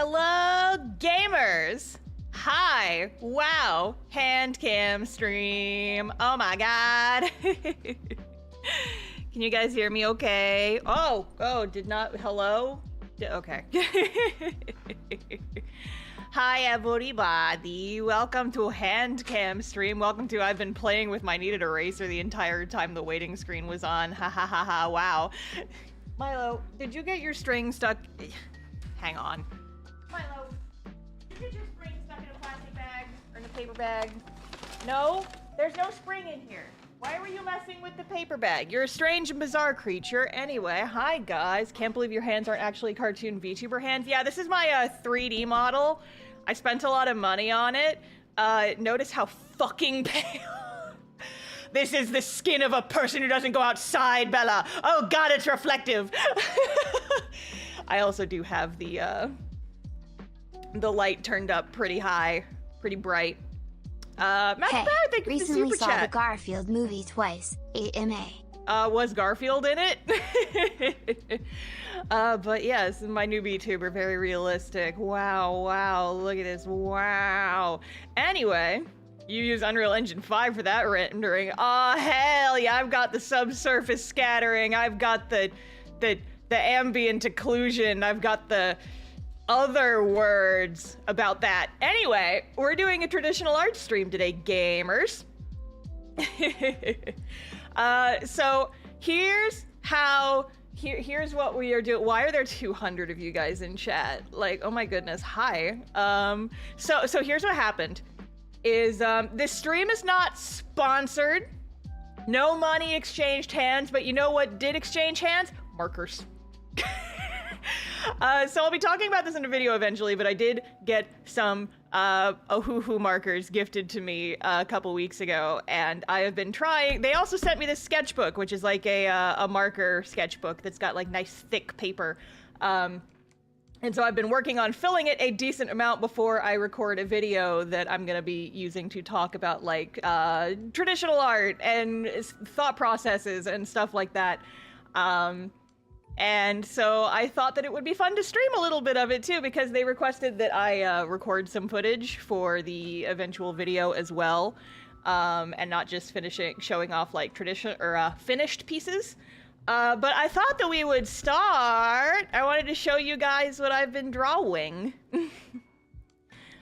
Hello, gamers! Hi! Wow! Hand cam stream. Oh my god! Can you guys hear me okay? Oh, did not. Hello? Okay. Hi, everybody. Welcome to hand cam stream. Welcome to I've been playing with my kneaded eraser the entire time the waiting screen was on. Ha ha ha ha. Wow. Milo, did you get your string stuck? Hang on. Milo, did you get your spring stuck in a plastic bag or in a paper bag? No? There's no spring in here. Why were you messing with the paper bag? You're a strange and bizarre creature. Anyway, hi guys. Can't believe your hands aren't actually cartoon VTuber hands. Yeah, this is my 3D model. I spent a lot of money on it. Notice how fucking pale. This is the skin of a person who doesn't go outside, Bella. Oh god, it's reflective. I also do have the light turned up pretty high, pretty bright. Matt Hey, Barrett, thank you for the recently super saw chat. the Garfield movie twice. AMA. Was Garfield in it? But yeah, this is my new VTuber, very realistic. Wow, look at this, wow. Anyway, you use Unreal Engine 5 for that rendering. Oh hell yeah, I've got the subsurface scattering, I've got the ambient occlusion, I've got the other words about that. Anyway, we're doing a traditional art stream today, gamers. So here's what we are doing. Why are there 200 of you guys in chat? Like, oh my goodness, hi. So here's what happened. Is this stream is not sponsored. No money exchanged hands, but you know what did exchange hands? Markers. So I'll be talking about this in a video eventually, but I did get some Ohuhu markers gifted to me a couple weeks ago, and I have been trying. They also sent me this sketchbook, which is like a marker sketchbook that's got like nice thick paper. And so I've been working on filling it a decent amount before I record a video that I'm gonna be using to talk about like traditional art and thought processes and stuff like that. And so I thought that it would be fun to stream a little bit of it too, because they requested that I record some footage for the eventual video as well, and not just showing off like traditional or finished pieces. But I thought that we would start. I wanted to show you guys what I've been drawing.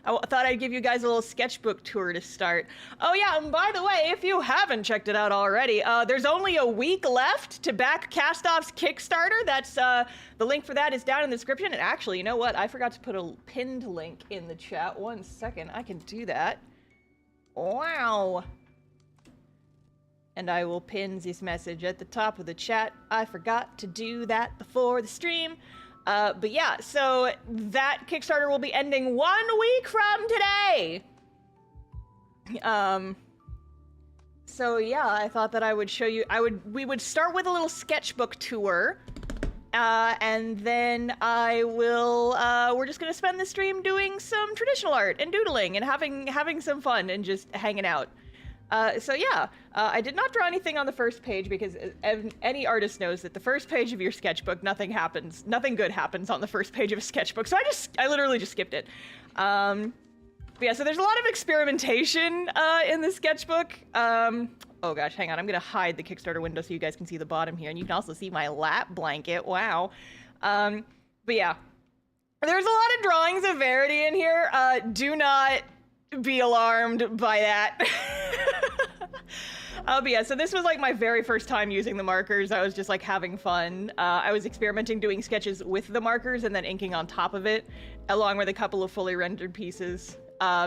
I thought I'd give you guys a little sketchbook tour to start. Oh yeah, and by the way, if you haven't checked it out already, there's only a week left to back Castoff's Kickstarter. That's, the link for that is down in the description. And actually, you know what? I forgot to put a pinned link in the chat. 1 second, I can do that. Wow. And I will pin this message at the top of the chat. I forgot to do that before the stream. But yeah, so that Kickstarter will be ending 1 week from today. So yeah, I thought that I would show you, we would start with a little sketchbook tour, and then we're just gonna spend the stream doing some traditional art and doodling and having some fun and just hanging out. So yeah, I did not draw anything on the first page because any artist knows that the first page of your sketchbook, nothing good happens on the first page of a sketchbook. So I literally just skipped it. But yeah, so there's a lot of experimentation in the sketchbook. Oh gosh, hang on, I'm gonna hide the Kickstarter window so you guys can see the bottom here, and you can also see my lap blanket, wow. But yeah, there's a lot of drawing severity in here. Do not be alarmed by that. But yeah, so this was like my very first time using the markers. I was just like having fun. I was experimenting doing sketches with the markers and then inking on top of it, along with a couple of fully rendered pieces.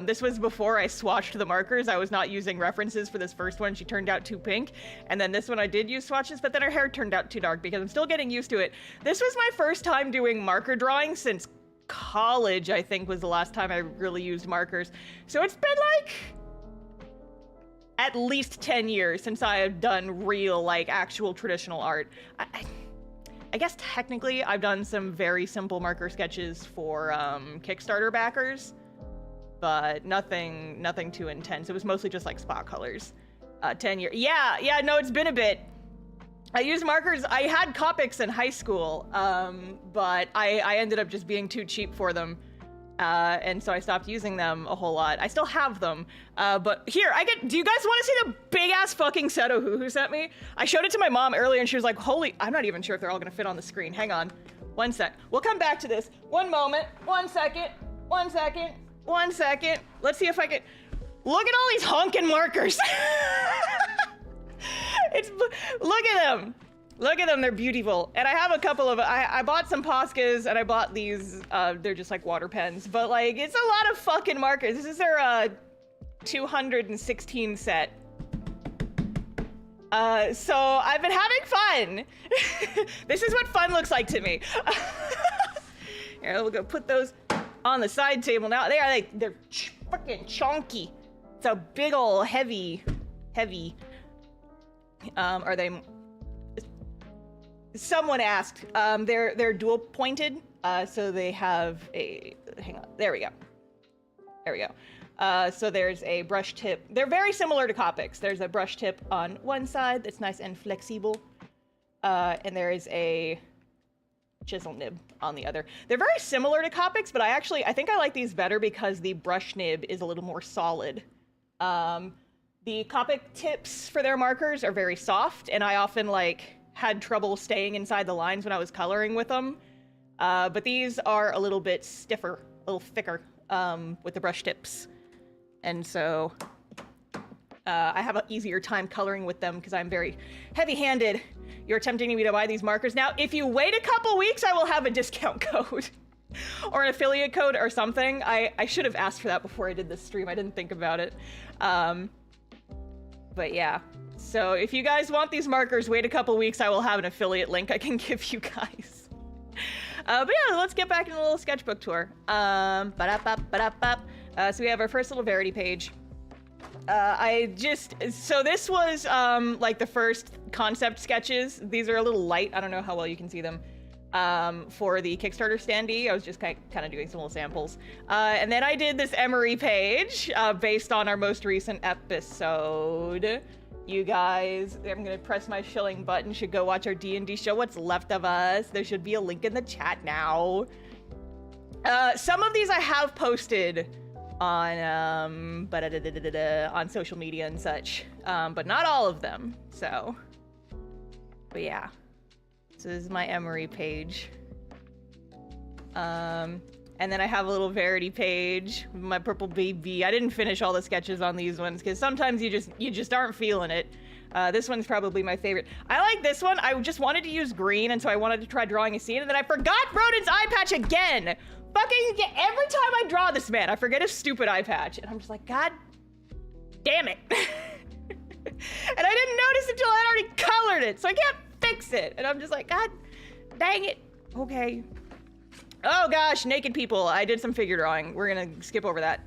This was before I swatched the markers. I was not using references for this first one. She turned out too pink. And then this one I did use swatches, but then her hair turned out too dark because I'm still getting used to it. This was my first time doing marker drawing since college, I think, was the last time I really used markers. So it's been like at least 10 years since I have done real, like, actual traditional art. I guess technically I've done some very simple marker sketches for Kickstarter backers, but nothing too intense. It was mostly just like spot colors. 10 years. Yeah, no, it's been a bit. I used markers. I had Copics in high school, but I ended up just being too cheap for them. And so I stopped using them a whole lot. I still have them, but here, do you guys want to see the big ass fucking set of Who sent me? I showed it to my mom earlier and she was like, holy, I'm not even sure if they're all gonna fit on the screen. Hang on, 1 sec. We'll come back to this. 1 moment, 1 second, 1 second, 1 second. Let's see if I can, look at all these honking markers. Look at them. Look at them, they're beautiful. And I have a couple of, I bought some Poscas and I bought these, they're just like water pens, but like, it's a lot of fucking markers. This is their 216 set. So I've been having fun. This is what fun looks like to me. Here, we'll go put those on the side table now. They're fucking chunky. It's a big ol' heavy. Are they? Someone asked. They're dual pointed, so they have a. Hang on. There we go. So there's a brush tip. They're very similar to Copics. There's a brush tip on one side that's nice and flexible, and there is a chisel nib on the other. They're very similar to Copics, but I think I like these better because the brush nib is a little more solid. The Copic tips for their markers are very soft, and I often had trouble staying inside the lines when I was coloring with them. But these are a little bit stiffer, a little thicker with the brush tips. And so I have an easier time coloring with them because I'm very heavy-handed. You're tempting me to buy these markers. Now, if you wait a couple weeks, I will have a discount code or an affiliate code or something. I should have asked for that before I did this stream. I didn't think about it. But yeah. So if you guys want these markers, wait a couple weeks, I will have an affiliate link I can give you guys. But yeah, let's get back into a little sketchbook tour. So we have our first little Verity page. So this was the first concept sketches. These are a little light. I don't know how well you can see them. For the Kickstarter standee, I was just kind of doing some little samples. And then I did this Emery page based on our most recent episode. You guys, I'm gonna press my shilling button, should go watch our D&D show, What's Left of Us. There should be a link in the chat now. Some of these I have posted on social media and such, but not all of them, so. But yeah, this is my Emery page. And then I have a little Verity page with my purple baby. I didn't finish all the sketches on these ones because sometimes you just aren't feeling it. This one's probably my favorite. I like this one. I just wanted to use green, and so I wanted to try drawing a scene, and then I forgot Rodent's eye patch again. Fucking every time I draw this man, I forget his stupid eye patch, and I'm just like, God damn it. And I didn't notice until I already colored it, so I can't fix it. And I'm just like, God dang it. Okay. Oh gosh, naked people. I did some figure drawing. We're gonna skip over that.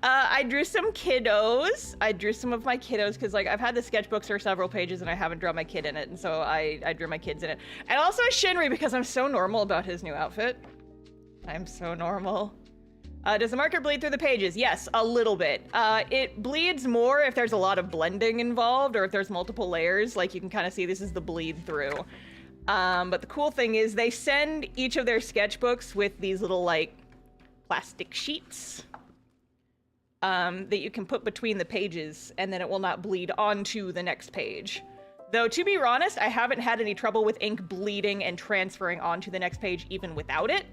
I drew some kiddos. I drew some of my kiddos because I've had the sketchbooks for several pages and I haven't drawn my kid in it, and so I drew my kids in it. And also Shinri because I'm so normal about his new outfit. I'm so normal. Does the marker bleed through the pages? Yes, a little bit. It bleeds more if there's a lot of blending involved or if there's multiple layers. Like you can kind of see this is the bleed through. But the cool thing is they send each of their sketchbooks with these little plastic sheets that you can put between the pages and then it will not bleed onto the next page. Though to be honest, I haven't had any trouble with ink bleeding and transferring onto the next page even without it.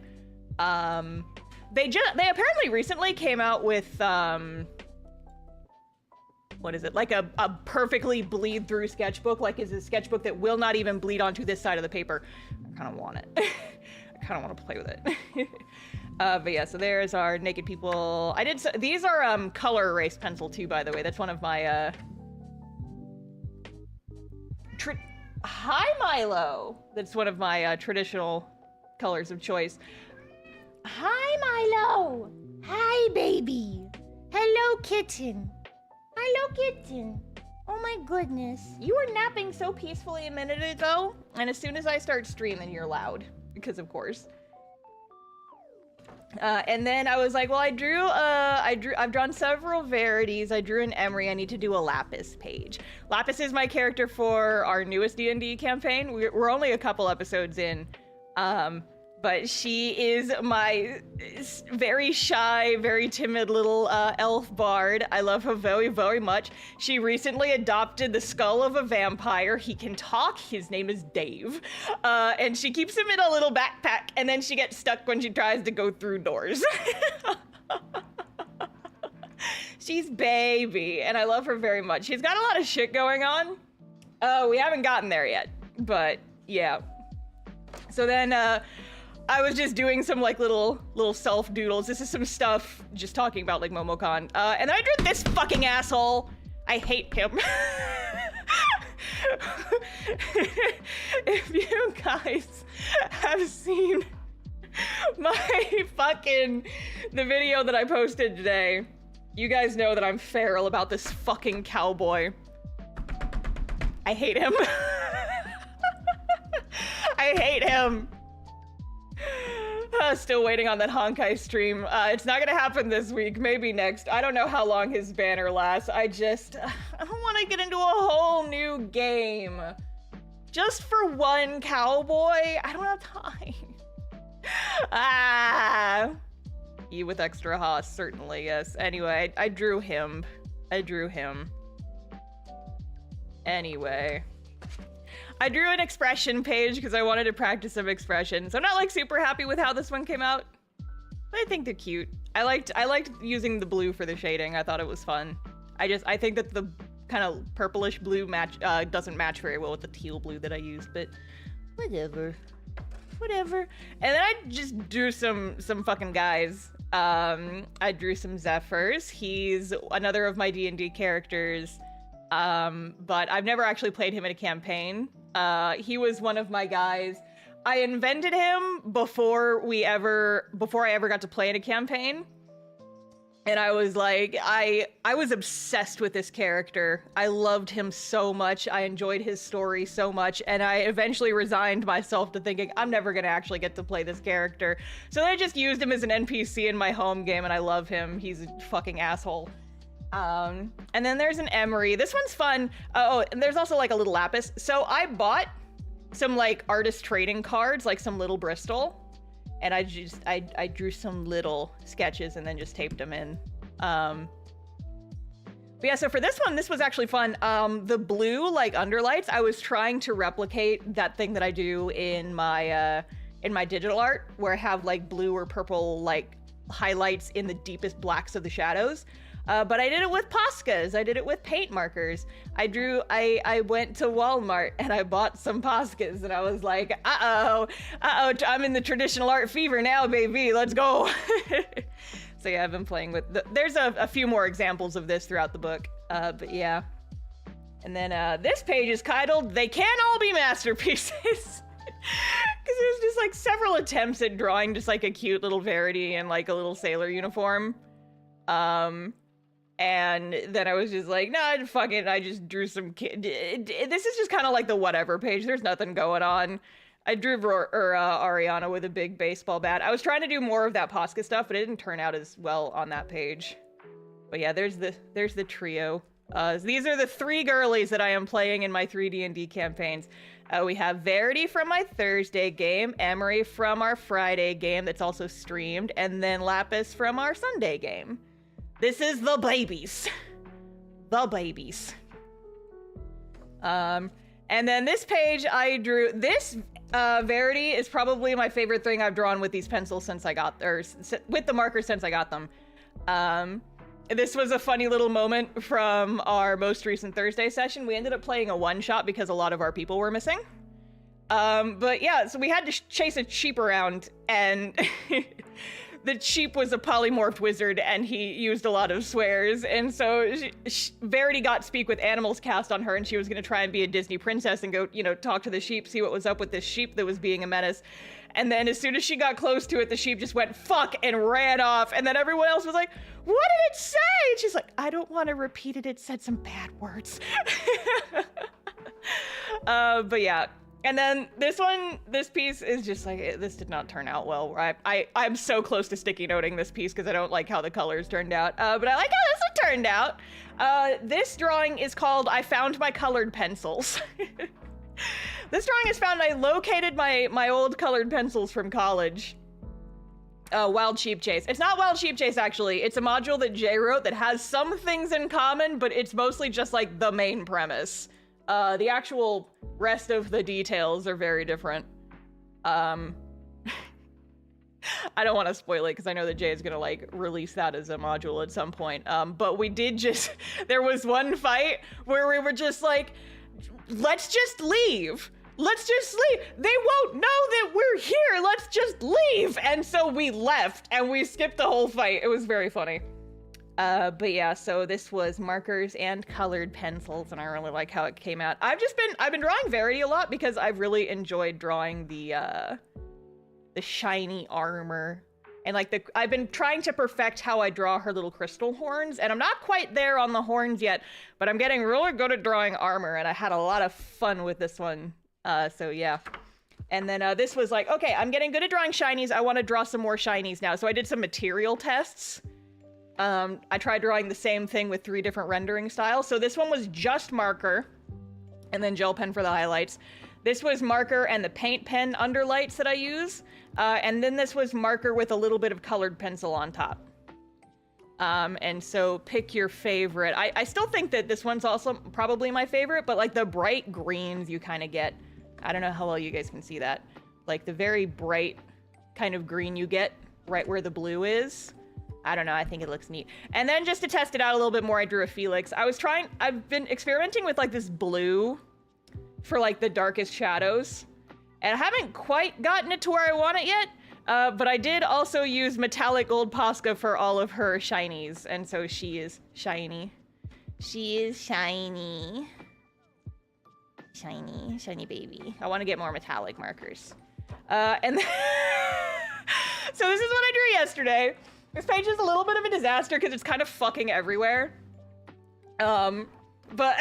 They apparently recently came out with what is it? Like a perfectly bleed through sketchbook, is a sketchbook that will not even bleed onto this side of the paper. I kind of want it. I kind of want to play with it. But yeah, so there's our naked people. These are color erase pencil too, by the way. That's one of my Hi Milo. That's one of my traditional colors of choice. Hi Milo. Hi baby. Hello kitten. Hello, kitten. Oh my goodness. You were napping so peacefully a minute ago, and as soon as I start streaming, you're loud. Because of course. And then I was like, well, I've drawn several Verities. I drew an Emery. I need to do a Lapis page. Lapis is my character for our newest D&D campaign. We're only a couple episodes in. But she is my very shy, very timid little elf bard. I love her very, very much. She recently adopted the skull of a vampire. He can talk. His name is Dave. And she keeps him in a little backpack, and then she gets stuck when she tries to go through doors. She's baby, and I love her very much. She's got a lot of shit going on. We haven't gotten there yet, but yeah. So then I was just doing some like little self doodles. This is some stuff just talking about like Momocon. And then I drew this fucking asshole. I hate him. If you guys have seen the video that I posted today, you guys know that I'm feral about this fucking cowboy. I hate him. I hate him. Still waiting on that Honkai stream. It's not gonna happen this week, maybe next. I don't know how long his banner lasts. I don't want to get into a whole new game. Just for one cowboy? I don't have time. You with extra hoss, certainly, yes. Anyway, I drew him. Anyway. I drew an expression page because I wanted to practice some expressions. I'm not like super happy with how this one came out, but I think they're cute. I liked using the blue for the shading. I thought it was fun. I think that the kind of purplish blue doesn't match very well with the teal blue that I used, but whatever. And then I just drew some fucking guys. I drew some Zephyrs. He's another of my D&D characters, but I've never actually played him in a campaign. He was one of my guys. I invented him before I ever got to play in a campaign. And I was like, I was obsessed with this character. I loved him so much. I enjoyed his story so much. And I eventually resigned myself to thinking, I'm never going to actually get to play this character. So I just used him as an NPC in my home game, and I love him. He's a fucking asshole. And then there's an Emery. This one's fun. Oh, and there's also like a little Lapis. So I bought some like artist trading cards, like some little Bristol. And I drew some little sketches and then just taped them in. But yeah, so for this one, this was actually fun. The blue like underlights, I was trying to replicate that thing that I do in my digital art, where I have like blue or purple like highlights in the deepest blacks of the shadows. But I did it with Poscas. I did it with paint markers. I went to Walmart and I bought some Poscas, and I was like, uh-oh, I'm in the traditional art fever now, baby, let's go. So yeah, I've been playing with, there's a few more examples of this throughout the book, but yeah. And then this page is titled, They Can't All Be Masterpieces. Because there's just like several attempts at drawing just like a cute little Verity in like a little sailor uniform. And then I was just like, nah, fuck it. I just drew some this is just kind of like the whatever page. There's nothing going on. I drew Ariana with a big baseball bat. I was trying to do more of that Posca stuff, but it didn't turn out as well on that page. But yeah, there's the trio. These are the three girlies that I am playing in my 3D&D campaigns. We have Verity from my Thursday game, Emery from our Friday game that's also streamed, and then Lapis from our Sunday game. This is the babies. The babies. And then this page I drew, this Verity is probably my favorite thing I've drawn with these pencils since I got, or with the markers since I got them. This was a funny little moment from our most recent Thursday session. We ended up playing a one-shot because a lot of our people were missing. But yeah, so we had to chase a sheep around, and the sheep was a polymorphed wizard, and he used a lot of swears, and so Verity got Speak with Animals cast on her, and she was going to try and be a Disney princess and go, you know, talk to the sheep, see what was up with this sheep that was being a menace. And then as soon as she got close to it, the sheep just went, fuck, and ran off. And then everyone else was like, what did it say? And she's like, I don't want to repeat it. It said some bad words. But yeah. And then this piece is just like, this did not turn out well. I'm so close to sticky noting this piece because I don't like how the colors turned out. But I like how this one turned out. This drawing is called I Found My Colored Pencils. This drawing is found. I located my old colored pencils from college. Wild Sheep Chase. It's not Wild Sheep Chase, actually. It's a module that Jay wrote that has some things in common, but it's mostly just like the main premise. The actual rest of the details are very different. I don't want to spoil it because I know that Jay is gonna like release that as a module at some point. But we did just, there was one fight where we were just like, let's just leave. Let's just leave. They won't know that we're here. Let's just leave. And so we left and we skipped the whole fight. It was very funny. But yeah, so this was markers and colored pencils, and I really like how it came out. I've been drawing Verity a lot because I've really enjoyed drawing the shiny armor. And like I've been trying to perfect how I draw her little crystal horns, and I'm not quite there on the horns yet, but I'm getting really good at drawing armor, and I had a lot of fun with this one. So yeah. And then this was like, okay, I'm getting good at drawing shinies. I want to draw some more shinies now. So I did some material tests. I tried drawing the same thing with 3 different rendering styles. So this one was just marker and then gel pen for the highlights. This was marker and the paint pen underlights that I use. And then this was marker with a little bit of colored pencil on top. And so pick your favorite. I still think that this one's also probably my favorite, but like the bright greens you kind of get. I don't know how well you guys can see that. Like the very bright kind of green you get right where the blue is. I don't know, I think it looks neat. And then just to test it out a little bit more, I drew a Felix. I've been experimenting with like this blue for like the darkest shadows. And I haven't quite gotten it to where I want it yet. But I did also use metallic gold Posca for all of her shinies. And so she is shiny. She is shiny. Shiny, shiny baby. I want to get more metallic markers. And then so this is what I drew yesterday. This page is a little bit of a disaster because it's kind of fucking everywhere. But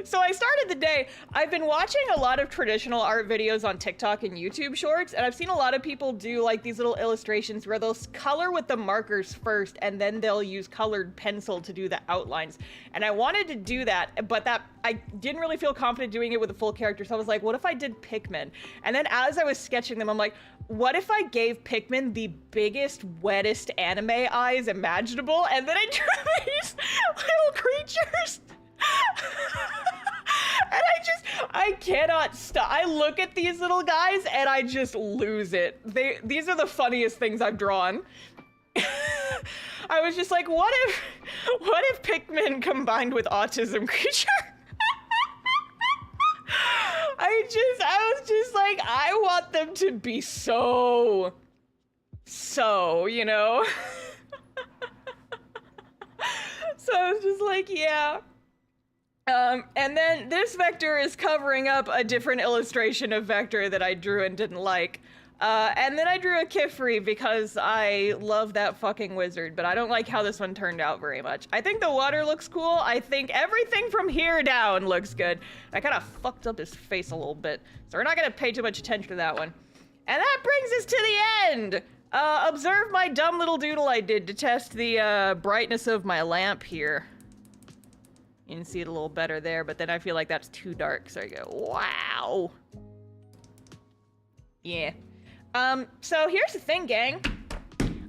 so I started the day. I've been watching a lot of traditional art videos on TikTok and YouTube shorts, and I've seen a lot of people do like these little illustrations where they'll color with the markers first and then they'll use colored pencil to do the outlines. And I wanted to do that, but I didn't really feel confident doing it with a full character. So I was like, what if I did Pikmin? And then as I was sketching them, I'm like, what if I gave Pikmin the biggest, wettest anime eyes imaginable? And then I drew these little creatures. And I cannot stop. I look at these little guys and I just lose it. These are the funniest things I've drawn. I was just like, what if Pikmin combined with autism creature? I was just like, I want them to be so, you know? So I was just like, yeah. And then this vector is covering up a different illustration of Vector that I drew and didn't like. And then I drew a Kifri because I love that fucking wizard, but I don't like how this one turned out very much. I think the water looks cool. I think everything from here down looks good. I kind of fucked up his face a little bit, so we're not gonna pay too much attention to that one. And that brings us to the end. Observe my dumb little doodle I did to test the brightness of my lamp here. You can see it a little better there, but then I feel like that's too dark, so I go, wow. Yeah. So here's the thing, gang.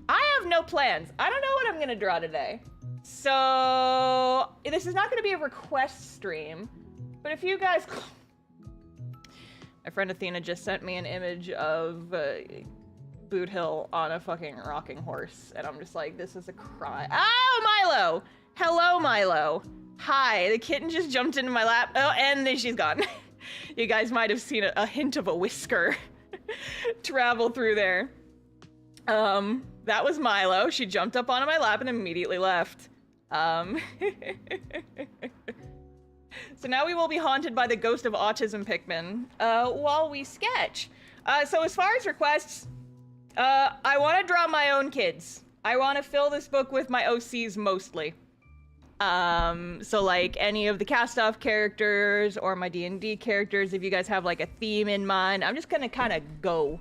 I have no plans. I don't know what I'm gonna draw today. So this is not gonna be a request stream, but if you guys... My friend Athena just sent me an image of Boot Hill on a fucking rocking horse, and I'm just like, this is a crime. Oh, Milo! Hello, Milo. Hi, the kitten just jumped into my lap. Oh, and then she's gone. You guys might have seen a hint of a whisker travel through there. That was Milo. She jumped up onto my lap and immediately left. So now we will be haunted by the ghost of autism Pikmin while we sketch. So as far as requests, I want to draw my own kids. I want to fill this book with my OCs mostly. So like any of the cast-off characters or my D&D characters, if you guys have like a theme in mind, I'm just gonna kind of go.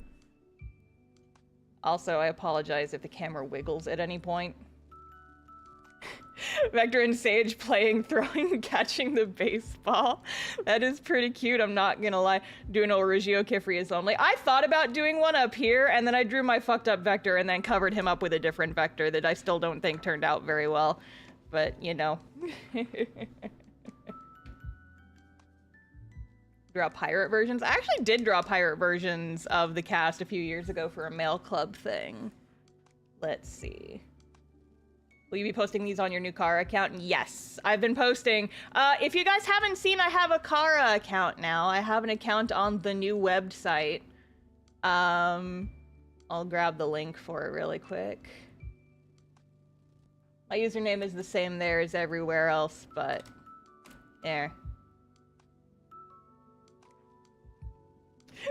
Also, I apologize if the camera wiggles at any point. Vector and Sage playing, throwing, and catching the baseball. That is pretty cute, I'm not gonna lie. Doing Origio Kifrius only. I thought about doing one up here, and then I drew my fucked up Vector and then covered him up with a different Vector that I still don't think turned out very well. But, you know. Draw pirate versions? I actually did draw pirate versions of the cast a few years ago for a mail club thing. Let's see. Will you be posting these on your new Kara account? Yes, I've been posting. If you guys haven't seen, I have a Kara account now. I have an account on the new website. I'll grab the link for it really quick. My username is the same there as everywhere else, but there.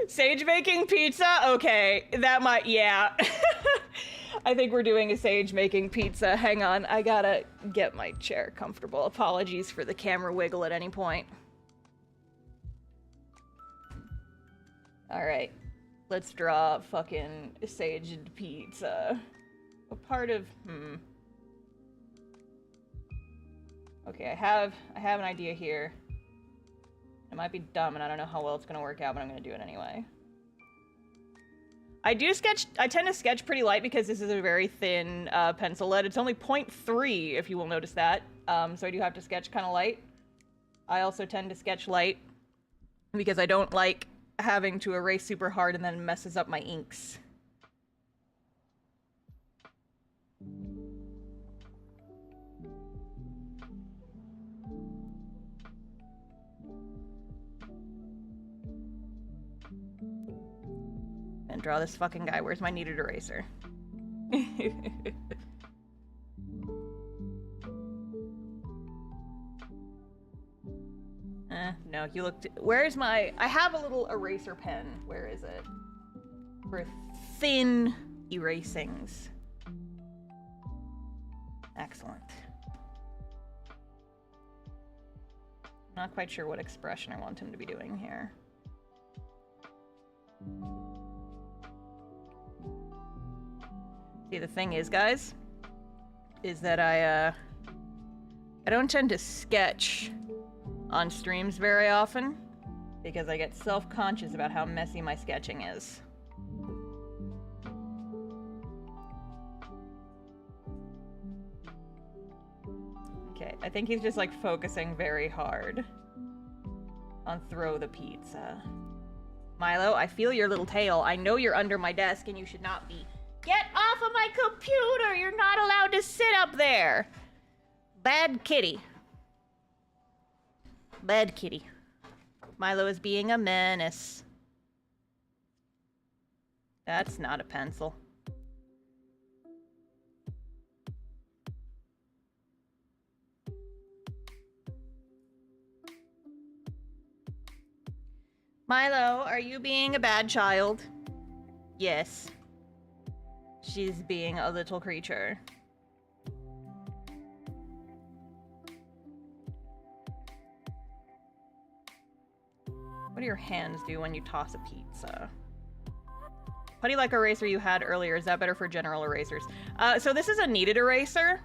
Sage making pizza? Okay, that might, yeah. I think we're doing a Sage making pizza. Hang on, I gotta get my chair comfortable. Apologies for the camera wiggle at any point. Alright, let's draw fucking Sage pizza. A part of, Okay, I have an idea here. It might be dumb and I don't know how well it's gonna work out, but I'm gonna do it anyway. I tend to sketch pretty light because this is a very thin pencil lead. It's only 0.3 if you will notice that. So I do have to sketch kind of light. I also tend to sketch light because I don't like having to erase super hard and then it messes up my inks. And draw this fucking guy. Where's my kneaded eraser? No, you looked. Where's my. I have a little eraser pen. Where is it? For thin erasings. Excellent. Not quite sure what expression I want him to be doing here. See, the thing is, guys, is that I don't tend to sketch on streams very often because I get self-conscious about how messy my sketching is. Okay, I think he's just like focusing very hard on throw the pizza. Milo, I feel your little tail. I know you're under my desk and you should not be. Get off of my computer! You're not allowed to sit up there! Bad kitty. Bad kitty. Milo is being a menace. That's not a pencil. Milo, are you being a bad child? Yes. She's being a little creature. What do your hands do when you toss a pizza? Putty like eraser you had earlier, is that better for general erasers? So this is a kneaded eraser.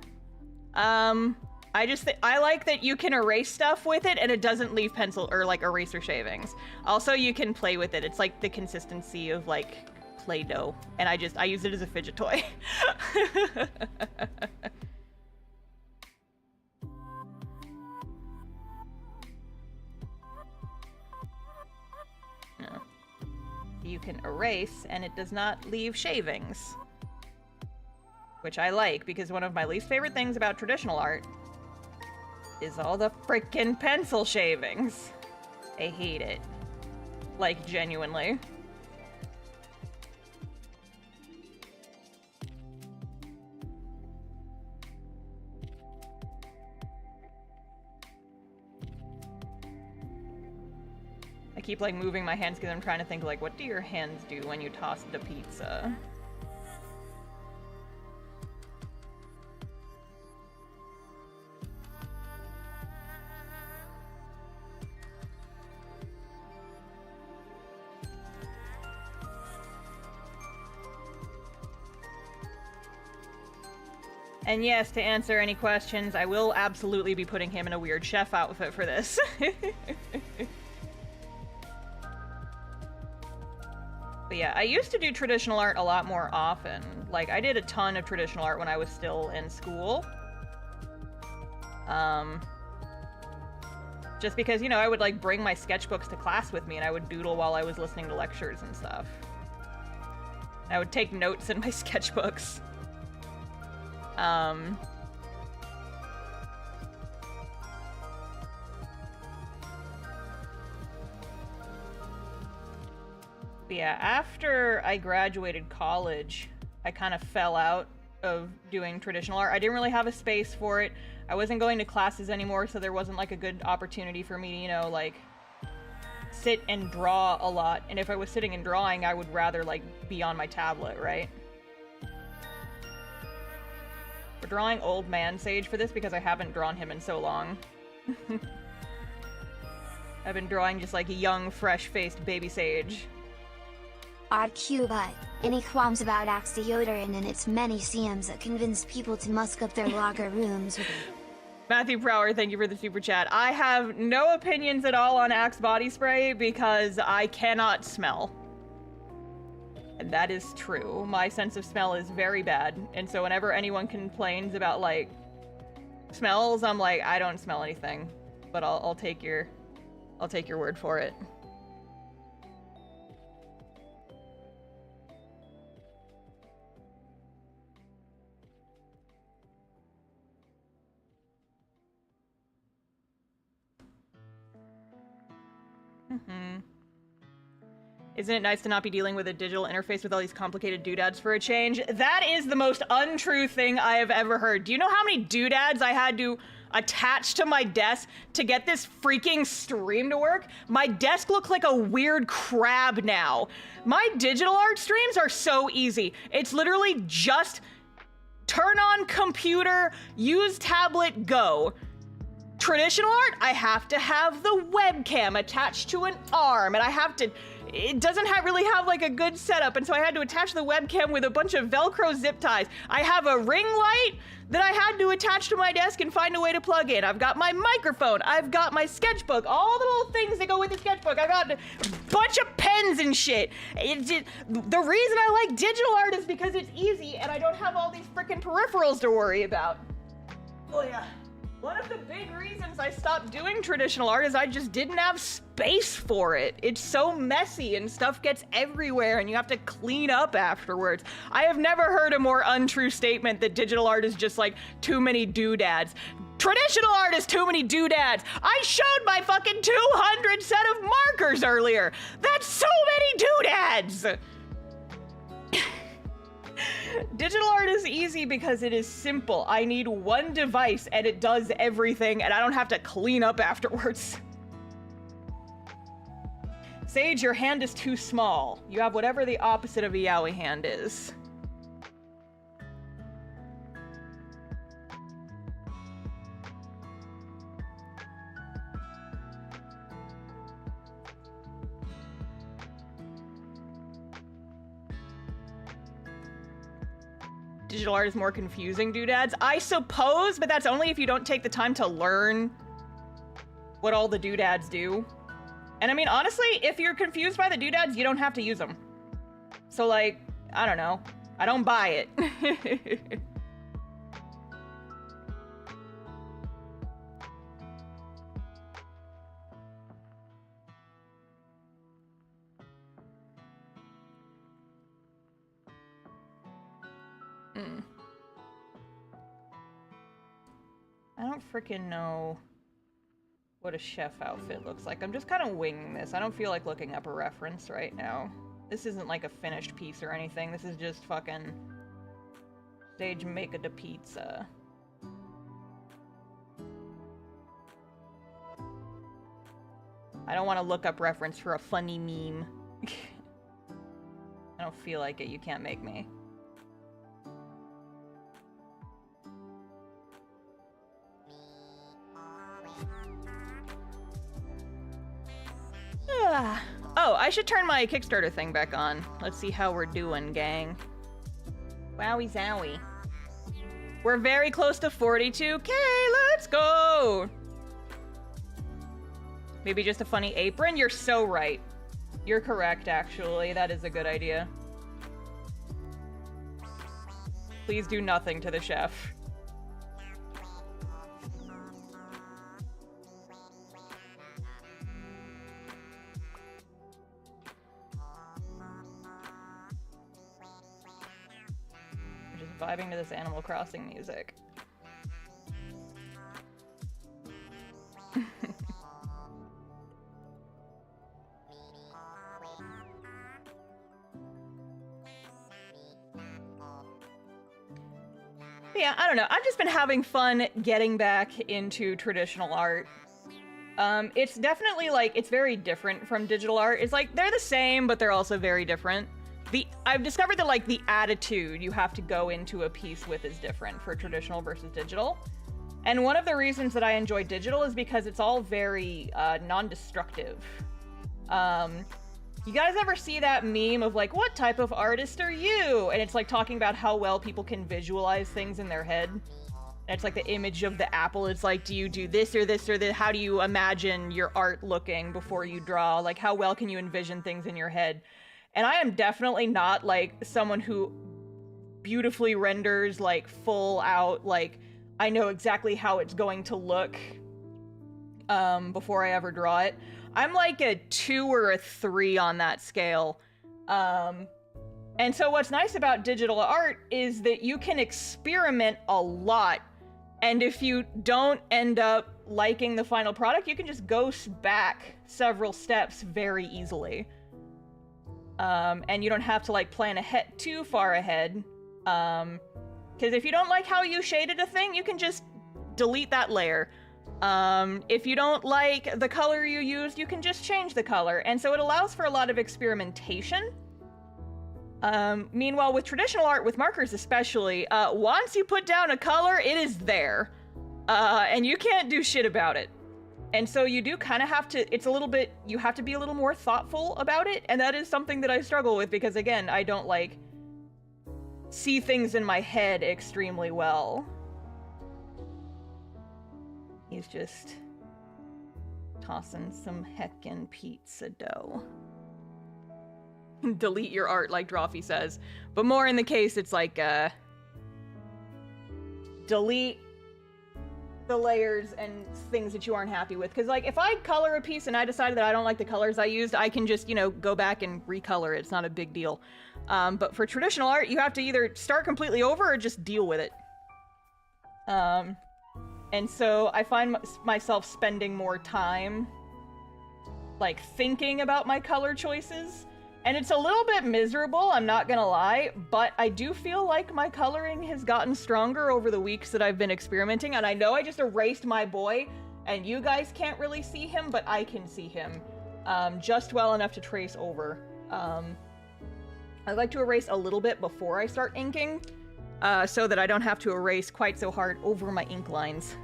I like that you can erase stuff with it and it doesn't leave pencil or like eraser shavings. Also, you can play with it. It's like the consistency of like Play-Doh, and I use it as a fidget toy. No. You can erase, and it does not leave shavings. Which I like, because one of my least favorite things about traditional art is all the frickin' pencil shavings. I hate it. Like, genuinely. I keep like moving my hands because I'm trying to think like, what do your hands do when you toss the pizza? And yes, to answer any questions, I will absolutely be putting him in a weird chef outfit for this. But yeah, I used to do traditional art a lot more often. Like, I did a ton of traditional art when I was still in school. Just because, you know, I would, like, bring my sketchbooks to class with me and I would doodle while I was listening to lectures and stuff. I would take notes in my sketchbooks. But yeah, after I graduated college, I kind of fell out of doing traditional art. I didn't really have a space for it. I wasn't going to classes anymore, so there wasn't like a good opportunity for me to, you know, like sit and draw a lot. And if I was sitting and drawing, I would rather like be on my tablet, right? We're drawing old man Sage for this because I haven't drawn him in so long. I've been drawing just like a young, fresh-faced baby Sage. Odd Cuba. Any qualms about Axe deodorant and its many CMs that convince people to musk up their locker rooms with it? Matthew Prower, thank you for the super chat. I have no opinions at all on Axe body spray because I cannot smell. And that is true. My sense of smell is very bad. And so whenever anyone complains about, like, smells, I'm like, I don't smell anything. But I'll take your word for it. Isn't it nice to not be dealing with a digital interface with all these complicated doodads for a change? That is the most untrue thing I have ever heard. Do you know how many doodads I had to attach to my desk to get this freaking stream to work? My desk looks like a weird crab now. My digital art streams are so easy. It's literally just turn on computer, use tablet, go. Traditional art, I have to have the webcam attached to an arm, and I have to, it doesn't really have like a good setup, and so I had to attach the webcam with a bunch of Velcro zip ties. I have a ring light that I had to attach to my desk and find a way to plug in. I've got my microphone, I've got my sketchbook, all the little things that go with the sketchbook. I've got a bunch of pens and shit. The reason I like digital art is because it's easy and I don't have all these freaking peripherals to worry about. Oh yeah. One of the big reasons I stopped doing traditional art is I just didn't have space for it. It's so messy and stuff gets everywhere and you have to clean up afterwards. I have never heard a more untrue statement that digital art is just like too many doodads. Traditional art is too many doodads. I showed my fucking 200 set of markers earlier. That's so many doodads. Digital art is easy because it is simple. I need one device and it does everything and I don't have to clean up afterwards. Sage, your hand is too small. You have whatever the opposite of a yaoi hand is. Digital art is more confusing doodads? I suppose, but that's only if you don't take the time to learn what all the doodads do. And I mean, honestly, if you're confused by the doodads, you don't have to use them. So like, I don't know. I don't buy it. I don't freaking know what a chef outfit looks like. I'm just kind of winging this. I don't feel like looking up a reference right now. This isn't like a finished piece or anything. This is just fucking Sage make a pizza. I don't want to look up reference for a funny meme. I don't feel like it. You can't make me. Oh, I should turn my Kickstarter thing back on. Let's see how we're doing, gang. Wowie zowie. We're very close to 42K. Let's go. Maybe just a funny apron. You're so right. You're correct, actually. That is a good idea. Please do nothing to the chef. I'm just vibing to this Animal Crossing music. Yeah, I don't know. I've just been having fun getting back into traditional art. It's definitely like, it's very different from digital art. It's like, they're the same, but they're also very different. I've discovered that like the attitude you have to go into a piece with is different for traditional versus digital. And one of the reasons that I enjoy digital is because it's all very non-destructive. You guys ever see that meme of like, what type of artist are you? And it's like talking about how well people can visualize things in their head. And it's like the image of the apple. It's like, do you do this or this or this? How do you imagine your art looking before you draw? Like, how well can you envision things in your head? And I am definitely not like someone who beautifully renders like full out, like I know exactly how it's going to look before I ever draw it. I'm like a 2 or a 3 on that scale. And so what's nice about digital art is that you can experiment a lot. And if you don't end up liking the final product, you can just go back several steps very easily. And you don't have to like plan ahead too far ahead. Because if you don't like how you shaded a thing, you can just delete that layer. If you don't like the color you used, you can just change the color. And so it allows for a lot of experimentation. Meanwhile, with traditional art, with markers especially, once you put down a color, it is there. And you can't do shit about it. And so you do kind of have to, you have to be a little more thoughtful about it. And that is something that I struggle with because, again, I don't like see things in my head extremely well. He's just tossing some heckin' pizza dough. Delete your art, like Drawfee says. But more in the case, it's like, delete the layers and things that you aren't happy with. Because, like, if I color a piece and I decided that I don't like the colors I used, I can just, you know, go back and recolor it. It's not a big deal. But for traditional art, you have to either start completely over or just deal with it. And so I find myself spending more time, like, thinking about my color choices. And it's a little bit miserable, I'm not gonna lie, but I do feel like my coloring has gotten stronger over the weeks that I've been experimenting. And I know I just erased my boy, and you guys can't really see him, but I can see him just well enough to trace over. I like to erase a little bit before I start inking, so that I don't have to erase quite so hard over my ink lines.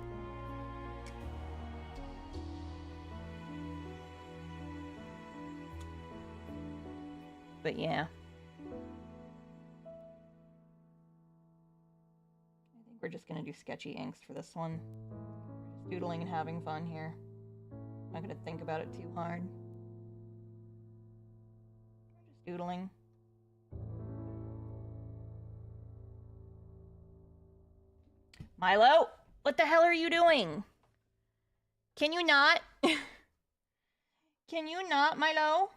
But yeah. I think we're just gonna do sketchy inks for this one. We're just doodling and having fun here. I'm not gonna think about it too hard. We're just doodling. Milo, what the hell are you doing? Can you not? Can you not, Milo?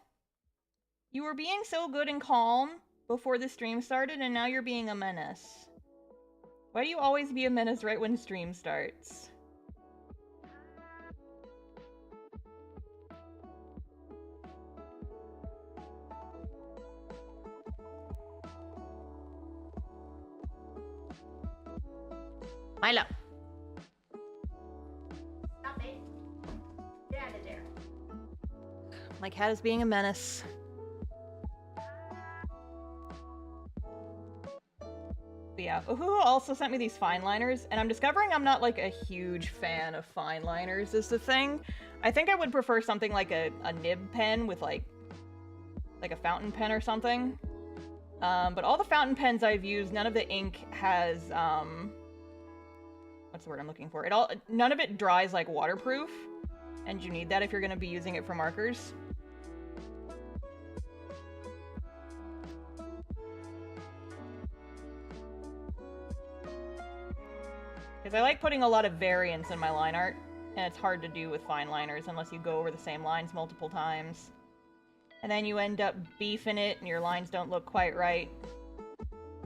You were being so good and calm before the stream started, and now you're being a menace. Why do you always be a menace right when stream starts? Milo. Stop it. Get out of there. My cat is being a menace. But yeah, Uhu also sent me these fine liners, and I'm discovering I'm not like a huge fan of fine liners is the thing. I think I would prefer something like a nib pen with like a fountain pen or something. But all the fountain pens I've used, none of the ink has what's the word I'm looking for? None of it dries like waterproof, and you need that if you're gonna be using it for markers. Because I like putting a lot of variance in my line art, and it's hard to do with fine liners unless you go over the same lines multiple times. And then you end up beefing it and your lines don't look quite right.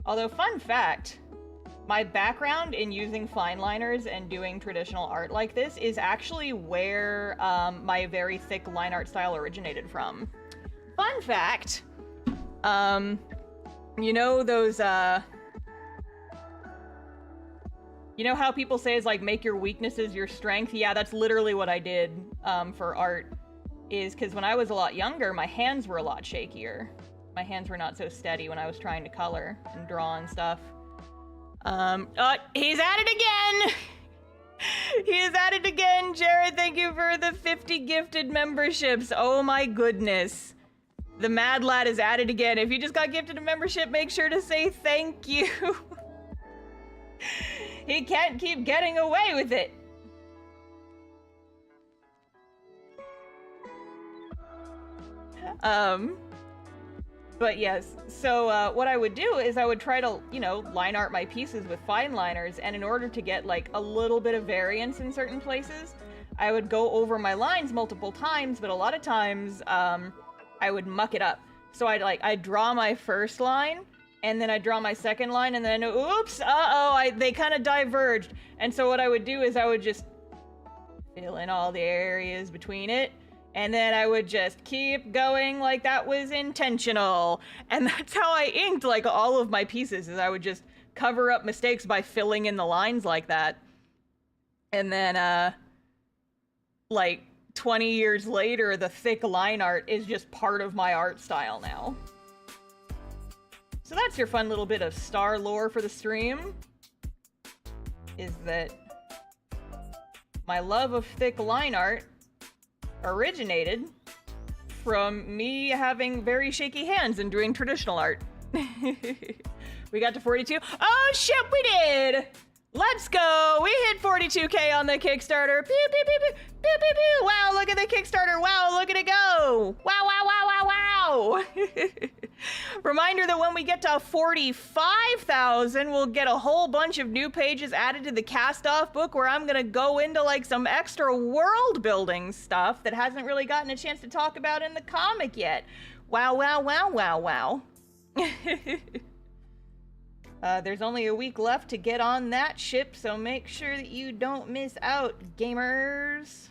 Although, fun fact, my background in using fine liners and doing traditional art like this is actually where my very thick line art style originated from. Fun fact, you know those, you know how people say is like, make your weaknesses your strength? Yeah, that's literally what I did for art, is because when I was a lot younger, my hands were a lot shakier. My hands were not so steady when I was trying to color and draw and stuff. He's at it again! He is at it again, Jared. Thank you for the 50 gifted memberships. Oh my goodness. The Mad Lad is at it again. If you just got gifted a membership, make sure to say thank you. He can't keep getting away with it. But yes, so what I would do is I would try to, you know, line art my pieces with fine liners, and in order to get like a little bit of variance in certain places, I would go over my lines multiple times, but a lot of times I would muck it up. So I'd draw my first line, and then I'd draw my second line, and then oops, they kind of diverged. And so what I would do is I would just fill in all the areas between it, and then I would just keep going like that was intentional. And that's how I inked like all of my pieces, is I would just cover up mistakes by filling in the lines like that. And then like 20 years later, the thick line art is just part of my art style now. So that's your fun little bit of star lore for the stream, is that my love of thick line art originated from me having very shaky hands and doing traditional art. We got to 42. Oh shit, we did! Let's go! We hit 42K on the Kickstarter. Pew, pew, pew, pew, pew, pew, pew. Wow, look at the Kickstarter. Wow, look at it go. Wow, wow, wow, wow, wow. Reminder that when we get to 45,000, we'll get a whole bunch of new pages added to the cast-off book, where I'm gonna go into like some extra world building stuff that hasn't really gotten a chance to talk about in the comic yet. Wow, wow, wow, wow, wow. There's only a week left to get on that ship, so make sure that you don't miss out, gamers.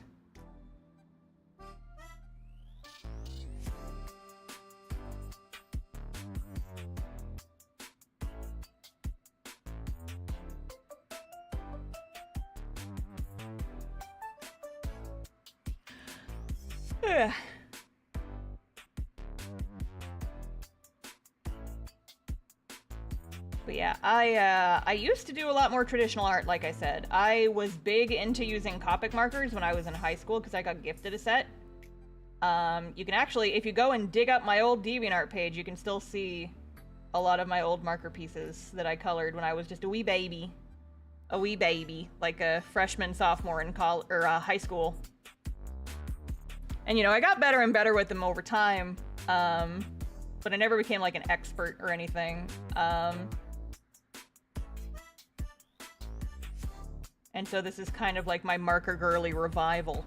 But yeah, I used to do a lot more traditional art, like I said. I was big into using Copic markers when I was in high school because I got gifted a set. You can actually, if you go and dig up my old DeviantArt page, you can still see a lot of my old marker pieces that I colored when I was just a wee baby. A wee baby, like a freshman, sophomore in high school. And you know, I got better and better with them over time, but I never became like an expert or anything. And so this is kind of like my marker girly revival.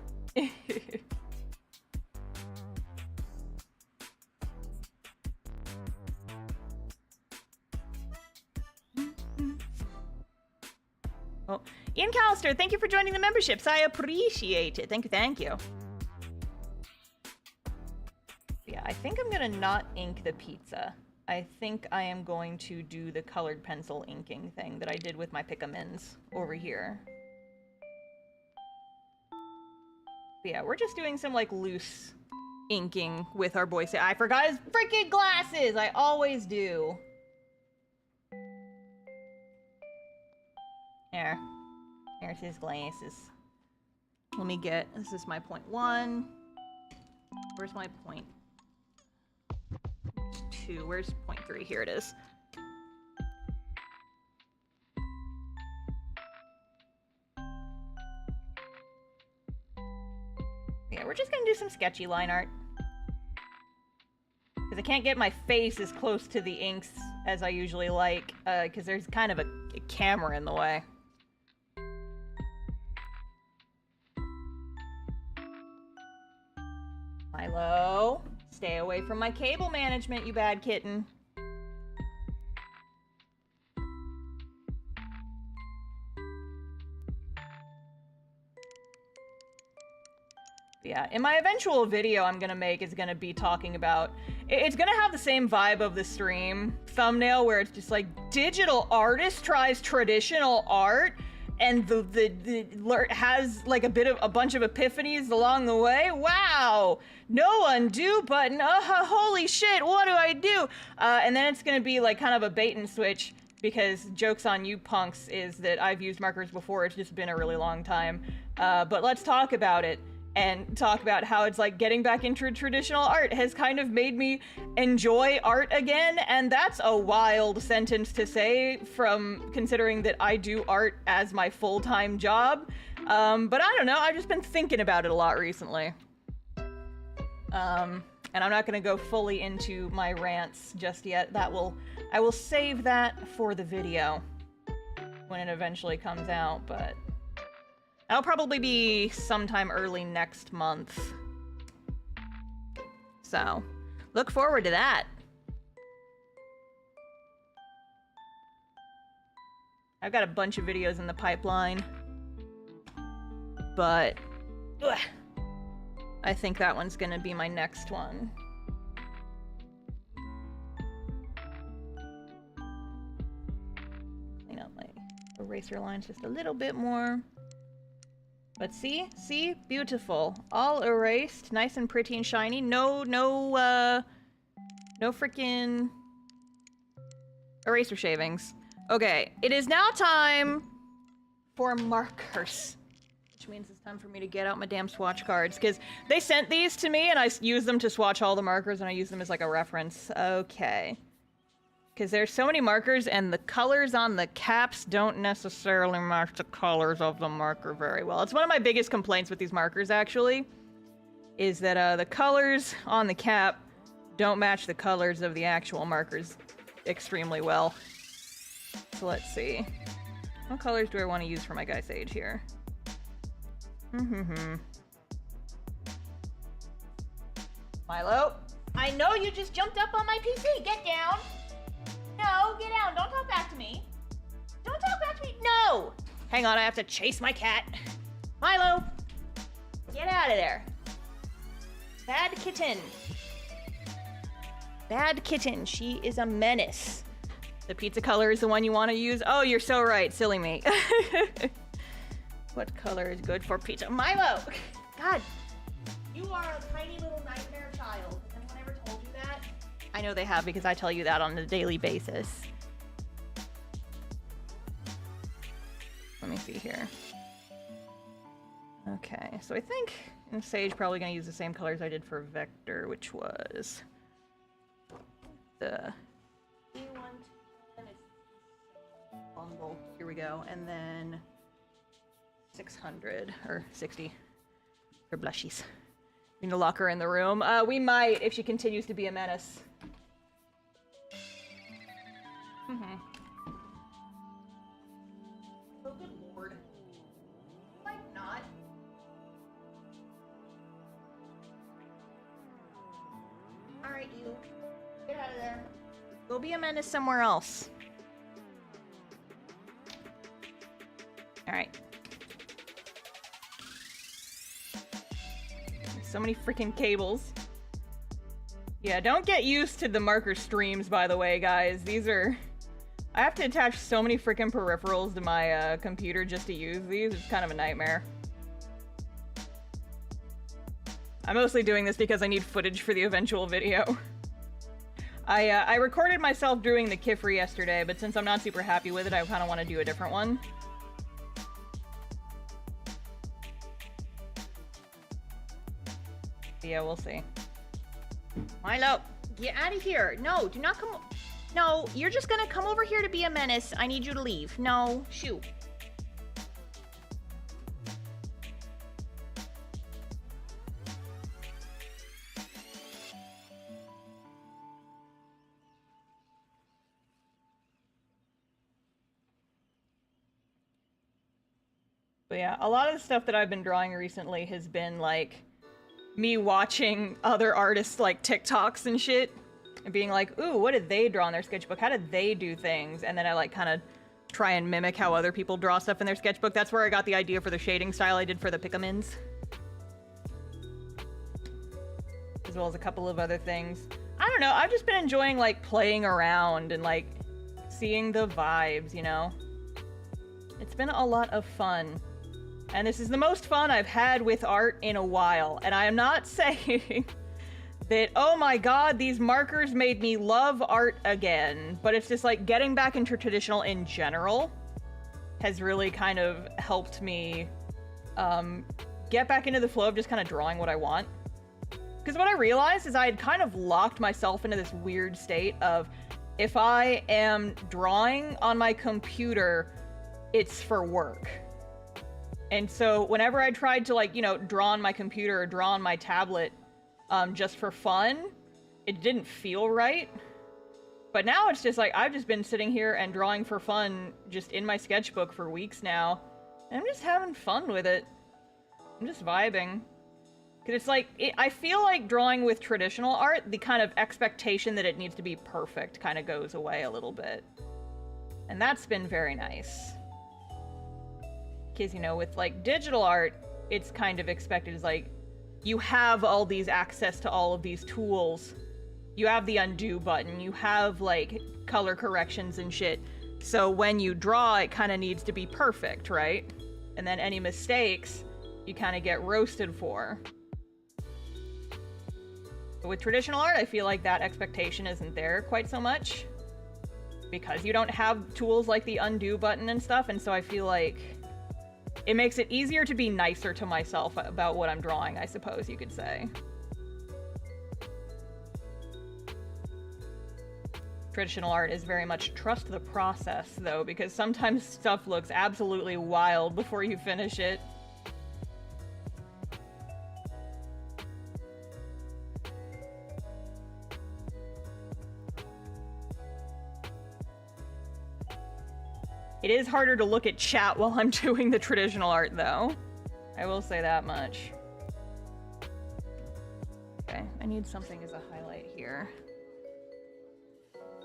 Oh, Ian Callister, thank you for joining the memberships. I appreciate it. Thank you, thank you. Yeah, I think I'm gonna not ink the pizza. I think I am going to do the colored pencil inking thing that I did with my Pickamins over here. But yeah, we're just doing some like loose inking with our boy. I forgot his freaking glasses! I always do. There. There's his glasses. Let me get, this is my point 1. Where's my point 2? Where's point 3? Here it is. Yeah, we're just gonna do some sketchy line art. Because I can't get my face as close to the inks as I usually like, because there's kind of a camera in the way. Milo, stay away from my cable management, you bad kitten. Yeah, in my eventual video I'm gonna make is gonna be talking about... It's gonna have the same vibe of the stream thumbnail where it's just like, digital artist tries traditional art, and the has like a bunch of epiphanies along the way. Wow! No undo button. Holy shit, what do I do? And then it's gonna be like kind of a bait and switch, because joke's on you punks is that I've used markers before, it's just been a really long time. But let's talk about it. And talk about how it's like getting back into traditional art has kind of made me enjoy art again, and that's a wild sentence to say from considering that I do art as my full-time job. But I don't know, I've just been thinking about it a lot recently. And I'm not gonna go fully into my rants just yet. I will save that for the video when it eventually comes out, but that'll probably be sometime early next month. So, look forward to that. I've got a bunch of videos in the pipeline, but I think that one's gonna be my next one. Clean up my eraser lines just a little bit more. But see? Beautiful. All erased, nice and pretty and shiny. No freaking eraser shavings. Okay, it is now time for markers. Which means it's time for me to get out my damn swatch cards, because they sent these to me and I use them to swatch all the markers and I use them as like a reference. Okay. Because there's so many markers and the colors on the caps don't necessarily match the colors of the marker very well. It's one of my biggest complaints with these markers, actually, is that the colors on the cap don't match the colors of the actual markers extremely well. So let's see. What colors do I want to use for my Guy Sage here? Milo, I know you just jumped up on my PC. Get down. No, get down. Don't talk back to me. Don't talk back to me. No! Hang on, I have to chase my cat. Milo! Get out of there. Bad kitten. Bad kitten. She is a menace. The pizza color is the one you want to use? Oh, you're so right. Silly me. What color is good for pizza? Milo! God. You are a tiny little nightmare child. Has anyone ever told you that? I know they have, because I tell you that on a daily basis. Let me see here. Okay, so I think in Sage probably gonna use the same colors I did for Vector, which was the E1 bundle. Here we go, and then 600 or 60 for blushies. We need to lock her in the room. We might if she continues to be a menace. Oh, good lord. Might not. Alright, you. Get out of there. Go be a menace somewhere else. Alright. So many freaking cables. Yeah, don't get used to the marker streams, by the way, guys. These are... I have to attach so many freaking peripherals to my computer just to use these. It's kind of a nightmare. I'm mostly doing this because I need footage for the eventual video. I recorded myself doing the Kifri yesterday, but since I'm not super happy with it, I kind of want to do a different one. Yeah, we'll see. Milo, get out of here. No, do not come. No, you're just gonna come over here to be a menace. I need you to leave. No, shoo. But yeah, a lot of the stuff that I've been drawing recently has been like me watching other artists like TikToks and shit and being like, ooh, what did they draw in their sketchbook? How did they do things? And then I like kind of try and mimic how other people draw stuff in their sketchbook. That's where I got the idea for the shading style I did for the Pikmins. As well as a couple of other things. I don't know, I've just been enjoying like playing around and like seeing the vibes, you know? It's been a lot of fun. And this is the most fun I've had with art in a while. And I am not saying that, oh my god, these markers made me love art again. But it's just like getting back into traditional in general has really kind of helped me get back into the flow of just kind of drawing what I want. Because what I realized is I had kind of locked myself into this weird state of if I am drawing on my computer, it's for work. And so whenever I tried to like, you know, draw on my computer or draw on my tablet just for fun, it didn't feel right. But now it's just like, I've just been sitting here and drawing for fun just in my sketchbook for weeks now. And I'm just having fun with it. I'm just vibing. Because it's like, I feel like drawing with traditional art, the kind of expectation that it needs to be perfect kind of goes away a little bit. And that's been very nice. Because, you know, with like digital art, it's kind of expected as like, you have all these access to all of these tools. You have the undo button, you have like color corrections and shit. So when you draw, it kind of needs to be perfect, right? And then any mistakes, you kind of get roasted for. But with traditional art, I feel like that expectation isn't there quite so much. Because you don't have tools like the undo button and stuff, and so I feel like it makes it easier to be nicer to myself about what I'm drawing, I suppose you could say. Traditional art is very much trust the process, though, because sometimes stuff looks absolutely wild before you finish it. It is harder to look at chat while I'm doing the traditional art, though. I will say that much. Okay, I need something as a highlight here.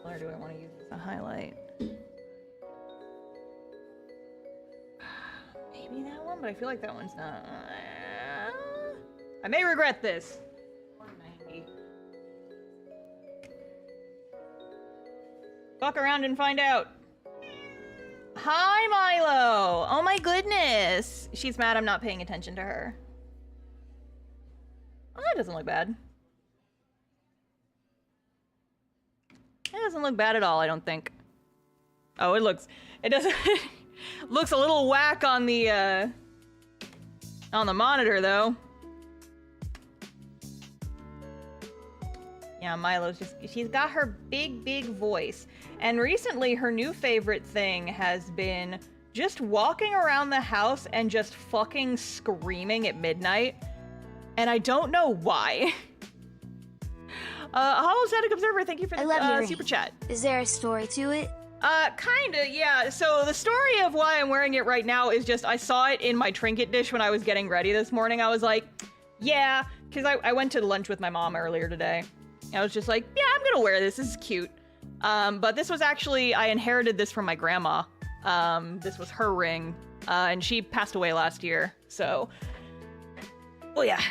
Or do I want to use as a highlight? Maybe that one, but I feel like that one's not. I may regret this. 190. Fuck around and find out. Hi, Milo! Oh my goodness! She's mad I'm not paying attention to her. Oh, that doesn't look bad. It doesn't look bad at all, I don't think. Oh, it doesn't, looks a little whack on the monitor, though. Yeah, Milo's she's got her big voice. And recently, her new favorite thing has been just walking around the house and just fucking screaming at midnight. And I don't know why. Holostatic Observer, thank you for the super chat. Is there a story to it? Kinda, yeah. So the story of why I'm wearing it right now is just I saw it in my trinket dish when I was getting ready this morning. I was like, yeah, because I went to lunch with my mom earlier today. I was just like, yeah, I'm gonna wear this. This is cute. But this was actually, I inherited this from my grandma. This was her ring, and she passed away last year. So, well, yeah,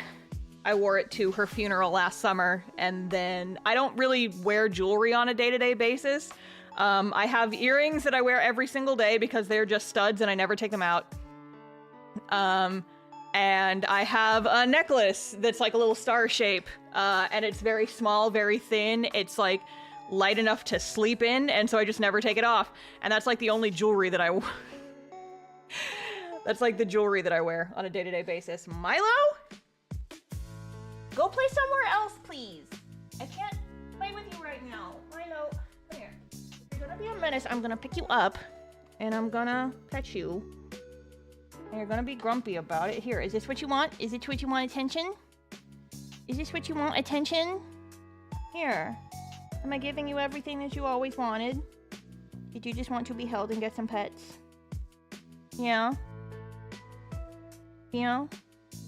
I wore it to her funeral last summer, and then I don't really wear jewelry on a day-to-day basis. I have earrings that I wear every single day because they're just studs and I never take them out. And I have a necklace that's like a little star shape, and it's very small, very thin. It's like light enough to sleep in, and so I just never take it off. And that's like the only jewelry that I that's like the jewelry that I wear on a day-to-day basis. Milo? Go play somewhere else, please. I can't play with you right now. Milo, come here. If you're gonna be a menace, I'm gonna pick you up, and I'm gonna pet you. And you're gonna be grumpy about it. Here, is this what you want? Is it what you want, attention? Is this what you want, attention? Here. Am I giving you everything that you always wanted? Did you just want to be held and get some pets? Yeah? Yeah?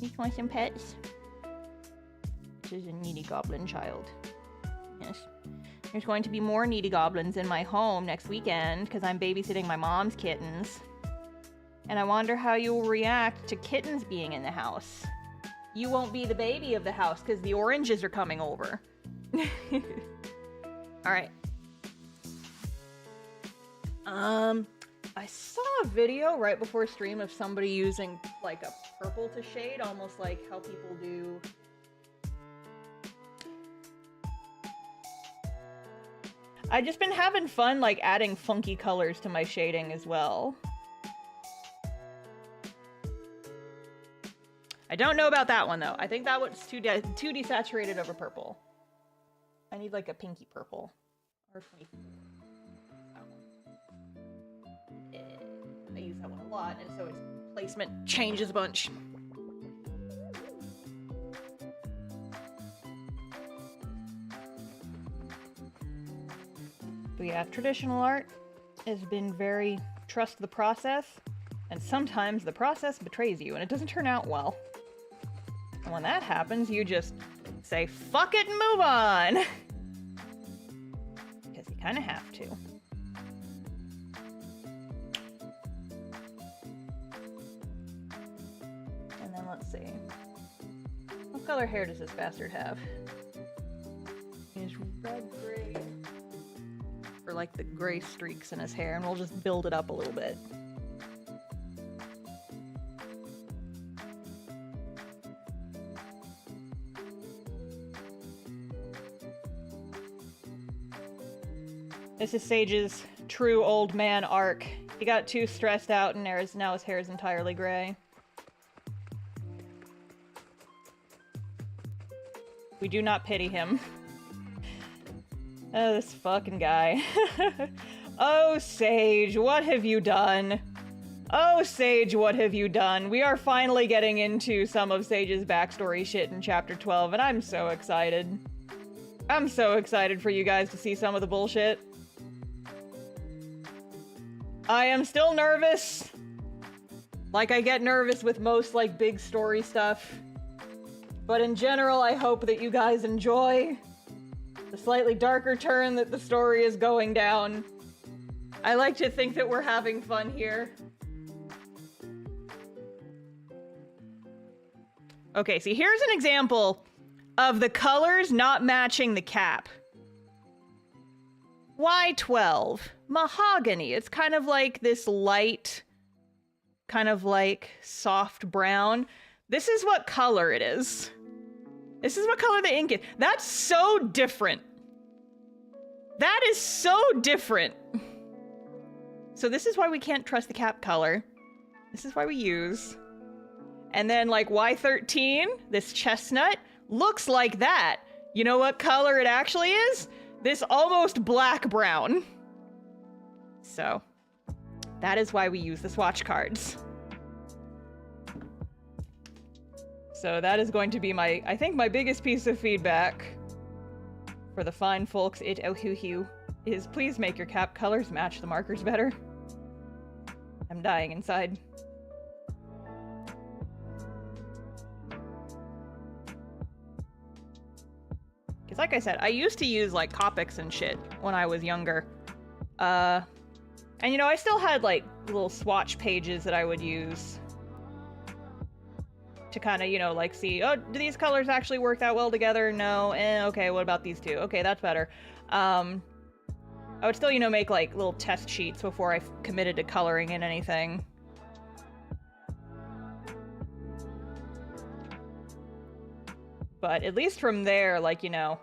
You want some pets? This is a needy goblin child. Yes. There's going to be more needy goblins in my home next weekend because I'm babysitting my mom's kittens. And I wonder how you'll react to kittens being in the house. You won't be the baby of the house because the oranges are coming over. Alright. I saw a video right before stream of somebody using like a purple to shade, almost like how people do. I've just been having fun like adding funky colors to my shading as well. I don't know about that one though. I think that one's too desaturated over purple. I need like a pinky purple. Or 20. I use that one a lot, and so its placement changes a bunch. But yeah, traditional art has been very trust the process, and sometimes the process betrays you and it doesn't turn out well. And when that happens, you just say, fuck it and move on! Because you kind of have to. And then let's see. What color hair does this bastard have? He's red, gray, or like the gray streaks in his hair, and we'll just build it up a little bit. This is Sage's true old man arc. He got too stressed out and now his hair is entirely gray. We do not pity him. Oh, this fucking guy. Oh, Sage, what have you done? Oh, Sage, what have you done? We are finally getting into some of Sage's backstory shit in Chapter 12, and I'm so excited. I'm so excited for you guys to see some of the bullshit. I am still nervous. Like, I get nervous with most, like, big story stuff. But in general, I hope that you guys enjoy the slightly darker turn that the story is going down. I like to think that we're having fun here. Okay, see, here's an example of the colors not matching the cap. Y12. Mahogany. It's kind of like this light, kind of like soft brown. This is what color it is. This is what color the ink is. That's so different. That is so different. So this is why we can't trust the cap color. This is why we use. And then like Y13, this chestnut, looks like that. You know what color it actually is? This almost black brown. So, that is why we use the swatch cards. So that is going to be my, I think my biggest piece of feedback for the fine folks at Ohuhu is please make your cap colors match the markers better. I'm dying inside. Because like I said, I used to use like Copics and shit when I was younger. And you know, I still had like little swatch pages that I would use to kind of, you know, like see, oh, do these colors actually work that well together? No. Okay, what about these two? Okay, that's better. I would still, you know, make like little test sheets before I committed to coloring in anything. But at least from there, like, you know,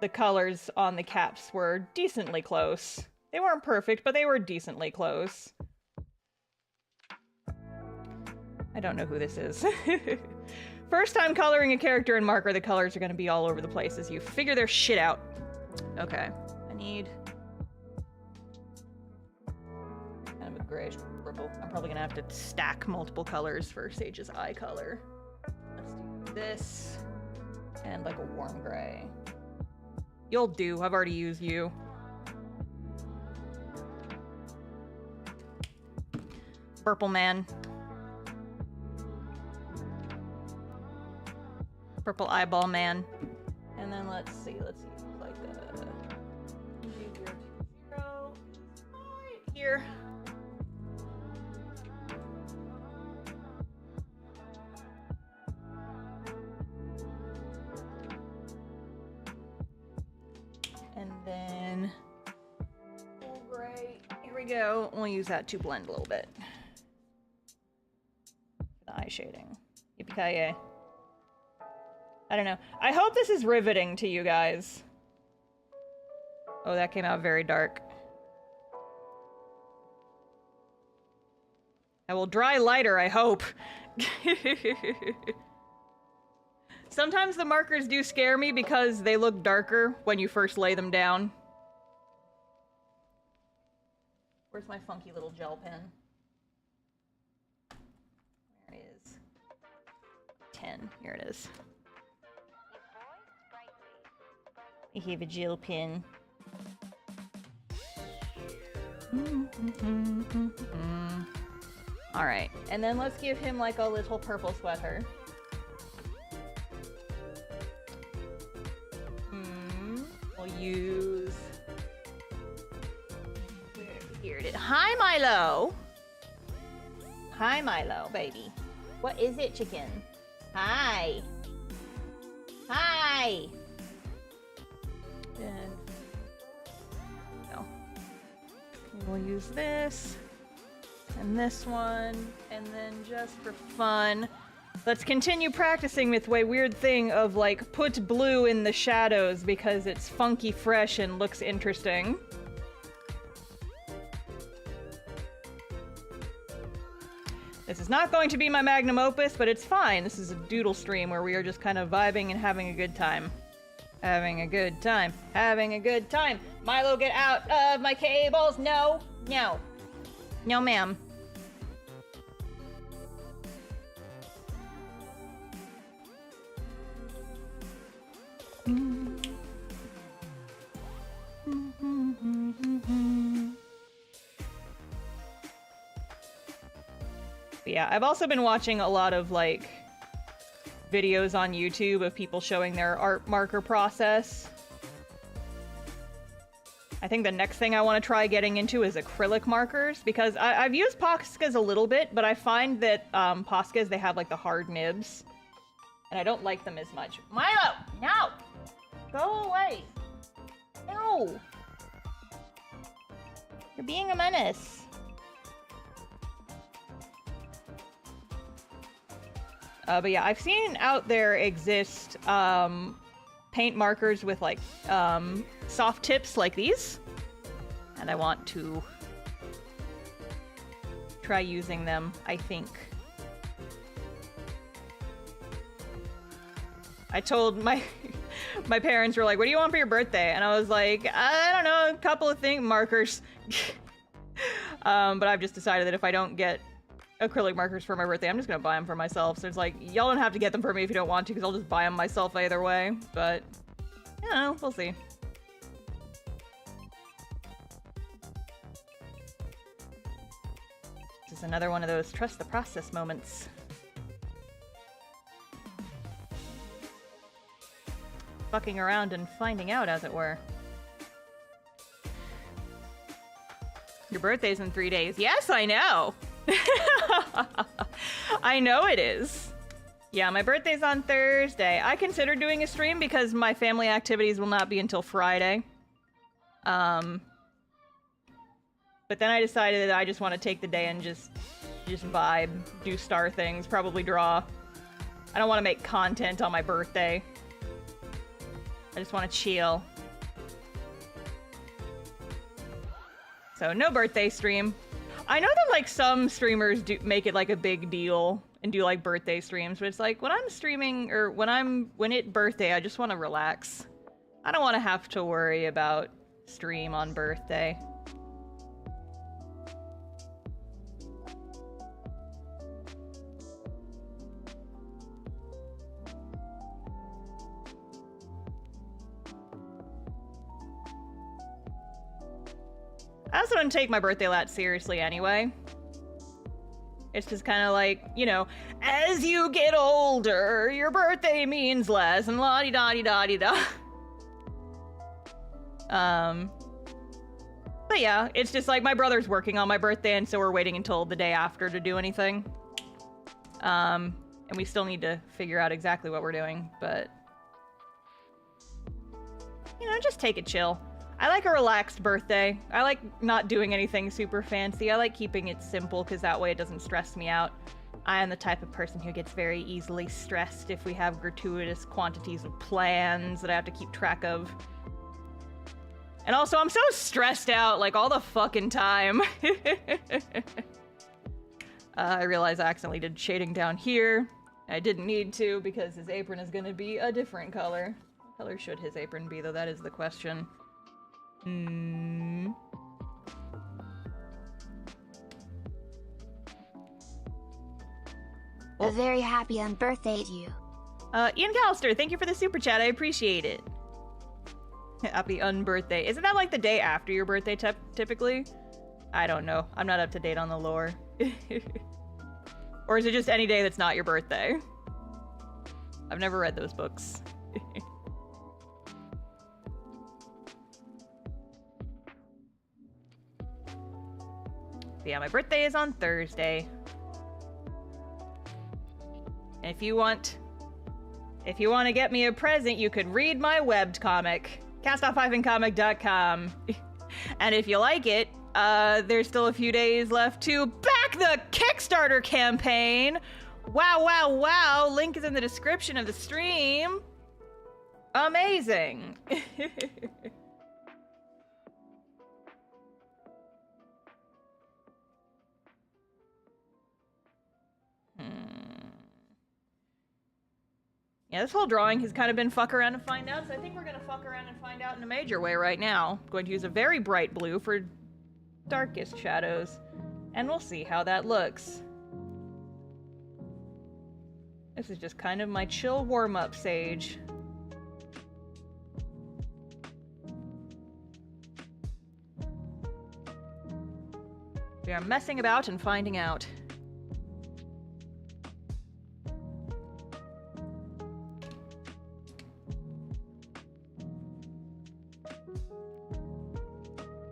the colors on the caps were decently close. They weren't perfect, but they were decently close. I don't know who this is. First time coloring a character in marker, the colors are going to be all over the place as you figure their shit out. Okay, I need kind of a grayish purple. I'm probably going to have to stack multiple colors for Sage's eye color. Let's do this and like a warm gray. You'll do. I've already used you. Purple man. purple eyeball man. And then let's see, like zero right here. And then full gray. Here we go. We'll use that to blend a little bit. The eye shading. Yippee-ki-yay. I don't know. I hope this is riveting to you guys. Oh, that came out very dark. I will dry lighter, I hope. Sometimes the markers do scare me because they look darker when you first lay them down. Where's my funky little gel pen? There it is. 10. Here it is. I have a gel pen. Alright, and then let's give him like a little purple sweater. We'll use... Here it is. Hi, Milo! Hi, Milo, baby. What is it, chicken? Hi! Hi! And... no. We'll use this. And this one. And then just for fun... let's continue practicing with the weird thing of, like, put blue in the shadows because it's funky fresh and looks interesting. This is not going to be my magnum opus, but it's fine. This is a doodle stream where we are just kind of vibing and having a good time. Having a good time. Having a good time. Milo, get out of my cables. No. No. No, ma'am. Yeah, I've also been watching a lot of, like, videos on YouTube of people showing their art marker process. I think the next thing I want to try getting into is acrylic markers, because I've used Poscas a little bit, but I find that Poscas, they have, like, the hard nibs, and I don't like them as much. Milo! No! Go away! No! You're being a menace. But yeah, I've seen out there exist paint markers with like soft tips like these, and I want to try using them, I think. I told my parents were like, what do you want for your birthday? And I was like, I don't know, a couple of markers. But I've just decided that if I don't get acrylic markers for my birthday, I'm just gonna buy them for myself. So it's like, y'all don't have to get them for me if you don't want to, because I'll just buy them myself either way. But, you know, we'll see. This is another one of those trust the process moments. Fucking around and finding out, as it were. Your birthday's in 3 days. Yes, I know! I know it is. Yeah, my birthday's on Thursday. I considered doing a stream because my family activities will not be until Friday. But then I decided that I just want to take the day and just vibe, do star things, probably draw. I don't want to make content on my birthday. I just want to chill. So no birthday stream. I know that, like, some streamers do make it, like, a big deal and do, like, birthday streams, but it's like, when I'm streaming, or when it's birthday, I just want to relax. I don't want to have to worry about stream on birthday. I also don't take my birthday that seriously anyway. It's just kind of like, you know, as you get older, your birthday means less, and la-di-da-di-da-di-da. But yeah, it's just like my brother's working on my birthday, and so we're waiting until the day after to do anything. And we still need to figure out exactly what we're doing, but... You know, just take it chill. I like a relaxed birthday. I like not doing anything super fancy. I like keeping it simple, because that way it doesn't stress me out. I am the type of person who gets very easily stressed if we have gratuitous quantities of plans that I have to keep track of. And also, I'm so stressed out, like, all the fucking time. I realize I accidentally did shading down here. I didn't need to, because his apron is gonna be a different color. What color should his apron be, though? That is the question. A very happy birthday to you. Ian Callister, thank you for the super chat. I appreciate it. Happy unbirthday. Isn't that like the day after your birthday typically? I don't know. I'm not up to date on the lore. Or is it just any day that's not your birthday? I've never read those books. Yeah, my birthday is on Thursday. And if you want to get me a present, you could read my webbed comic, castoff-comic.com. And if you like it, there's still a few days left to back the Kickstarter campaign. Wow, wow, wow. Link is in the description of the stream. Amazing. Yeah, this whole drawing has kind of been fuck around and find out, so I think we're gonna fuck around and find out in a major way right now. I'm going to use a very bright blue for darkest shadows, and we'll see how that looks. This is just kind of my chill warm-up sage. We are messing about and finding out.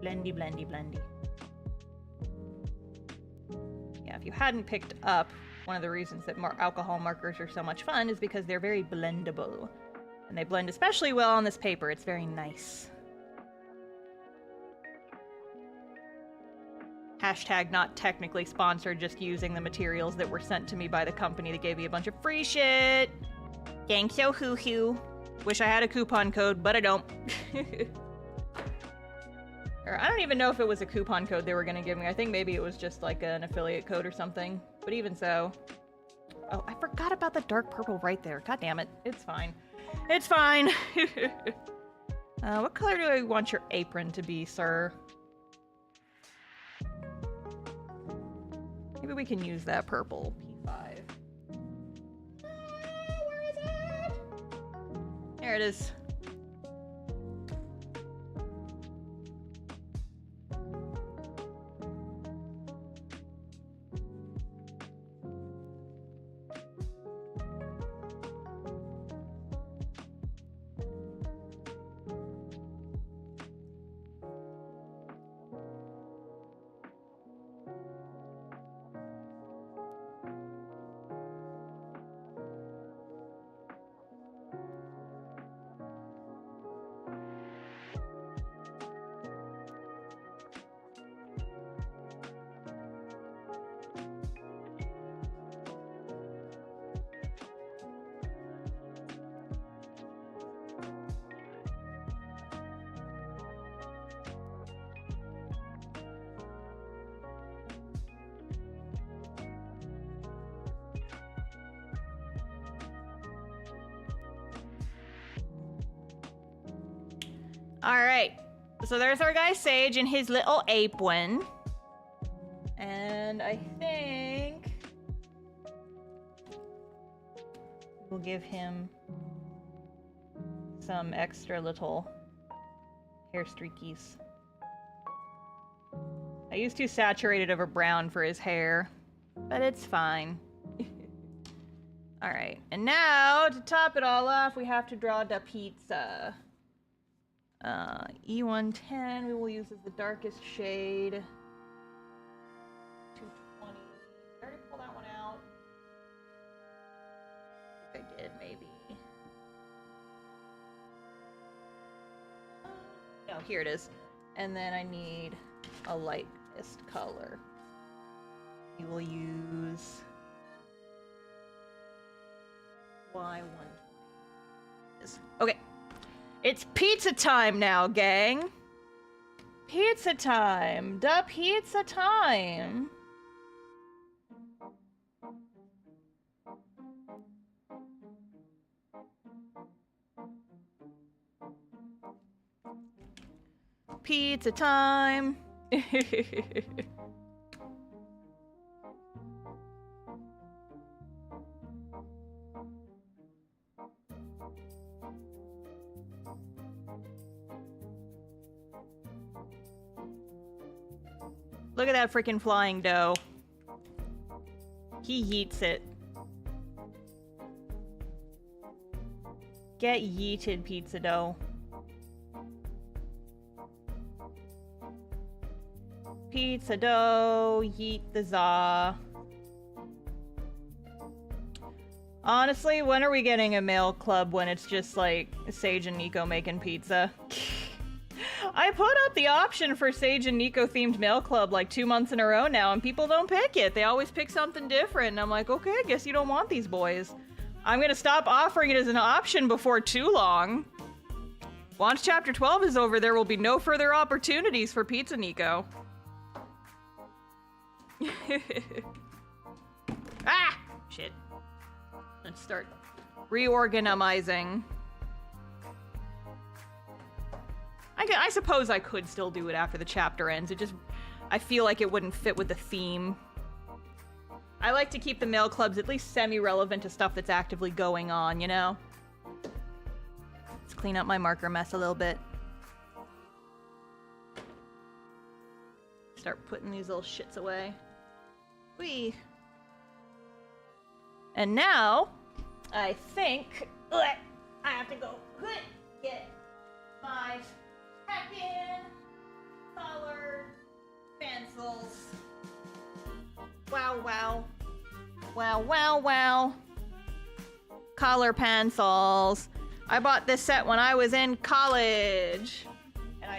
Blendy, blendy, blendy. Yeah, if you hadn't picked up, one of the reasons that alcohol markers are so much fun is because they're very blendable. And they blend especially well on this paper. It's very nice. Hashtag not technically sponsored, just using the materials that were sent to me by the company that gave me a bunch of free shit. Thanks, yo hoo hoo. Wish I had a coupon code, but I don't. Or I don't even know if it was a coupon code they were gonna give me. I think maybe it was just like an affiliate code or something. But even so. Oh, I forgot about the dark purple right there. God damn it. It's fine. It's fine. What color do I want your apron to be, sir? Maybe we can use that purple P5. Where is it? There it is. Alright, so there's our guy Sage in his little apron. And I think we'll give him some extra little hair streakies. I used too saturated of a brown for his hair. But it's fine. Alright, and now, to top it all off, we have to draw the pizza. E110 we will use as the darkest shade. 220. Did I already pull that one out? I think I did, maybe. No, here it is. And then I need a lightest color. We will use Y120. Okay. It's pizza time now, gang. Pizza time. Da pizza time. Pizza time. Look at that freaking flying dough. He yeets it. Get yeeted, pizza dough. Pizza dough, yeet the za. Honestly, when are we getting a mail club when it's just like Sage and Nico making pizza? I put up the option for Sage and Nico themed mail club like 2 months in a row now, and people don't pick it. They always pick something different. And I'm like, okay, I guess you don't want these boys. I'm gonna stop offering it as an option before too long. Once chapter 12 is over, there will be no further opportunities for Pizza Nico. Ah! Shit. Let's start reorganizing. I suppose I could still do it after the chapter ends. It just... I feel like it wouldn't fit with the theme. I like to keep the mail clubs at least semi-relevant to stuff that's actively going on, you know? Let's clean up my marker mess a little bit. Start putting these little shits away. Whee! And now, I think... I have to go get my second color pencils. Wow, wow. Wow, wow, wow. Color pencils. I bought this set when I was in college. And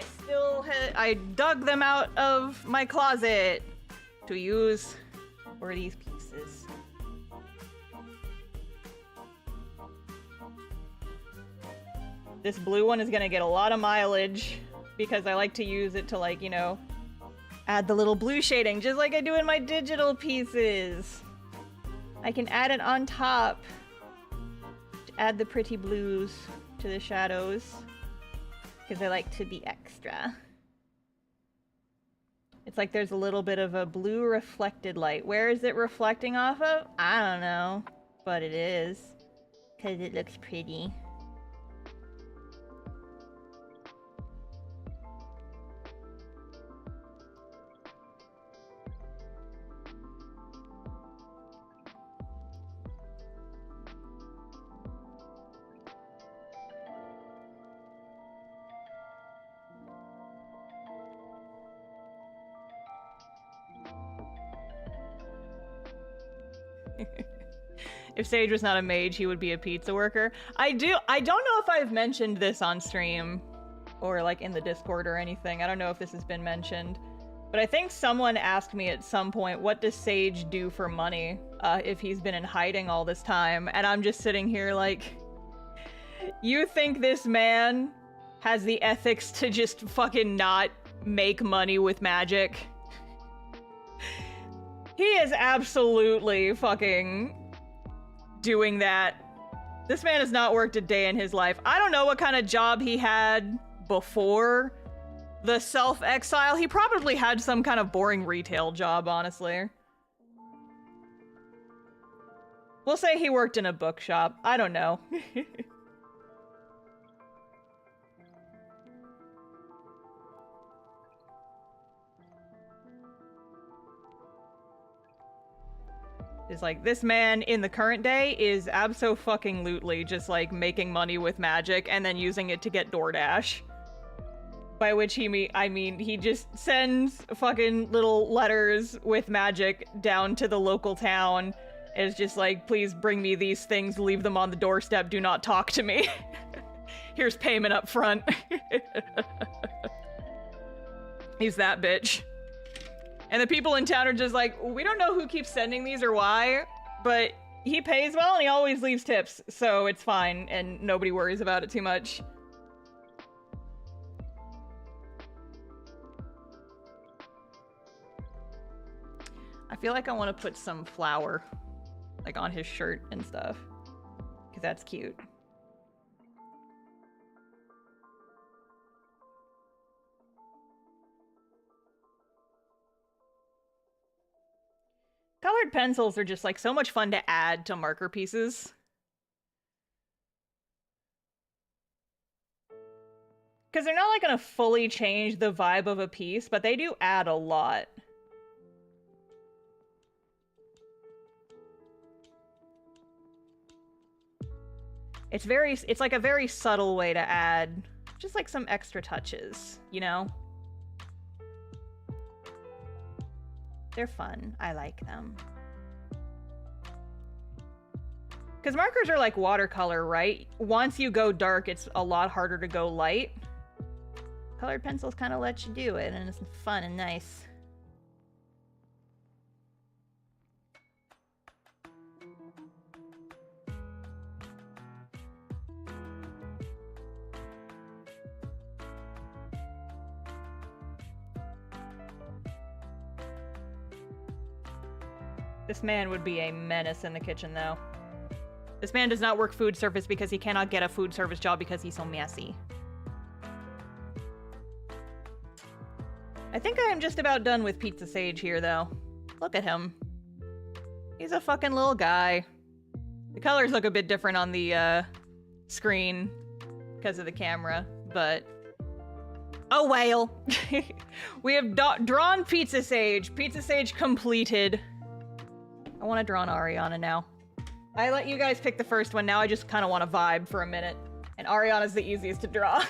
I dug them out of my closet to use for these pieces. This blue one is gonna get a lot of mileage because I like to use it to, like, you know, add the little blue shading just like I do in my digital pieces. I can add it on top to add the pretty blues to the shadows because I like to be extra. It's like there's a little bit of a blue reflected light. Where is it reflecting off of? I don't know, but it is because it looks pretty. If Sage was not a mage, he would be a pizza worker. I don't know if I've mentioned this on stream or like in the Discord or anything. I don't know if this has been mentioned, but I think someone asked me at some point, what does Sage do for money if he's been in hiding all this time? And I'm just sitting here like, you think this man has the ethics to just fucking not make money with magic? He is absolutely fucking doing that. This man has not worked a day in his life. I don't know what kind of job he had before the self-exile. He probably had some kind of boring retail job, honestly. We'll say he worked in a bookshop. I don't know. It's like, this man in the current day is abso-fucking-lutely just, like, making money with magic and then using it to get DoorDash. By which I mean, he just sends fucking little letters with magic down to the local town. And it's just like, please bring me these things, leave them on the doorstep, do not talk to me. Here's payment up front. He's that bitch. And the people in town are just like, we don't know who keeps sending these or why, but he pays well and he always leaves tips, so it's fine, and nobody worries about it too much. I feel like I want to put some flour, like, on his shirt and stuff, because that's cute. Colored pencils are just, like, so much fun to add to marker pieces. Because they're not, like, gonna fully change the vibe of a piece, but they do add a lot. It's like a very subtle way to add just, like, some extra touches, you know? They're fun. I like them. Because markers are like watercolor, right? Once you go dark, it's a lot harder to go light. Colored pencils kind of let you do it, and it's fun and nice. This man would be a menace in the kitchen, though. This man does not work food service because he cannot get a food service job because he's so messy. I think I am just about done with Pizza Sage here, though. Look at him. He's a fucking little guy. The colors look a bit different on the screen because of the camera, but... oh, well. We have drawn Pizza Sage. Pizza Sage completed. I want to draw an Ariana now. I let you guys pick the first one. Now I just kind of want to vibe for a minute. And Ariana's the easiest to draw.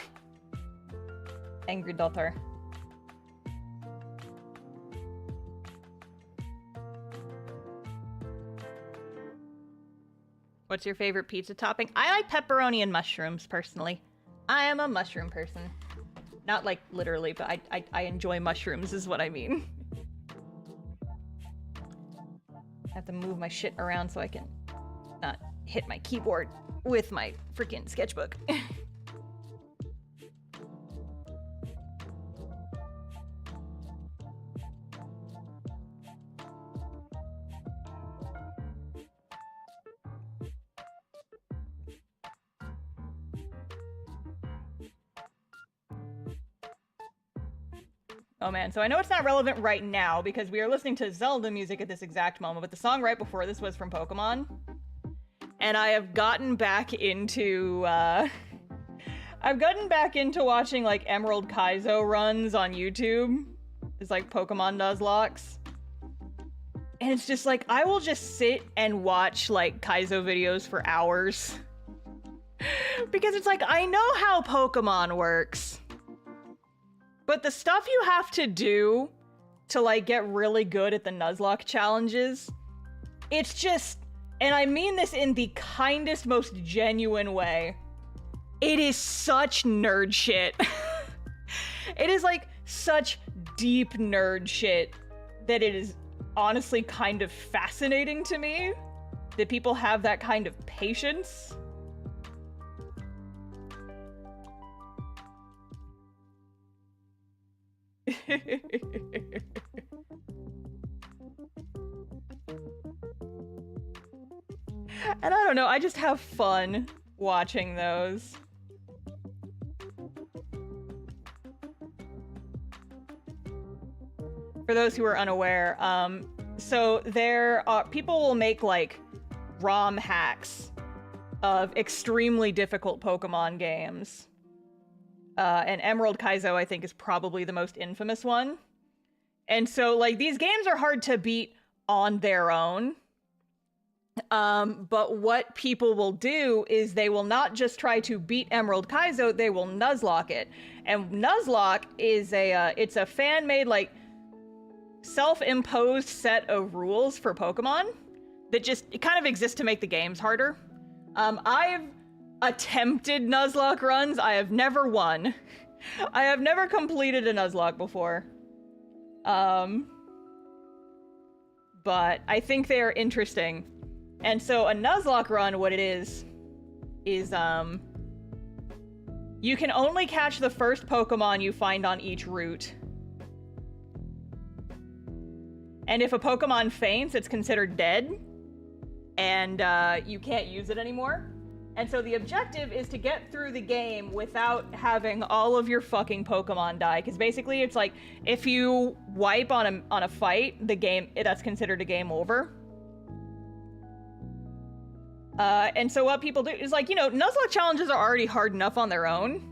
Angry daughter. What's your favorite pizza topping? I like pepperoni and mushrooms, personally. I am a mushroom person. Not like literally, but I enjoy mushrooms is what I mean. I have to move my shit around so I can not hit my keyboard with my freaking sketchbook. Oh man, so I know it's not relevant right now because we are listening to Zelda music at this exact moment, but the song right before this was from Pokemon. And I have gotten back into, watching, like, Emerald Kaizo runs on YouTube. It's like Pokemon Nuzlocke. And it's just like, I will just sit and watch, like, Kaizo videos for hours. Because it's like, I know how Pokemon works. But the stuff you have to do to, like, get really good at the Nuzlocke challenges, it's just, and I mean this in the kindest, most genuine way, it is such nerd shit. It is, like, such deep nerd shit that it is honestly kind of fascinating to me that people have that kind of patience. And I don't know, I just have fun watching those. For those who are unaware, so there are people will make like ROM hacks of extremely difficult Pokemon games. And Emerald Kaizo, I think, is probably the most infamous one. And so, like, these games are hard to beat on their own. But what people will do is they will not just try to beat Emerald Kaizo, they will Nuzlocke it. And Nuzlocke is it's a fan-made, like, self-imposed set of rules for Pokemon that just kind of exist to make the games harder. I've attempted Nuzlocke runs. I have never won. I have never completed a Nuzlocke before. But I think they are interesting. And so a Nuzlocke run, what it is you can only catch the first Pokemon you find on each route. And if a Pokemon faints, it's considered dead, and you can't use it anymore. And so the objective is to get through the game without having all of your fucking Pokemon die. Because basically it's like, if you wipe on a fight, the game, that's considered a game over. And so what people do is, like, you know, Nuzlocke challenges are already hard enough on their own,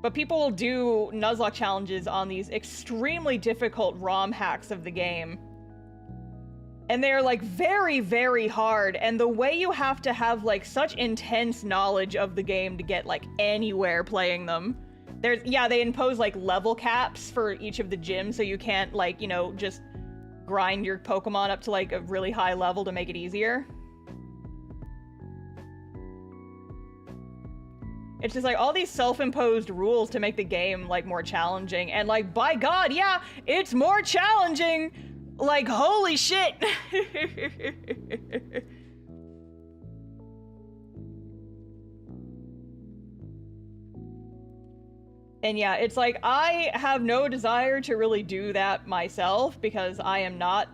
but people will do Nuzlocke challenges on these extremely difficult ROM hacks of the game. And they're, like, very, very hard, and the way you have to have, like, such intense knowledge of the game to get, like, anywhere playing them. They impose, like, level caps for each of the gyms, so you can't, like, you know, just grind your Pokemon up to, like, a really high level to make it easier. It's just, like, all these self-imposed rules to make the game, like, more challenging. And, like, by God, yeah, it's more challenging! Like, holy shit! And yeah, it's like, I have no desire to really do that myself, because I am not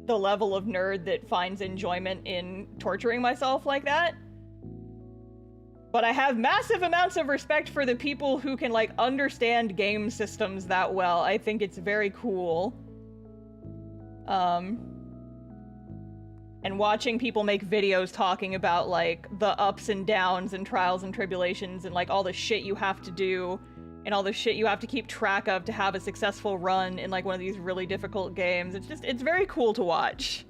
the level of nerd that finds enjoyment in torturing myself like that. But I have massive amounts of respect for the people who can, like, understand game systems that well. I think it's very cool. And watching people make videos talking about, like, the ups and downs and trials and tribulations and, like, all the shit you have to do and all the shit you have to keep track of to have a successful run in, like, one of these really difficult games. It's very cool to watch.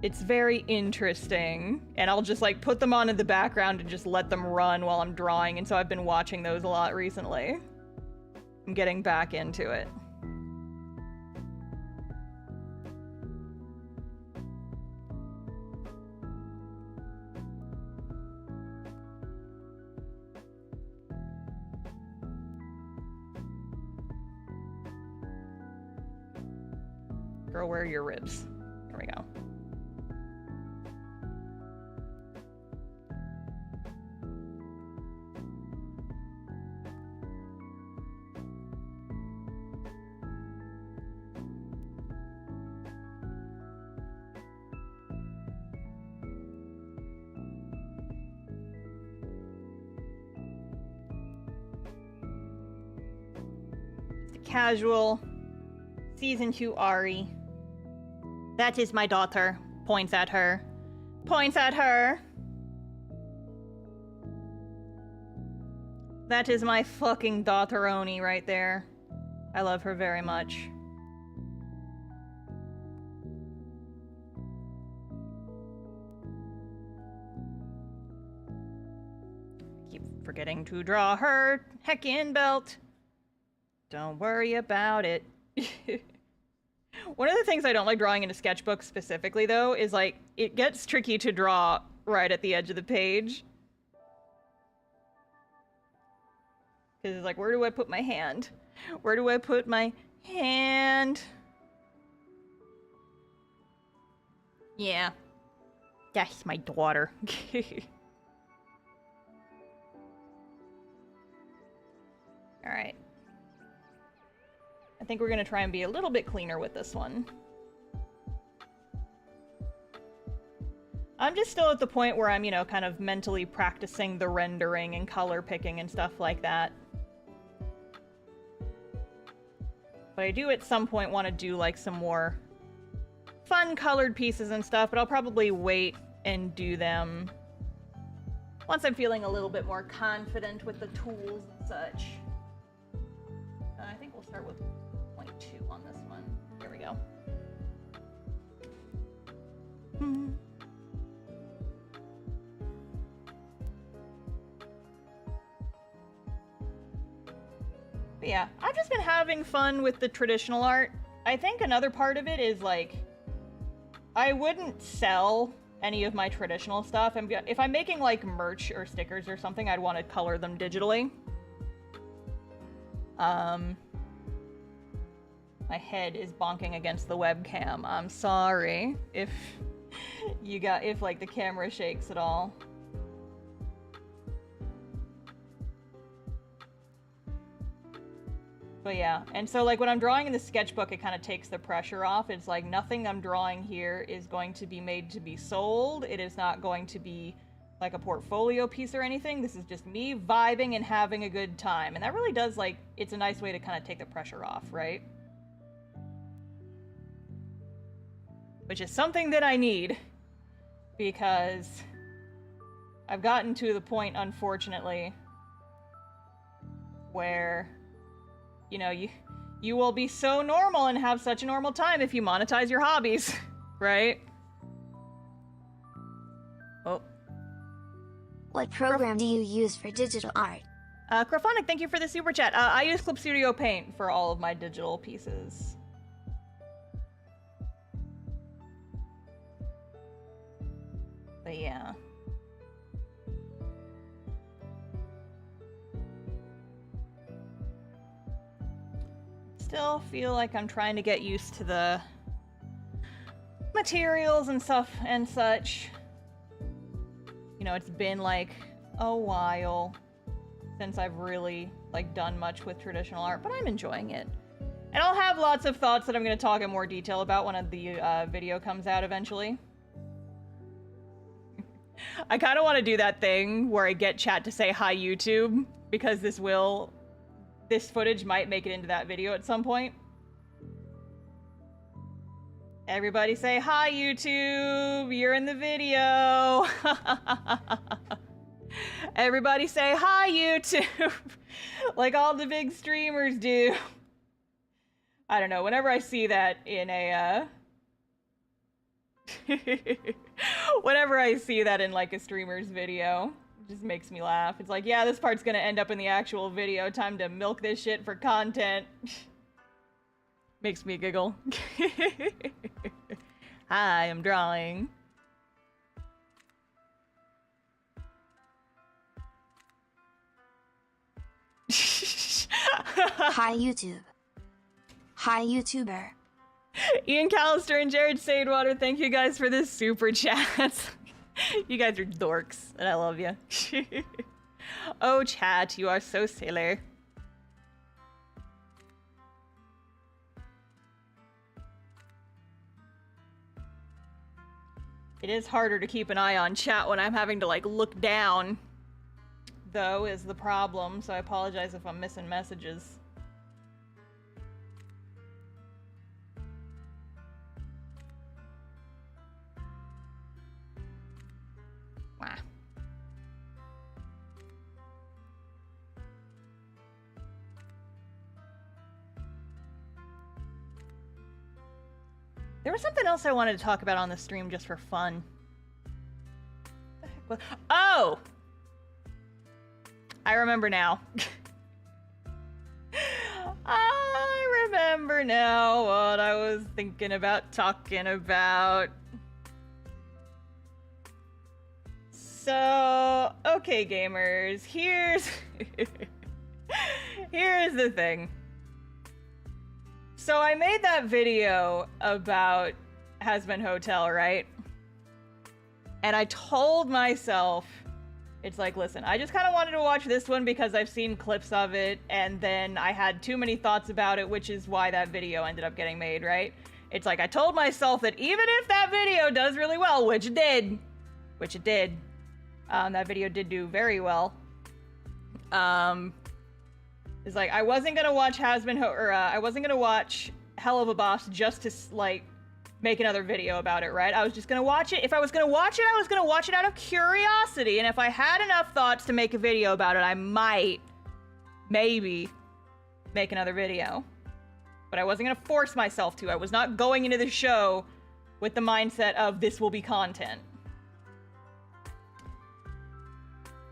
It's very interesting, and I'll just, like, put them on in the background and just let them run while I'm drawing, and so I've been watching those a lot recently. I'm getting back into it. Girl, where are your ribs? There we go. Casual. Season 2 Ari. That is my daughter. Points at her. Points at her! That is my fucking daughter-oni right there. I love her very much. Keep forgetting to draw her heckin' belt. Don't worry about it. One of the things I don't like drawing in a sketchbook specifically, though, is, like, it gets tricky to draw right at the edge of the page. Because it's like, where do I put my hand? Where do I put my hand? Yeah. That's my daughter. Alright. I think we're gonna try and be a little bit cleaner with this one. I'm just still at the point where I'm, you know, kind of mentally practicing the rendering and color picking and stuff like that. But I do at some point want to do, like, some more fun colored pieces and stuff, but I'll probably wait and do them once I'm feeling a little bit more confident with the tools and such. I think we'll start with 0.2 on this one. Here we go. yeah, I've just been having fun with the traditional art. I think another part of it is, like, I wouldn't sell any of my traditional stuff. If I'm making, like, merch or stickers or something, I'd want to color them digitally. My head is bonking against the webcam. I'm sorry if like, the camera shakes at all. But yeah, and so, like, when I'm drawing in the sketchbook, it kind of takes the pressure off. It's like, nothing I'm drawing here is going to be made to be sold. It is not going to be like a portfolio piece or anything. This is just me vibing and having a good time. And that really does, like, it's a nice way to kind of take the pressure off, right? Which is something that I need, because I've gotten to the point, unfortunately, where, you know, you will be so normal and have such a normal time if you monetize your hobbies, right? Oh. What program do you use for digital art? Crophonic, thank you for the super chat. I use Clip Studio Paint for all of my digital pieces. But yeah. Still feel like I'm trying to get used to the materials and stuff and such. You know, it's been like a while since I've really, like, done much with traditional art, but I'm enjoying it. And I'll have lots of thoughts that I'm going to talk in more detail about when the video comes out eventually. I kind of want to do that thing where I get chat to say hi YouTube, because this footage might make it into that video at some point. Everybody say hi YouTube, you're in the video. Everybody say hi YouTube, like all the big streamers do. I don't know, whenever I see that in a whenever I see that in, like, a streamer's video, it just makes me laugh. It's like, yeah, this part's gonna end up in the actual video. Time to milk this shit for content. Makes me giggle. Hi, I'm drawing. Hi YouTube. Hi YouTuber. Ian Callister and Jared Sadewater, thank you guys for this super chat. You guys are dorks, and I love you. Oh, chat, you are so silly. It is harder to keep an eye on chat when I'm having to, like, look down, though, is the problem, so I apologize if I'm missing messages. Wow. There was something else I wanted to talk about on the stream just for fun. Oh! I remember now. I remember now what I was thinking about talking about. So, okay, gamers, here's the thing. So I made that video about Hazbin Hotel, right? And I told myself, it's like, listen, I just kind of wanted to watch this one because I've seen clips of it, and then I had too many thoughts about it, which is why that video ended up getting made, right? It's like, I told myself that even if that video does really well, which it did, that video did do very well. It's like, I wasn't gonna watch I wasn't gonna watch Helluva Boss just to, like, make another video about it, right? I was just gonna watch it. If I was gonna watch it, I was gonna watch it out of curiosity, and if I had enough thoughts to make a video about it, I might, maybe, make another video. But I wasn't gonna force myself to. I was not going into the show with the mindset of this will be content.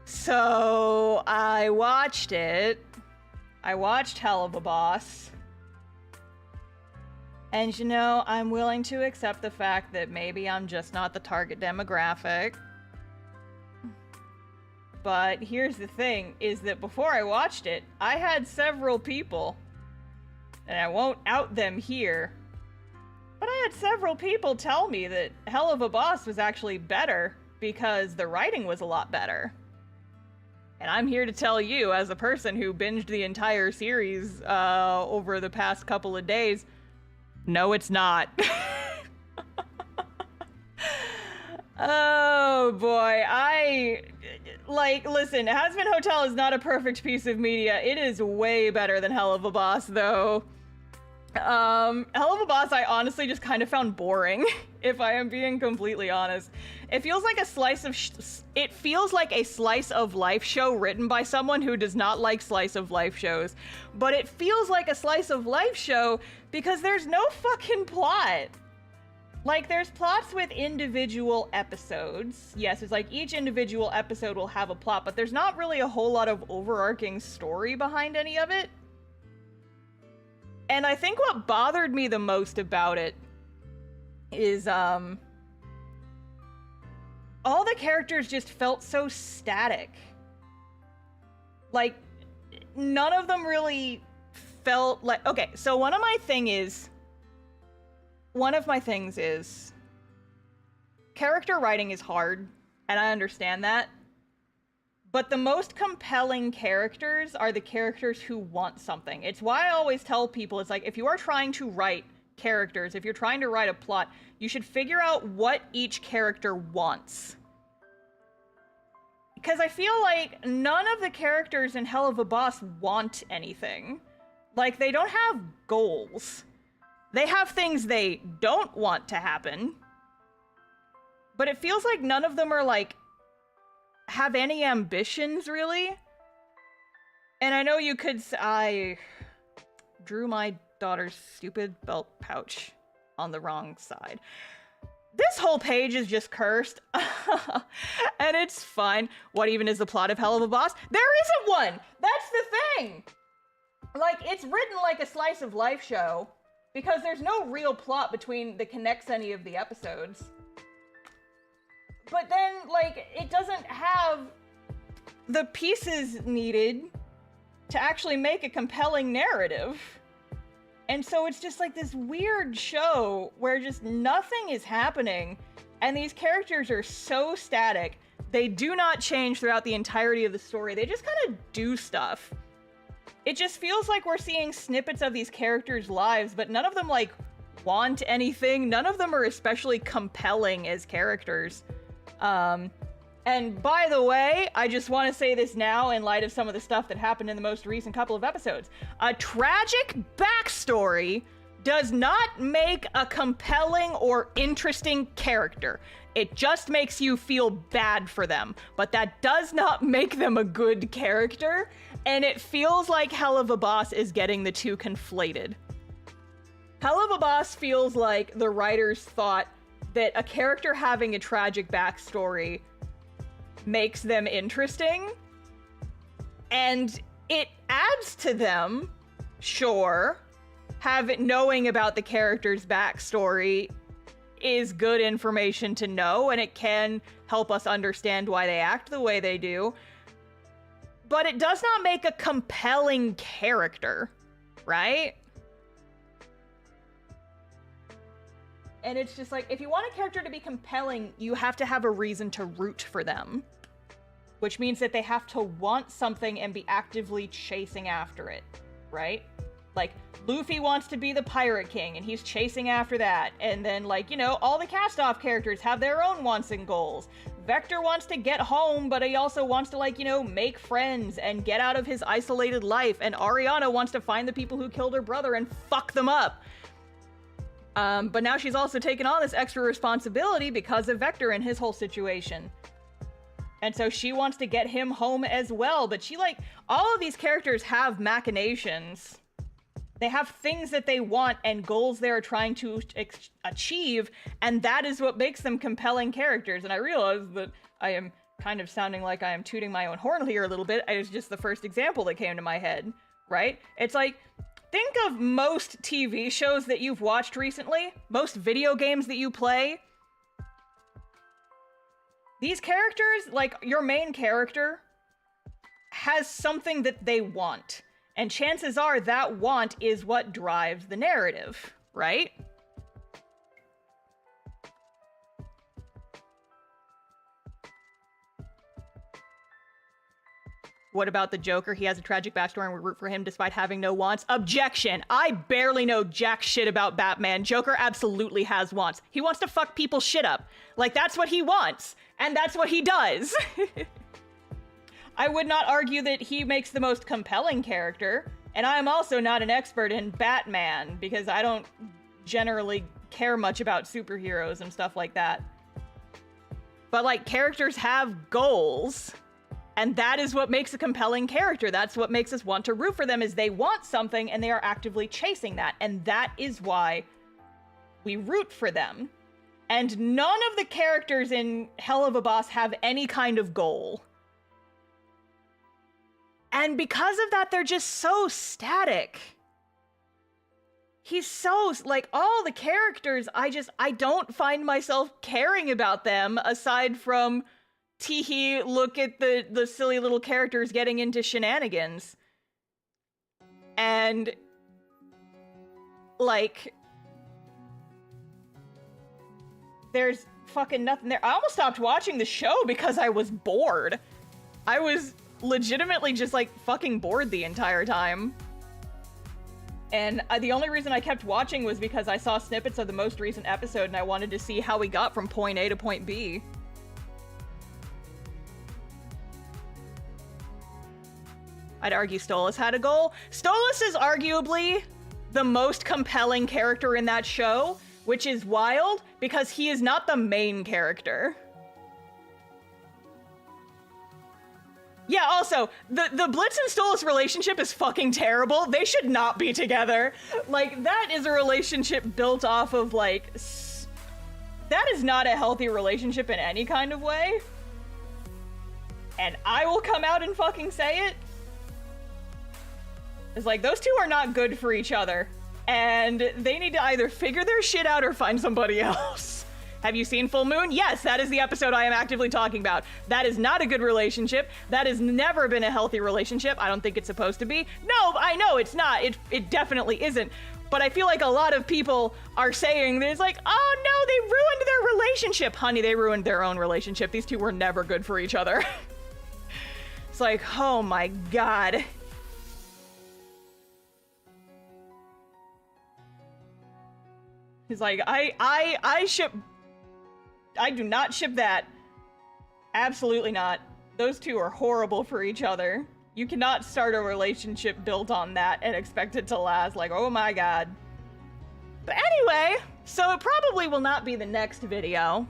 So I watched it, I watched Helluva Boss. And you know, I'm willing to accept the fact that maybe I'm just not the target demographic. But here's the thing, is that before I watched it, I had several people, and I won't out them here, but I had several people tell me that Helluva Boss was actually better because the writing was a lot better. And I'm here to tell you, as a person who binged the entire series over the past couple of days, no, it's not. Oh boy, listen, Hazbin Hotel is not a perfect piece of media. It is way better than Helluva Boss, though. Helluva Boss I honestly just kind of found boring, if I am being completely honest. It feels like a slice of life show written by someone who does not like slice of life shows. But it feels like a slice of life show because there's no fucking plot. Like, there's plots with individual episodes. Yes, it's like each individual episode will have a plot, but there's not really a whole lot of overarching story behind any of it. And I think what bothered me the most about it is, all the characters just felt so static. Like, none of them really felt like... Okay, so one of my things is character writing is hard, and I understand that. But the most compelling characters are the characters who want something. It's why I always tell people, it's like, if you are trying to write characters, if you're trying to write a plot, you should figure out what each character wants. Because I feel like none of the characters in Helluva Boss want anything. Like, they don't have goals. They have things they don't want to happen. But it feels like none of them are, like, have any ambitions, really. And I know you could I drew my daughter's stupid belt pouch on the wrong side. This whole page is just cursed. And it's fine. What even is the plot of Helluva Boss? There isn't one! That's the thing! Like, it's written like a slice of life show, because there's no real plot that connects any of the episodes. But then, like, it doesn't have the pieces needed to actually make a compelling narrative. And so it's just like this weird show where just nothing is happening, and these characters are so static. They do not change throughout the entirety of the story. They just kind of do stuff. It just feels like we're seeing snippets of these characters' lives, but none of them, like, want anything. None of them are especially compelling as characters. And by the way, I just want to say this now in light of some of the stuff that happened in the most recent couple of episodes. A tragic backstory does not make a compelling or interesting character. It just makes you feel bad for them, but that does not make them a good character, and it feels like Helluva Boss is getting the two conflated. Helluva Boss feels like the writers thought that a character having a tragic backstory makes them interesting, and it adds to them, sure. Knowing about the character's backstory is good information to know, and it can help us understand why they act the way they do. But it does not make a compelling character, right? And it's just like, if you want a character to be compelling, you have to have a reason to root for them. Which means that they have to want something and be actively chasing after it, right? Like, Luffy wants to be the Pirate King, and he's chasing after that. And then, like, you know, all the cast-off characters have their own wants and goals. Vector wants to get home, but he also wants to, like, you know, make friends and get out of his isolated life. And Ariana wants to find the people who killed her brother and fuck them up. But now she's also taken on this extra responsibility because of Vector and his whole situation. And so she wants to get him home as well. But she, like, all of these characters have machinations. They have things that they want and goals they're trying to achieve, and that is what makes them compelling characters. And I realize that I am kind of sounding like I am tooting my own horn here a little bit. It was just the first example that came to my head. right? It's like, think of most TV shows that you've watched recently, most video games that you play. These characters, like your main character, has something that they want. And chances are that want is what drives the narrative, right? What about the Joker? He has a tragic backstory and we root for him despite having no wants. Objection! I barely know jack shit about Batman. Joker absolutely has wants. He wants to fuck people's shit up. Like, that's what he wants. And that's what he does. I would not argue that he makes the most compelling character. And I am also not an expert in Batman because I don't generally care much about superheroes and stuff like that. But, like, characters have goals. And that is what makes a compelling character. That's what makes us want to root for them, is they want something and they are actively chasing that. And that is why we root for them. And none of the characters in Helluva Boss have any kind of goal. And because of that, they're just so static. He's so, like, all the characters, I don't find myself caring about them aside from... Teehee, look at the silly little characters getting into shenanigans. And, like, there's fucking nothing there. I almost stopped watching the show because I was bored. I was legitimately just, like, fucking bored the entire time. And the only reason I kept watching was because I saw snippets of the most recent episode and I wanted to see how we got from point A to point B. I'd argue Stolas had a goal. Stolas is arguably the most compelling character in that show, which is wild because he is not the main character. Yeah, also, the Blitz and Stolas relationship is fucking terrible. They should not be together. Like, that is a relationship built off of, like... That is not a healthy relationship in any kind of way. And I will come out and fucking say it. It's like, those two are not good for each other. And they need to either figure their shit out or find somebody else. Have you seen Full Moon? Yes, that is the episode I am actively talking about. That is not a good relationship. That has never been a healthy relationship. I don't think it's supposed to be. No, I know it's not. It definitely isn't. But I feel like a lot of people are saying that it's like, oh no, they ruined their relationship. Honey, they ruined their own relationship. These two were never good for each other. It's like, oh my god. He's like, I do not ship that. Absolutely not. Those two are horrible for each other. You cannot start a relationship built on that and expect it to last. Like, oh my god. But anyway, so it probably will not be the next video.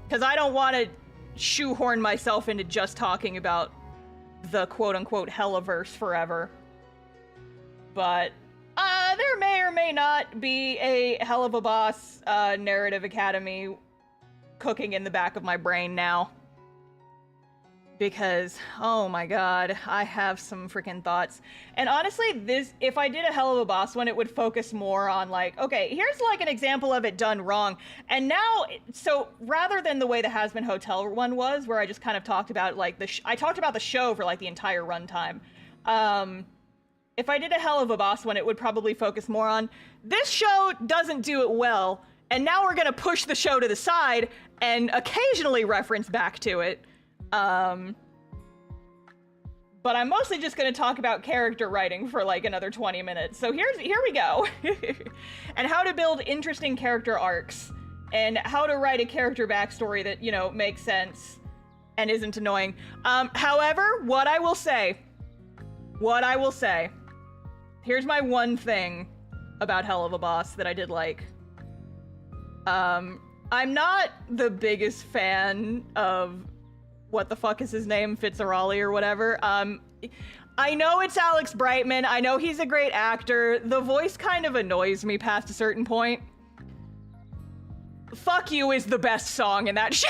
Because I don't want to shoehorn myself into just talking about the quote-unquote Helluverse forever. But... there may or may not be a Helluva Boss Narrative Academy cooking in the back of my brain now. Because, oh my god, I have some freaking thoughts. And honestly, if I did a Helluva Boss one, it would focus more on like, okay, here's like an example of it done wrong. And now, so rather than the way the Has Been Hotel one was, where I just kind of talked about like I talked about the show for like the entire runtime. If I did a Helluva Boss one, it would probably focus more on, this show doesn't do it well, and now we're gonna push the show to the side and occasionally reference back to it. But I'm mostly just gonna talk about character writing for like another 20 minutes. So here we go. And how to build interesting character arcs, and how to write a character backstory that, you know, makes sense and isn't annoying. However, what I will say, here's my one thing about Helluva Boss that I did like. I'm not the biggest fan of, what the fuck is his name? Fitzarali or whatever. I know it's Alex Brightman. I know he's a great actor. The voice kind of annoys me past a certain point. Fuck You is the best song in that show.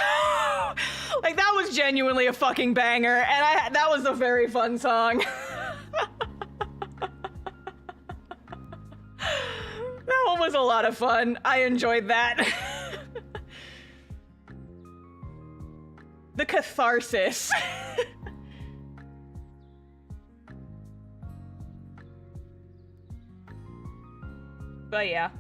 Like, that was genuinely a fucking banger, and that was a very fun song. one was a lot of fun. I enjoyed that. The catharsis. But yeah,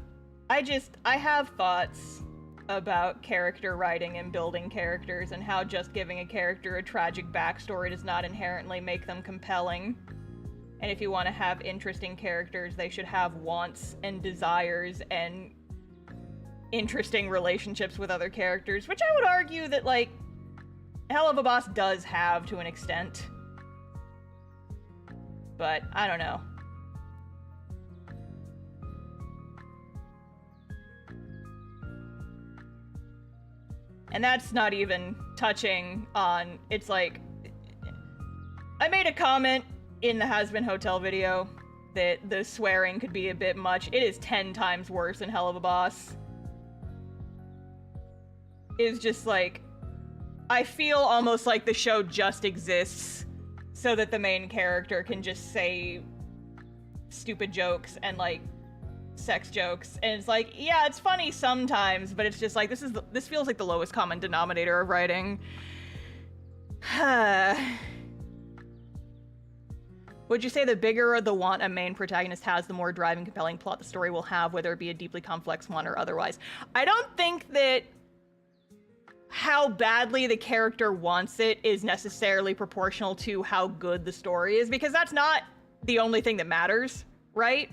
I have thoughts about character writing and building characters and how just giving a character a tragic backstory does not inherently make them compelling. And if you want to have interesting characters, they should have wants and desires and interesting relationships with other characters, which I would argue that, like, Helluva Boss does have to an extent. But I don't know. And that's not even touching on, it's like, I made a comment in the Has Been Hotel video that the swearing could be a bit much. It is 10 times worse in Helluva Boss. It's just like, I feel almost like the show just exists so that the main character can just say stupid jokes and, like, sex jokes, and it's like, yeah, it's funny sometimes, but it's just like, this feels like the lowest common denominator of writing. Would you say the bigger the want a main protagonist has, the more driving, compelling plot the story will have, whether it be a deeply complex one or otherwise? I don't think that how badly the character wants it is necessarily proportional to how good the story is, because that's not the only thing that matters, right?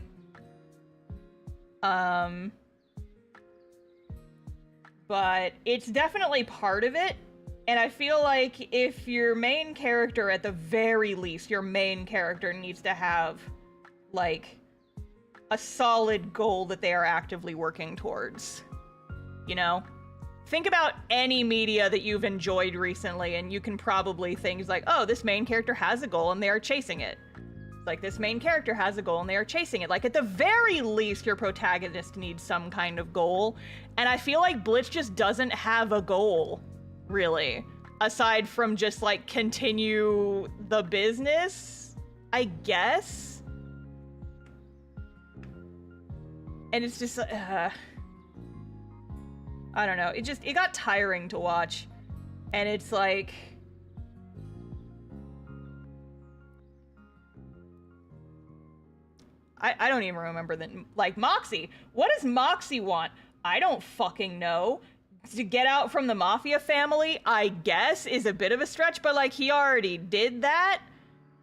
But it's definitely part of it, and I feel like if your main character, at the very least, your main character needs to have, like, a solid goal that they are actively working towards, you know? Think about any media that you've enjoyed recently, and you can probably think, like, oh, this main character has a goal and they are chasing it. Like, this main character has a goal and they are chasing it. Like, at the very least, your protagonist needs some kind of goal. And I feel like Blitz just doesn't have a goal, really. Aside from just, like, continue the business, I guess? And it's just, I don't know. It got tiring to watch. And it's like, I don't even remember that. Like, Moxie. What does Moxie want? I don't fucking know. To get out from the Mafia family, I guess, is a bit of a stretch, but, like, he already did that.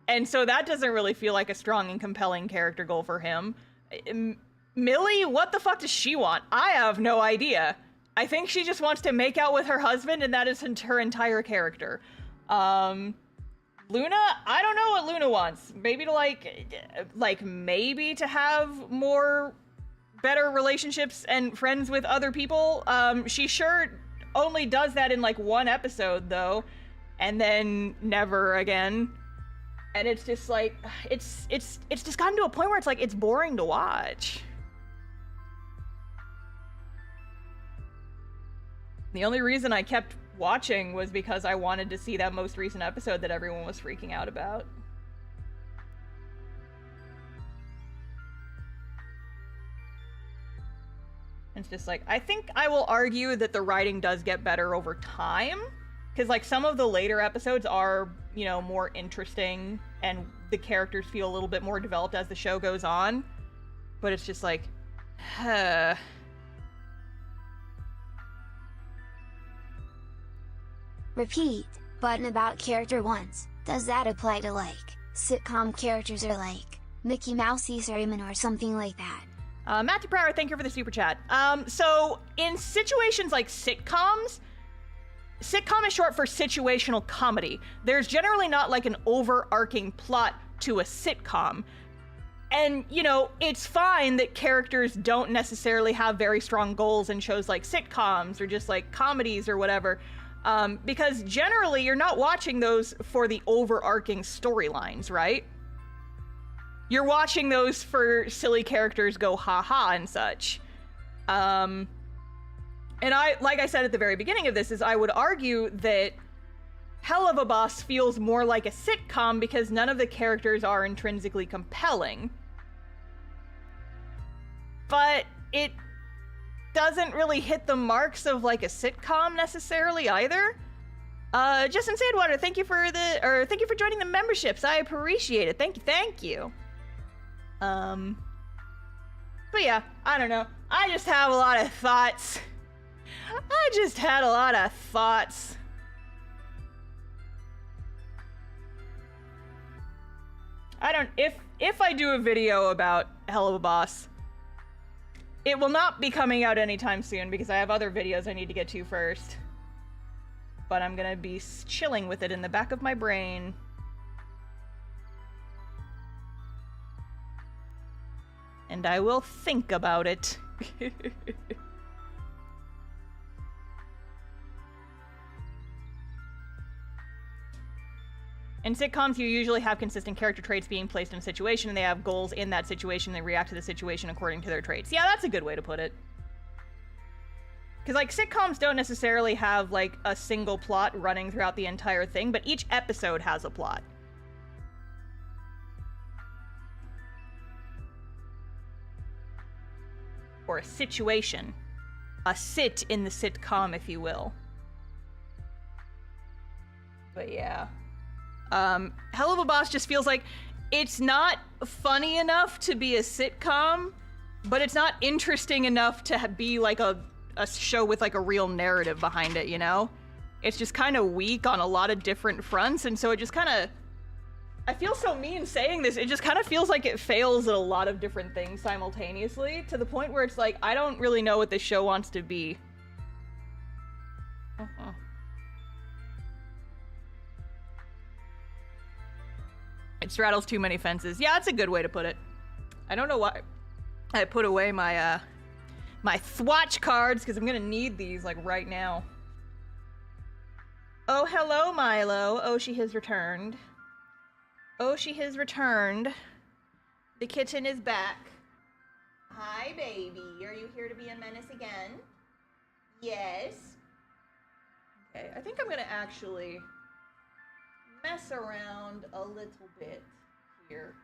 And so that doesn't really feel like a strong and compelling character goal for him. Millie, what the fuck does she want? I have no idea. I think she just wants to make out with her husband, and that is her entire character. Luna, I don't know what Luna wants. Maybe to, like maybe to have more better relationships and friends with other people. She sure only does that in, like, one episode, though, and then never again. And it's just like, it's just gotten to a point where it's like, it's boring to watch. The only reason I kept watching was because I wanted to see that most recent episode that everyone was freaking out about. It's just like, I think I will argue that the writing does get better over time, because, like, some of the later episodes are, you know, more interesting and the characters feel a little bit more developed as the show goes on. But it's just like, Repeat, button about character once. Does that apply to, like, sitcom characters or, like, Mickey Mousey Sermon or something like that? Matthew Pryor, thank you for the super chat. So in situations like sitcom is short for situational comedy. There's generally not, like, an overarching plot to a sitcom. And, you know, it's fine that characters don't necessarily have very strong goals in shows like sitcoms or just, like, comedies or whatever. Because generally you're not watching those for the overarching storylines, right? You're watching those for silly characters go ha-ha and such. And like I said at the very beginning of this, is I would argue that Helluva Boss feels more like a sitcom because none of the characters are intrinsically compelling. But it doesn't really hit the marks of like a sitcom necessarily either. Justin Sandwater, thank you for joining the memberships. I appreciate it. Thank you. But yeah, I don't know. I just have a lot of thoughts. I just had a lot of thoughts. If I do a video about Helluva Boss, it will not be coming out anytime soon because I have other videos I need to get to first. But I'm gonna be chilling with it in the back of my brain. And I will think about it. In sitcoms, you usually have consistent character traits being placed in a situation, and they have goals in that situation. They react to the situation according to their traits. Yeah, that's a good way to put it. Because, like, sitcoms don't necessarily have, like, a single plot running throughout the entire thing, but each episode has a plot. Or a situation. A sit in the sitcom, if you will. But yeah. Helluva Boss just feels like it's not funny enough to be a sitcom, but it's not interesting enough to be like a show with like a real narrative behind it, you know? It's just kind of weak on a lot of different fronts, and so it just kind of... I feel so mean saying this, it just kind of feels like it fails at a lot of different things simultaneously, to the point where it's like, I don't really know what this show wants to be. It straddles too many fences. Yeah, that's a good way to put it. I don't know why I put away my, my Thwatch cards, because I'm gonna need these, like, right now. Oh, hello, Milo. Oh, she has returned. Oh, she has returned. The kitten is back. Hi, baby. Are you here to be a menace again? Yes. Okay, I think I'm gonna actually mess around a little bit here.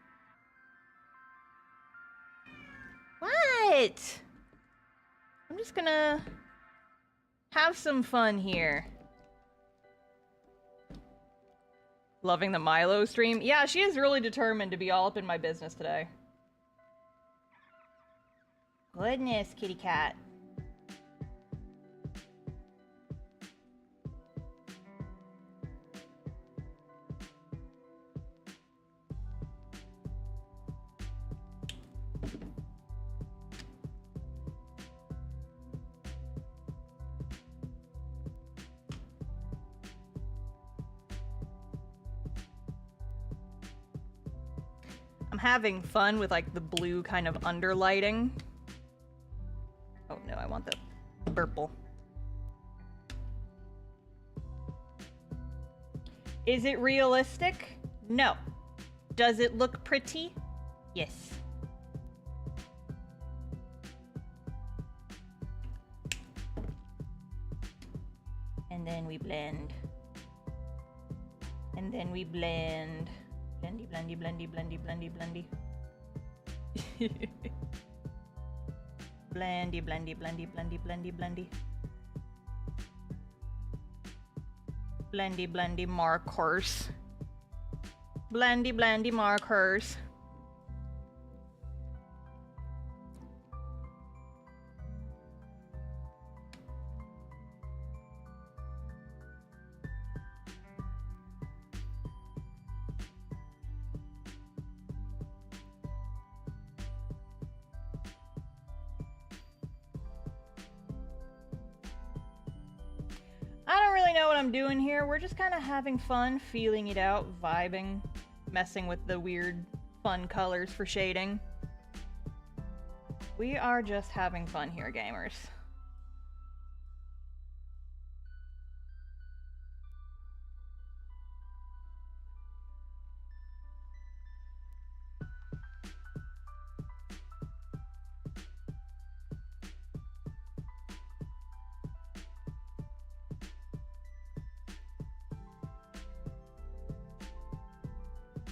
What? I'm just gonna have some fun here. Loving the Milo stream. Yeah, she is really determined to be all up in my business today. Goodness, kitty cat. I'm having fun with like the blue kind of underlighting. Oh no, I want the purple. Is it realistic? No. Does it look pretty? Yes. And then we blend. And then we blend. Blendy, blendy, blendy, blendy, blendy, blendy. Blendy, blendy, blendy, blendy, blendy, blendy. Blendy, blendy markers. Blendy, blendy markers. I'm doing here. We're just kind of having fun, feeling it out, vibing, messing with the weird, fun colors for shading. We are just having fun here, gamers.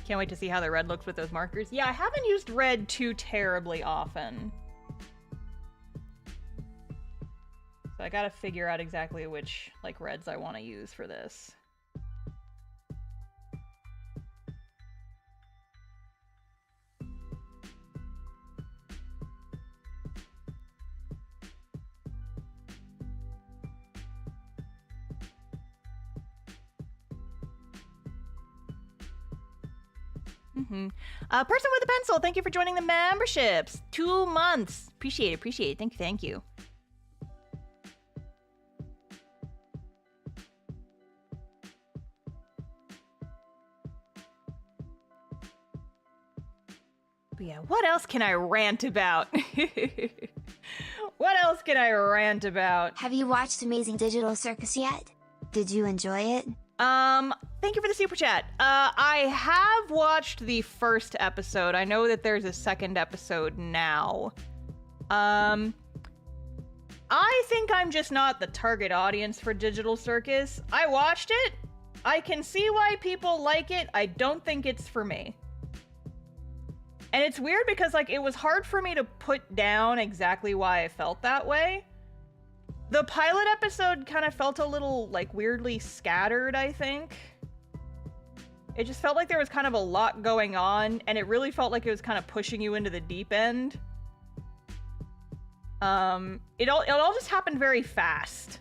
Can't wait to see how the red looks with those markers. Yeah, I haven't used red too terribly often. So I gotta figure out exactly which, like, reds I want to use for this. Person with a pencil, thank you for joining the memberships. 2 months. Appreciate it. Thank you. But yeah, what else can I rant about? What else can I rant about? Have you watched Amazing Digital Circus yet? Did you enjoy it? Thank you for the super chat. I have watched the first episode. I know that there's a second episode now. I think I'm just not the target audience for Digital Circus. I watched it. I can see why people like it. I don't think it's for me. And it's weird because, like, it was hard for me to put down exactly why I felt that way. The pilot episode kind of felt a little, like, weirdly scattered, I think. It just felt like there was kind of a lot going on, and it really felt like it was kind of pushing you into the deep end. It all just happened very fast.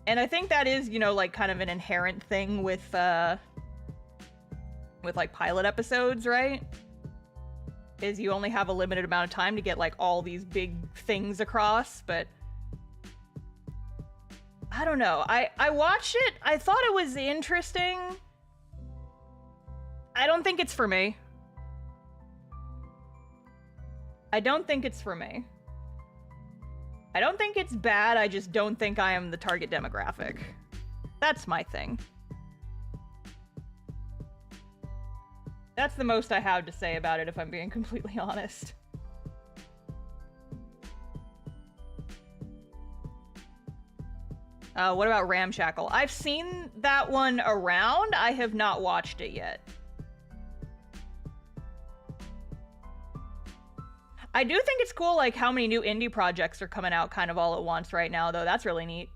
And I think that is, you know, like, kind of an inherent thing with like, pilot episodes, right? Is you only have a limited amount of time to get, like, all these big things across, but I don't know. I watched it. I thought it was interesting. I don't think it's for me. I don't think it's bad. I just don't think I am the target demographic. That's my thing. That's the most I have to say about it, if I'm being completely honest. What about Ramshackle? I've seen that one around. I have not watched it yet. I do think it's cool, like, how many new indie projects are coming out kind of all at once right now, though. That's really neat.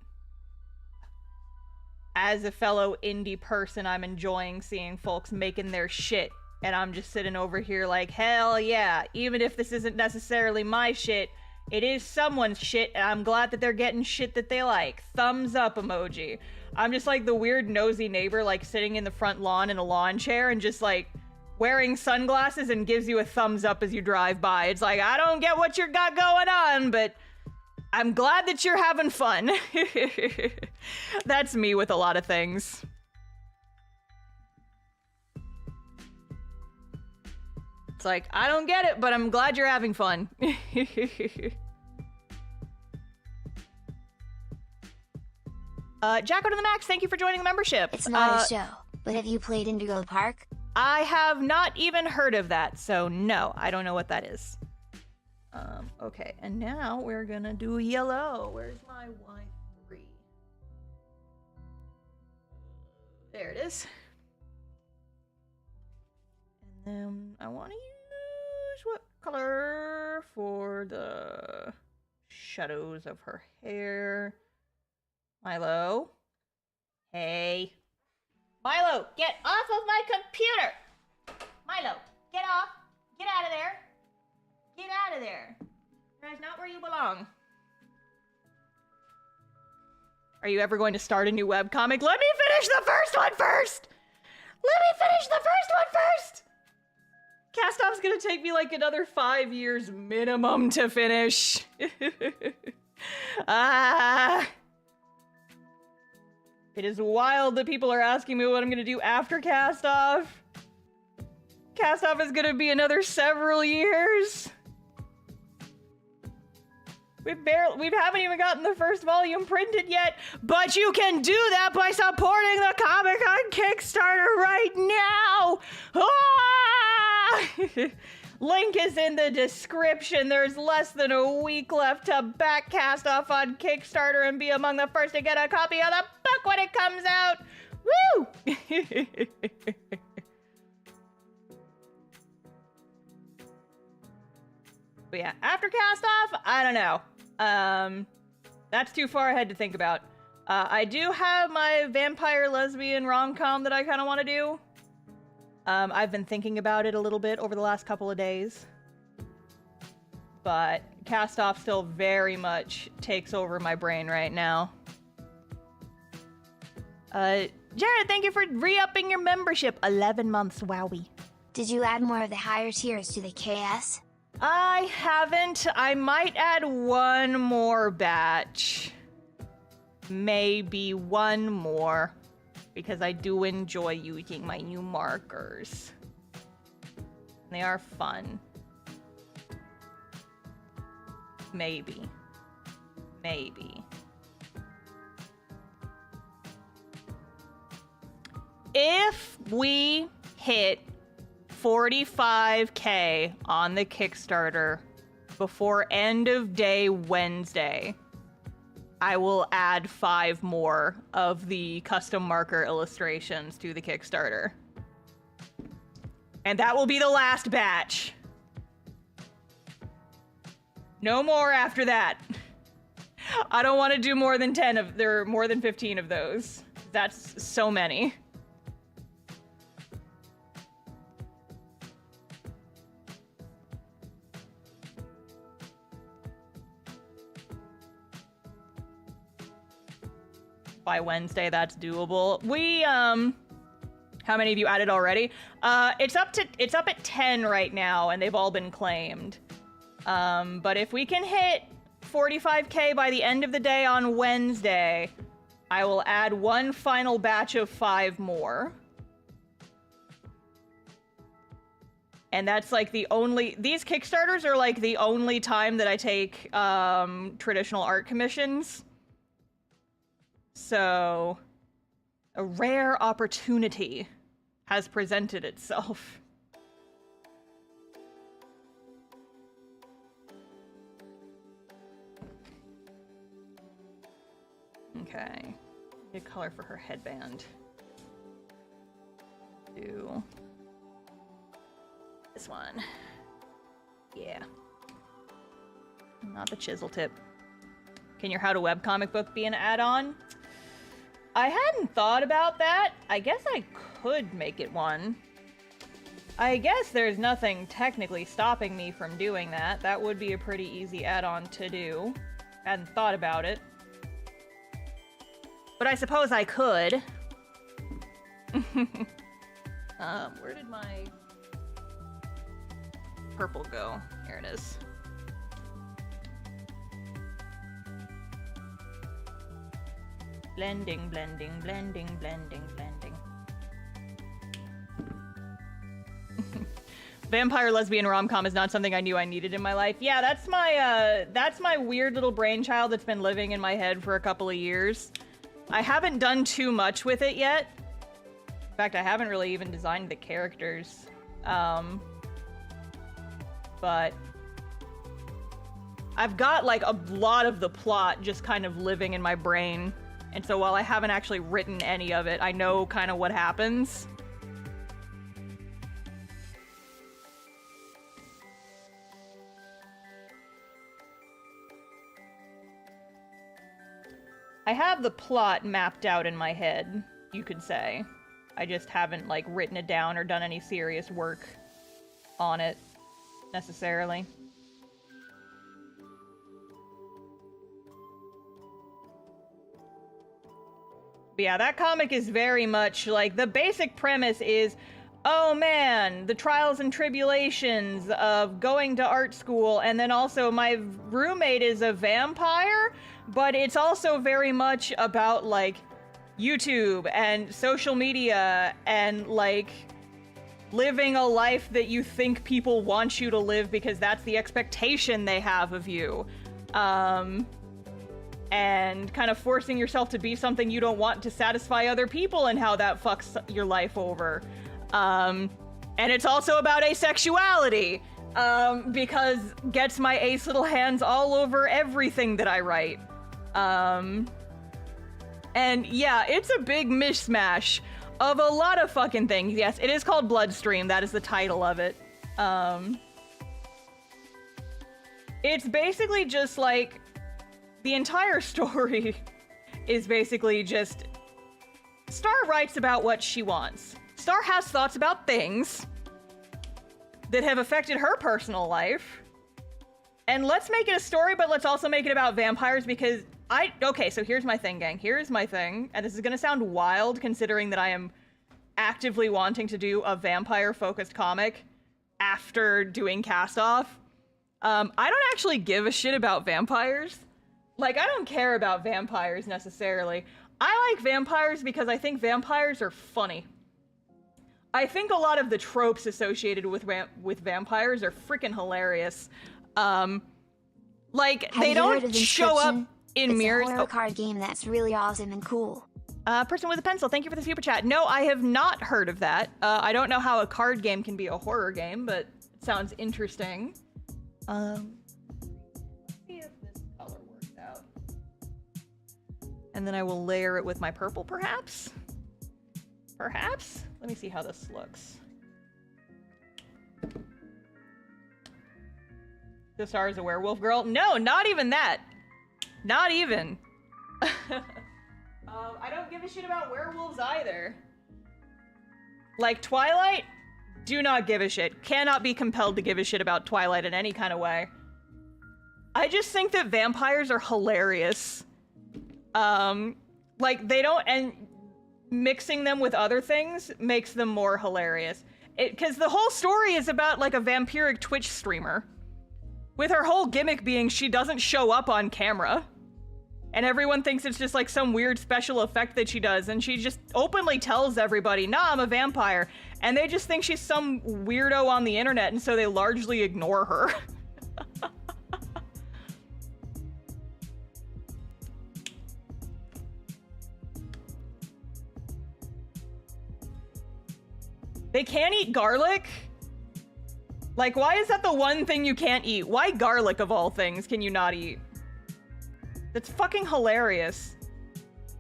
As a fellow indie person, I'm enjoying seeing folks making their shit, and I'm just sitting over here like, hell yeah, even if this isn't necessarily my shit, it is someone's shit, and I'm glad that they're getting shit that they like. Thumbs up emoji. I'm just like the weird nosy neighbor, like, sitting in the front lawn in a lawn chair and just, like, wearing sunglasses and gives you a thumbs up as you drive by. It's like, I don't get what you got going on, but I'm glad that you're having fun. That's me with a lot of things. It's like, I don't get it, but I'm glad you're having fun. Jacko to the Max, thank you for joining the membership. It's not a show, but have you played Indigo Park? I have not even heard of that, so no, I don't know what that is. Okay, and now we're gonna do yellow. Where's my Y3? There it is. And then I want to use what color for the shadows of her hair? Milo? Hey. Milo, get off of my computer! Milo, get off! Get out of there! Get out of there! That's not where you belong. Are you ever going to start a new webcomic? Let me finish the first one first! Let me finish the first one first! Cast-off's gonna take me like another 5 years minimum to finish. It is wild that people are asking me what I'm gonna do after Cast-off. Cast-off is gonna be another several years. We haven't even gotten the first volume printed yet, but you can do that by supporting the comic on Kickstarter right now! Ah! Link is in the description. There's less than a week left to back Cast-off on Kickstarter and be among the first to get a copy of the book when it comes out! Woo! But yeah, after Cast-off, I don't know. That's too far ahead to think about. I do have my vampire lesbian rom-com that I kind of want to do. I've been thinking about it a little bit over the last couple of days. But Cast Off still very much takes over my brain right now. Jared, thank you for re-upping your membership. 11 months, wowie. Did you add more of the higher tiers to the KS? I haven't. I might add one more batch. Maybe one more. Because I do enjoy using my new markers. They are fun. Maybe. Maybe. If we hit 45K on the Kickstarter before end of day Wednesday, I will add 5 more of the custom marker illustrations to the Kickstarter. And that will be the last batch. No more after that. I don't want to do more than 10 of, there are more than 15 of those. That's so many. By Wednesday, that's doable. We, how many of you added already? It's up at 10 right now, and they've all been claimed. But if we can hit 45K by the end of the day on Wednesday, I will add one final batch of 5 more. And that's like the only, these Kickstarters are like the only time that I take, traditional art commissions. So, a rare opportunity has presented itself. Okay, good color for her headband. Do this one. Yeah. Not the chisel tip. Can your How to Webcomic book be an add-on? I hadn't thought about that. I guess I could make it one. I guess there's nothing technically stopping me from doing that. That would be a pretty easy add-on to do. Hadn't thought about it. But I suppose I could. Where did my purple go? Here it is. Blending, blending, blending, blending, blending. Vampire lesbian rom-com is not something I knew I needed in my life. Yeah, that's my weird little brainchild that's been living in my head for a couple of years. I haven't done too much with it yet. In fact, I haven't really even designed the characters. But I've got like a lot of the plot just kind of living in my brain. And so while I haven't actually written any of it, I know kind of what happens. I have the plot mapped out in my head, you could say. I just haven't, like, written it down or done any serious work on it, necessarily. But yeah, that comic is very much, like, the basic premise is, oh man, the trials and tribulations of going to art school, and then also my roommate is a vampire, but it's also very much about, like, YouTube and social media and, like, living a life that you think people want you to live because that's the expectation they have of you. And kind of forcing yourself to be something you don't want to satisfy other people and how that fucks your life over. And it's also about asexuality, because gets my ace little hands all over everything that I write. And yeah, it's a big mishmash of a lot of fucking things. Yes, it is called Bloodstream. That is the title of it. It's basically just like the entire story is basically just Star writes about what she wants. Star has thoughts about things that have affected her personal life. And let's make it a story, but let's also make it about vampires because okay, so here's my thing, gang. Here's my thing. And this is gonna sound wild considering that I am actively wanting to do a vampire-focused comic after doing Cast Off. I don't actually give a shit about vampires. Like, I don't care about vampires necessarily. I like vampires because I think vampires are funny. I think a lot of the tropes associated with vampires are freaking hilarious. Like, they don't show up in mirrors. It's a horror card game that's really awesome and cool. Person with a pencil, thank you for the super chat. No, I have not heard of that. I don't know how a card game can be a horror game, but it sounds interesting. Let's see if this color works out. And then I will layer it with my purple, perhaps? Perhaps? Let me see how this looks. The Star is a werewolf girl? No, not even that. Not even. I don't give a shit about werewolves either. Like Twilight? Do not give a shit. Cannot be compelled to give a shit about Twilight in any kind of way. I just think that vampires are hilarious. Like they don't, and mixing them with other things makes them more hilarious. Because the whole story is about like a vampiric Twitch streamer. With her whole gimmick being she doesn't show up on camera. And everyone thinks it's just like some weird special effect that she does. And she just openly tells everybody, nah, I'm a vampire. And they just think she's some weirdo on the internet. And so they largely ignore her. They can't eat garlic? Like, why is that the one thing you can't eat? Why garlic, of all things, can you not eat? That's fucking hilarious.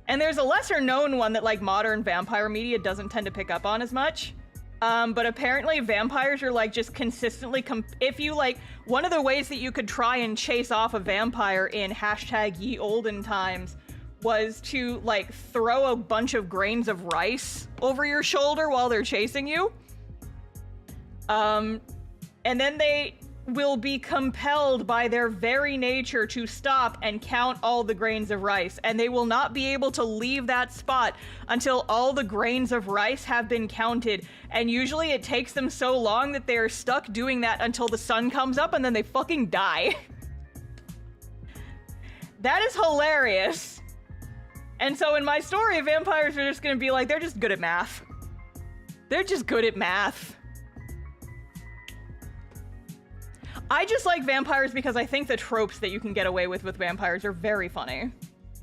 And there's a lesser known one that like modern vampire media doesn't tend to pick up on as much. But apparently vampires are like just consistently, if you like, one of the ways that you could try and chase off a vampire in hashtag ye olden times was to like throw a bunch of grains of rice over your shoulder while they're chasing you. And then they will be compelled by their very nature to stop and count all the grains of rice, and they will not be able to leave that spot until all the grains of rice have been counted, and usually it takes them so long that they are stuck doing that until the sun comes up and then they fucking die. That is hilarious. And so in my story, vampires are just gonna be like, they're just good at math. They're just good at math. I just like vampires because I think the tropes that you can get away with vampires are very funny.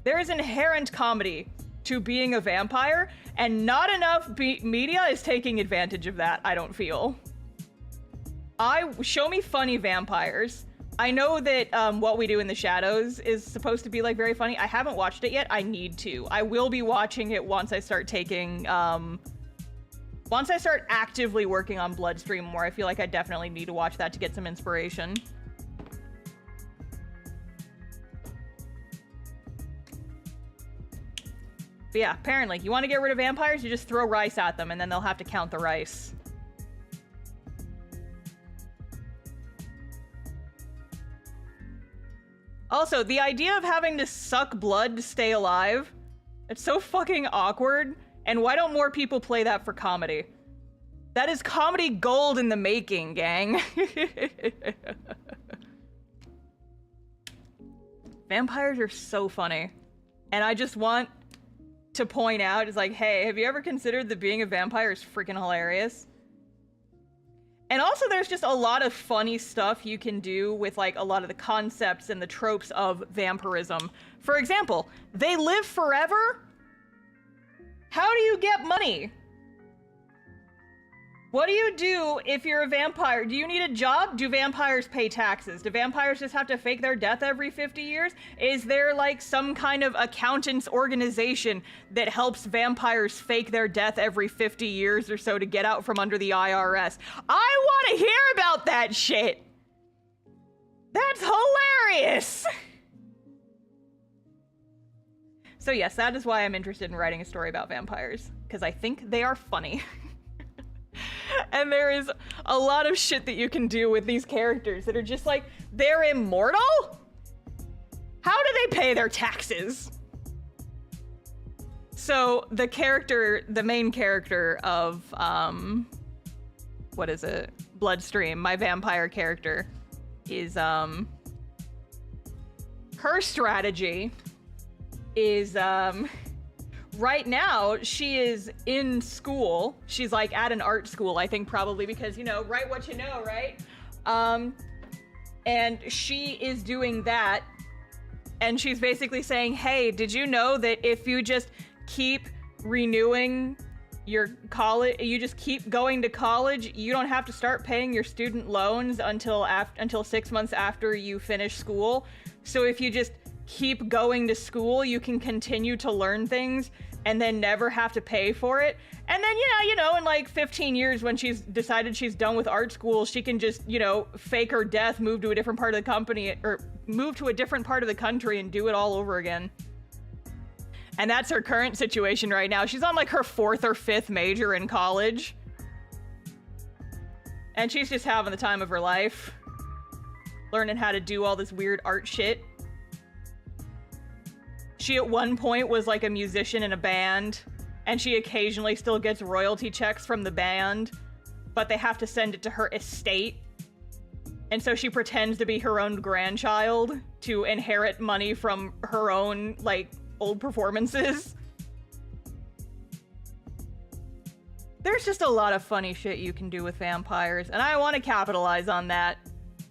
There is inherent comedy to being a vampire, and not enough media is taking advantage of that, I don't feel. Show me funny vampires. I know that What We Do in the Shadows is supposed to be like very funny. I haven't watched it yet. I need to. I will be watching it once I start taking, once I start actively working on Bloodstream more. I feel like I definitely need to watch that to get some inspiration. But yeah, apparently, you want to get rid of vampires, you just throw rice at them, and then they'll have to count the rice. Also, the idea of having to suck blood to stay alive, it's so fucking awkward. And why don't more people play that for comedy? That is comedy gold in the making, gang. Vampires are so funny. And I just want to point out, it's like, hey, have you ever considered that being a vampire is freaking hilarious? And also there's just a lot of funny stuff you can do with like a lot of the concepts and the tropes of vampirism. For example, they live forever? How do you get money? What do you do if you're a vampire? Do you need a job? Do vampires pay taxes? Do vampires just have to fake their death every 50 years? Is there like some kind of accountant's organization that helps vampires fake their death every 50 years or so to get out from under the IRS? I want to hear about that shit. That's hilarious. So yes, that is why I'm interested in writing a story about vampires, because I think they are funny. And there is a lot of shit that you can do with these characters that are just like, they're immortal? How do they pay their taxes? So the main character of, what is it? Bloodstream, my vampire character, is, her strategy is, right now, she is in school. She's like at an art school, I think probably because, you know, write what you know, right? And she is doing that. And she's basically saying, hey, did you know that if you just keep renewing your college, you just keep going to college, you don't have to start paying your student loans until 6 months after you finish school. So if you just keep going to school, you can continue to learn things and then never have to pay for it. And then, yeah, you know, in like 15 years when she's decided she's done with art school, she can just, you know, fake her death, move to a different part of the company, or move to a different part of the country and do it all over again. And that's her current situation right now. She's on like her 4th or 5th major in college. And she's just having the time of her life. Learning how to do all this weird art shit. She at one point was like a musician in a band, and she occasionally still gets royalty checks from the band, but they have to send it to her estate. And so she pretends to be her own grandchild to inherit money from her own, like, old performances. There's just a lot of funny shit you can do with vampires, and I want to capitalize on that.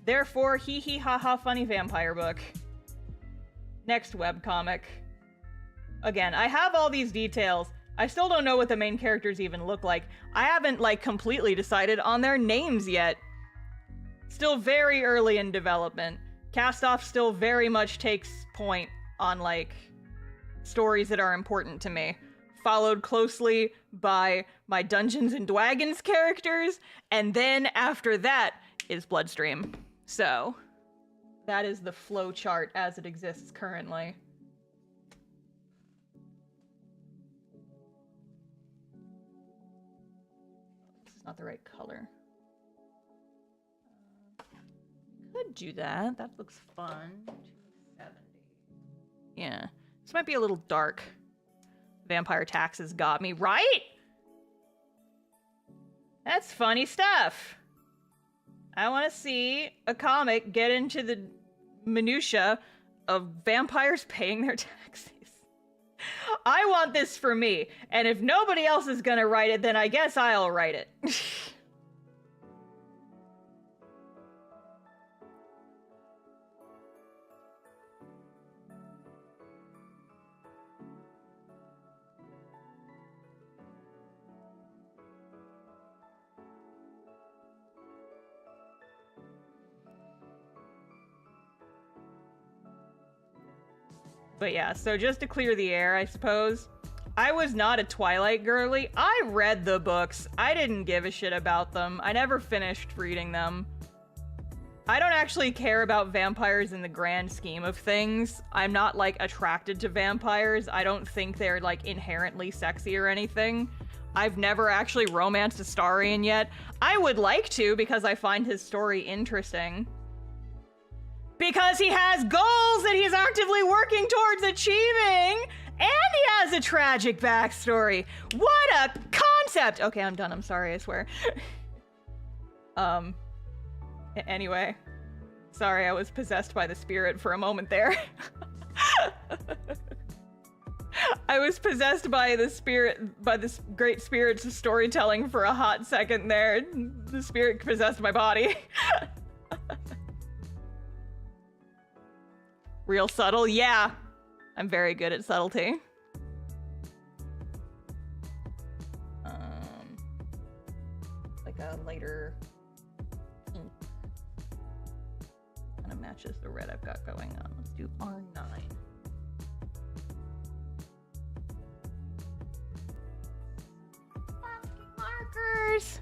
Therefore, hee hee ha ha funny vampire book. Next webcomic. Again, I have all these details. I still don't know what the main characters even look like. I haven't, like, completely decided on their names yet. Still very early in development. Cast Off still very much takes point on, like, stories that are important to me. Followed closely by my Dungeons and Dragons characters, and then after that is Bloodstream. So, that is the flow chart as it exists currently. This is not the right color. Could do that. That looks fun. 270. Yeah. This might be a little dark. Vampire taxes got me, right? That's funny stuff. I want to see a comic get into the minutia of vampires paying their taxes. I want this for me, and if nobody else is gonna write it, then I guess I'll write it. But yeah, so just to clear the air, I suppose, I was not a Twilight girly. I read the books. I didn't give a shit about them. I never finished reading them. I don't actually care about vampires in the grand scheme of things. I'm not, like, attracted to vampires. I don't think they're, like, inherently sexy or anything. I've never actually romanced Astarion yet. I would like to, because I find his story interesting. Because he has goals that he's actively working towards achieving, and he has a tragic backstory. What a concept! Okay, I'm done. I'm sorry, I swear. Anyway. Sorry, I was possessed by the spirit for a moment there. I was possessed by the spirit, by this great spirit's storytelling for a hot second there. The spirit possessed my body. Real subtle? Yeah. I'm very good at subtlety. Like a lighter ink. Kind of matches the red I've got going on. Let's do R9. Markers!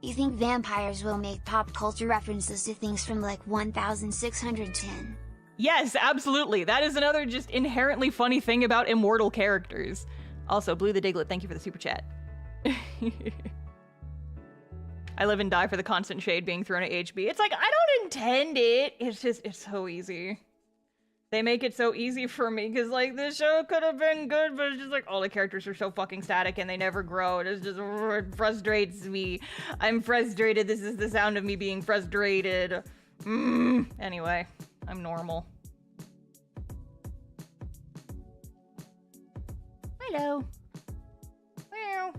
You think vampires will make pop culture references to things from like 1610? Yes, absolutely. That is another just inherently funny thing about immortal characters. Also, Blue the Diglett, thank you for the super chat. I live and die for the constant shade being thrown at HB. It's like, I don't intend it. It's just, it's so easy. They make it so easy for me, because, like, this show could have been good, but it's just like, all the characters are so fucking static and they never grow. It just it frustrates me. I'm frustrated. This is the sound of me being frustrated. Anyway, I'm normal. Hello. Meow.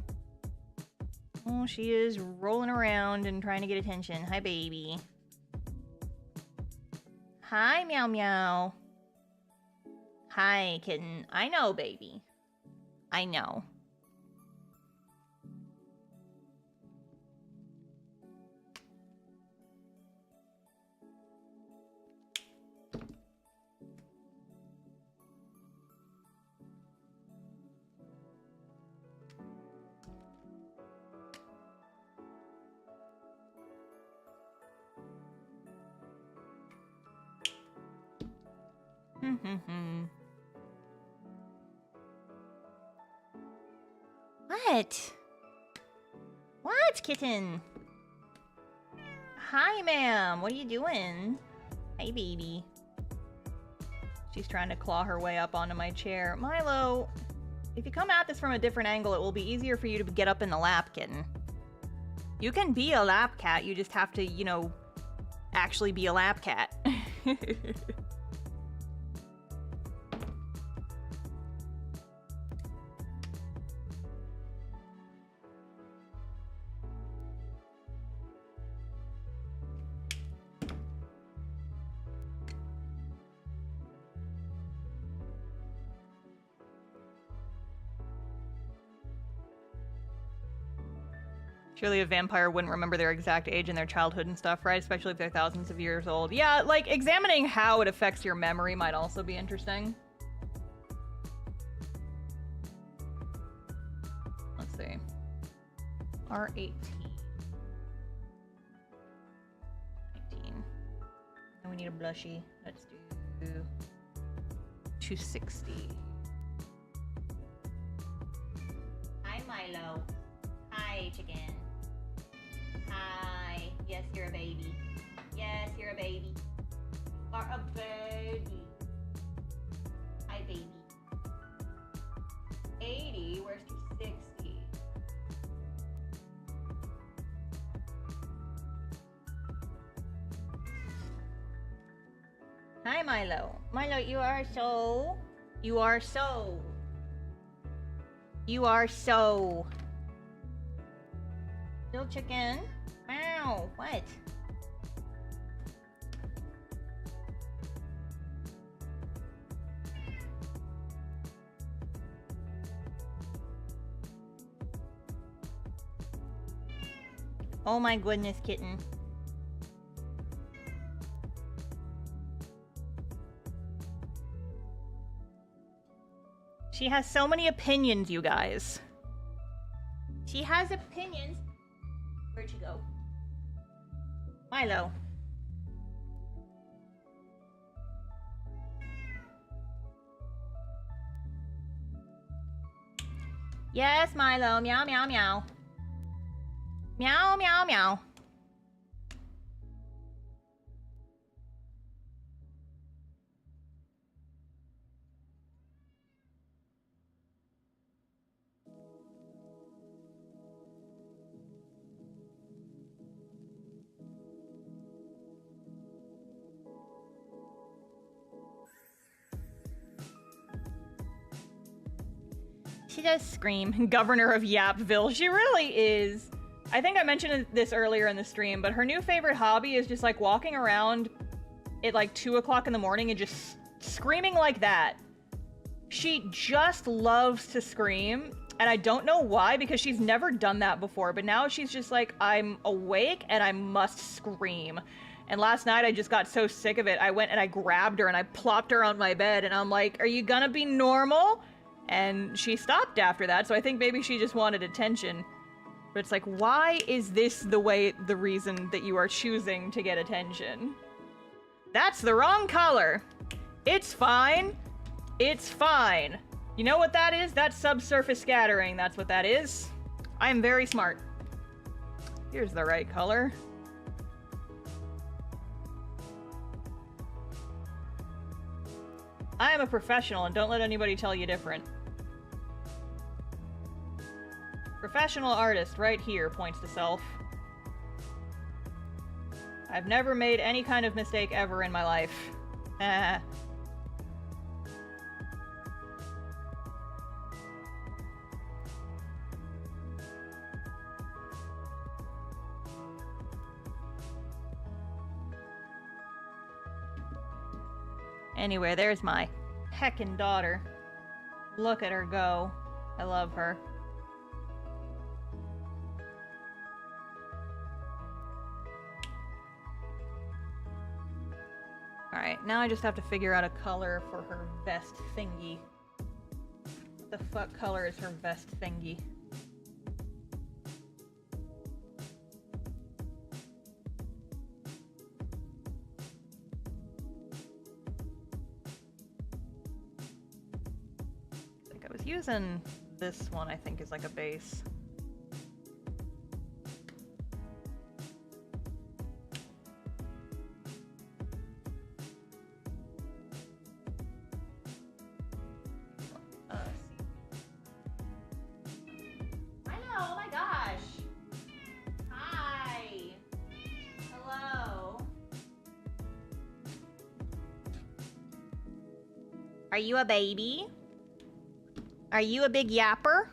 Oh, she is rolling around and trying to get attention. Hi, baby. Hi, meow meow. Hi, kitten. I know, baby. I know. What? What, kitten? Hi, ma'am. What are you doing? Hey, baby. She's trying to claw her way up onto my chair. Milo, if you come at this from a different angle, it will be easier for you to get up in the lap, kitten. You can be a lap cat, you just have to, you know, actually be a lap cat. Surely a vampire wouldn't remember their exact age and their childhood and stuff, right? Especially if they're thousands of years old. Yeah, like, examining how it affects your memory might also be interesting. Let's see. R18. 19. And we need a blushy. Let's do 260. Hi, Milo. Hi, chicken. Hi. Yes, you're a baby. Yes, you're a baby. You are a baby. Hi, baby. 80. Where's 260? Hi, Milo. Milo, you are so... You are so... You are so... Little chicken. Wow, what? Oh my goodness, kitten. She has so many opinions, you guys. She has opinions. Where'd you go? Milo. Yes, Milo. Meow, meow, meow. Meow, meow, meow. She does scream. Governor of Yapville. She really is. I think I mentioned this earlier in the stream, but her new favorite hobby is just like walking around at like 2 o'clock in the morning and just screaming like that. She just loves to scream, and I don't know why, because she's never done that before, but now she's just like, I'm awake and I must scream. And last night I just got so sick of it, I went and I grabbed her and I plopped her on my bed and I'm like, are you gonna be normal? And she stopped after that, so I think maybe she just wanted attention. But it's like, why is this the reason that you are choosing to get attention? That's the wrong color! It's fine. It's fine. You know what that is? That's subsurface scattering. That's what that is. I'm very smart. Here's the right color. I am a professional and don't let anybody tell you different. Professional artist right here, points to self. I've never made any kind of mistake ever in my life. Anyway, there's my heckin' daughter. Look at her go. I love her. Alright, now I just have to figure out a color for her vest thingy. What the fuck color is her vest thingy? Using this one, I think, is like a base. I know, oh my gosh. Hi. Hello. Are you a baby? Are you a big yapper?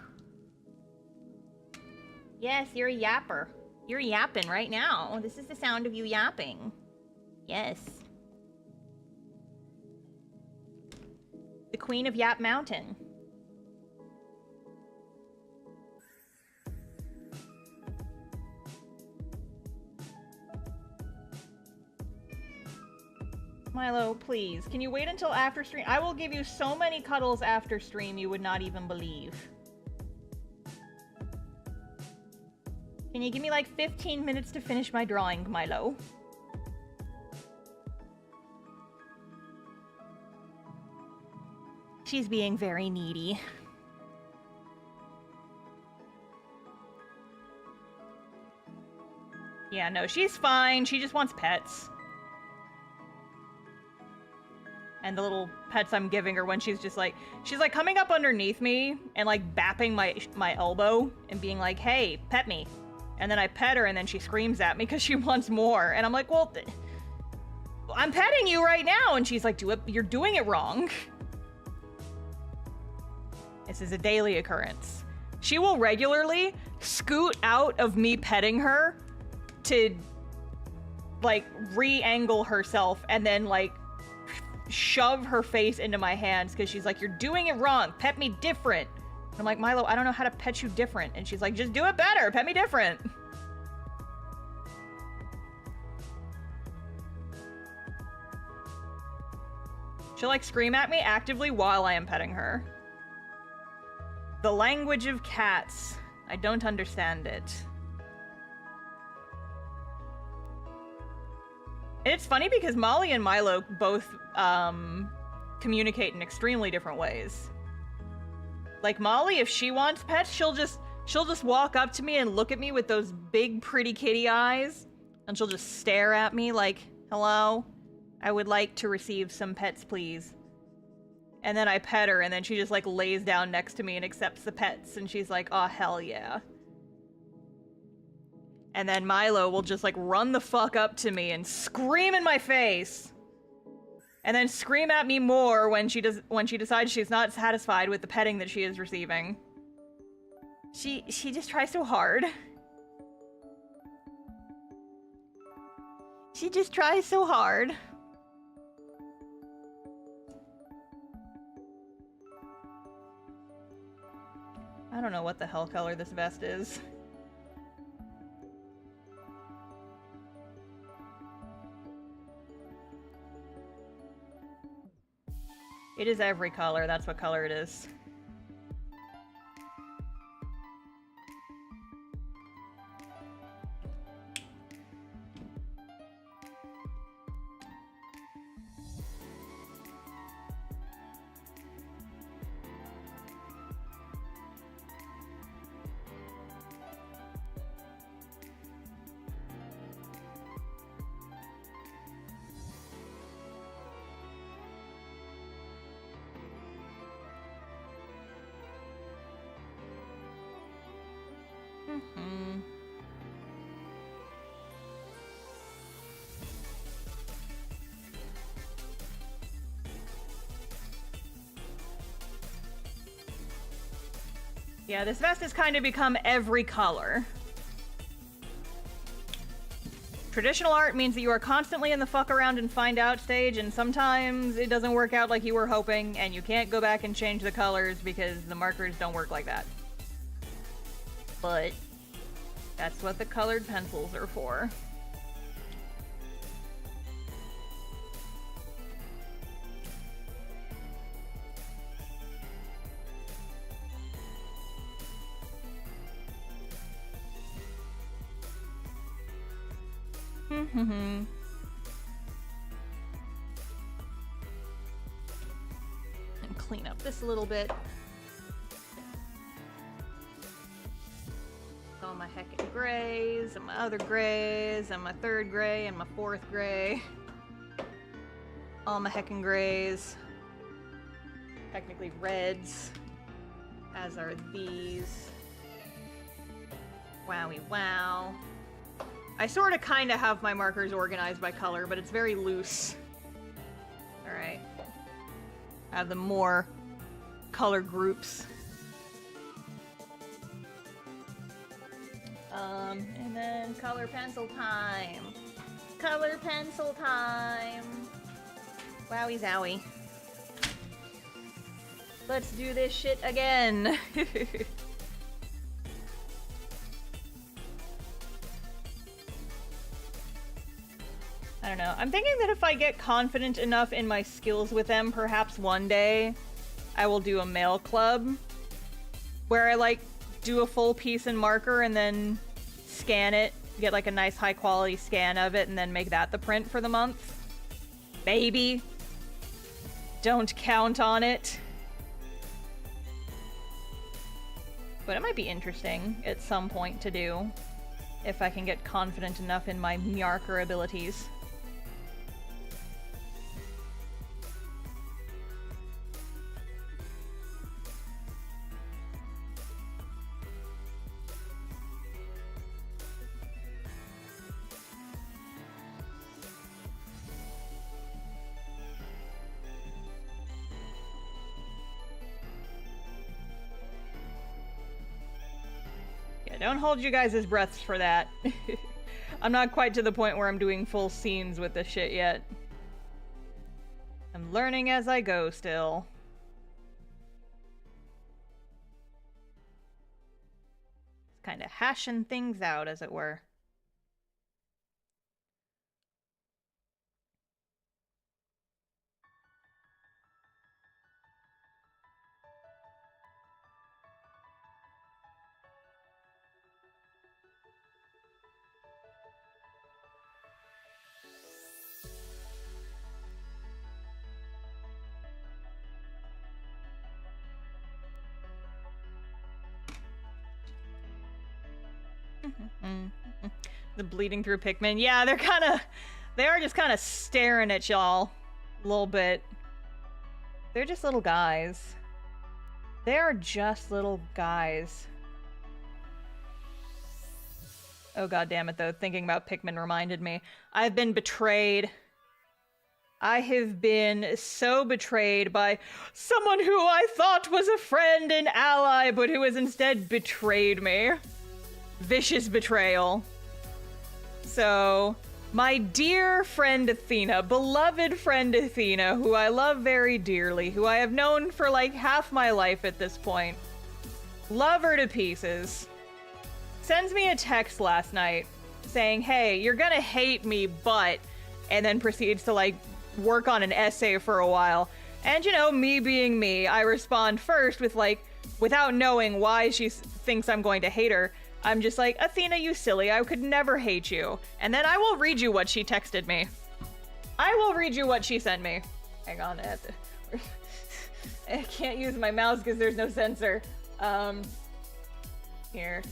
Yes, you're a yapper. You're yapping right now. This is the sound of you yapping. Yes. The Queen of Yap Mountain. Milo, please, can you wait until after stream? I will give you so many cuddles after stream you would not even believe. Can you give me like 15 minutes to finish my drawing, Milo? She's being very needy. Yeah, no, she's fine. She just wants pets. And the little pets I'm giving her when she's like coming up underneath me and like bapping my elbow and being like, hey, pet me. And then I pet her and then she screams at me because she wants more. And I'm like, well, I'm petting you right now. And she's like, you're doing it wrong. This is a daily occurrence. She will regularly scoot out of me petting her to like re-angle herself and then like shove her face into my hands because she's like, you're doing it wrong. Pet me different. And I'm like, Milo, I don't know how to pet you different. And she's like, just do it better. Pet me different. She'll like scream at me actively while I am petting her. The language of cats. I don't understand it. And it's funny because Molly and Milo both communicate in extremely different ways. Like Molly, if she wants pets, she'll just walk up to me and look at me with those big pretty kitty eyes, and she'll just stare at me like, hello, I would like to receive some pets, please. And then I pet her, and then she just like lays down next to me and accepts the pets, and she's like, oh hell yeah. And then Milo will just like run the fuck up to me and scream in my face. And then scream at me more when she decides she's not satisfied with the petting that she is receiving. She just tries so hard. She just tries so hard. I don't know what the hell color this vest is. It is every color, that's what color it is. Yeah, this vest has kind of become every color. Traditional art means that you are constantly in the fuck around and find out stage, and sometimes it doesn't work out like you were hoping, and you can't go back and change the colors because the markers don't work like that. But that's what the colored pencils are for. And clean up this a little bit. All my heckin' grays, and my other grays, and my third gray, and my fourth gray. All my heckin' grays. Technically reds, as are these. Wowie wow. I sort of kind of have my markers organized by color, but it's very loose. Alright. I have them more color groups. And then color pencil time. Color pencil time. Wowie zowie. Let's do this shit again. I don't know. I'm thinking that if I get confident enough in my skills with them, perhaps one day I will do a mail club where I like do a full piece in marker and then scan it, get like a nice high quality scan of it, and then make that the print for the month. Maybe. Don't count on it. But it might be interesting at some point to do if I can get confident enough in my marker abilities. Don't hold you guys' breaths for that. I'm not quite to the point where I'm doing full scenes with this shit yet. I'm learning as I go still. Kind of hashing things out, as it were. The bleeding through Pikmin. Yeah, they are just kind of staring at y'all a little bit. They're just little guys. They are just little guys. Oh god damn it though, thinking about Pikmin reminded me. I've been betrayed. I have been so betrayed by someone who I thought was a friend and ally, but who has instead betrayed me. Vicious betrayal. So, my dear friend Athena, beloved friend Athena, who I love very dearly, who I have known for like half my life at this point, love her to pieces, sends me a text last night saying, hey, you're gonna hate me, but, and then proceeds to like work on an essay for a while. And you know, me being me, I respond first with like, without knowing why she thinks I'm going to hate her, I'm just like, Athena, you silly, I could never hate you. And then I will read you what she texted me. I will read you what she sent me. Hang on, I can't use my mouse because there's no sensor. Here.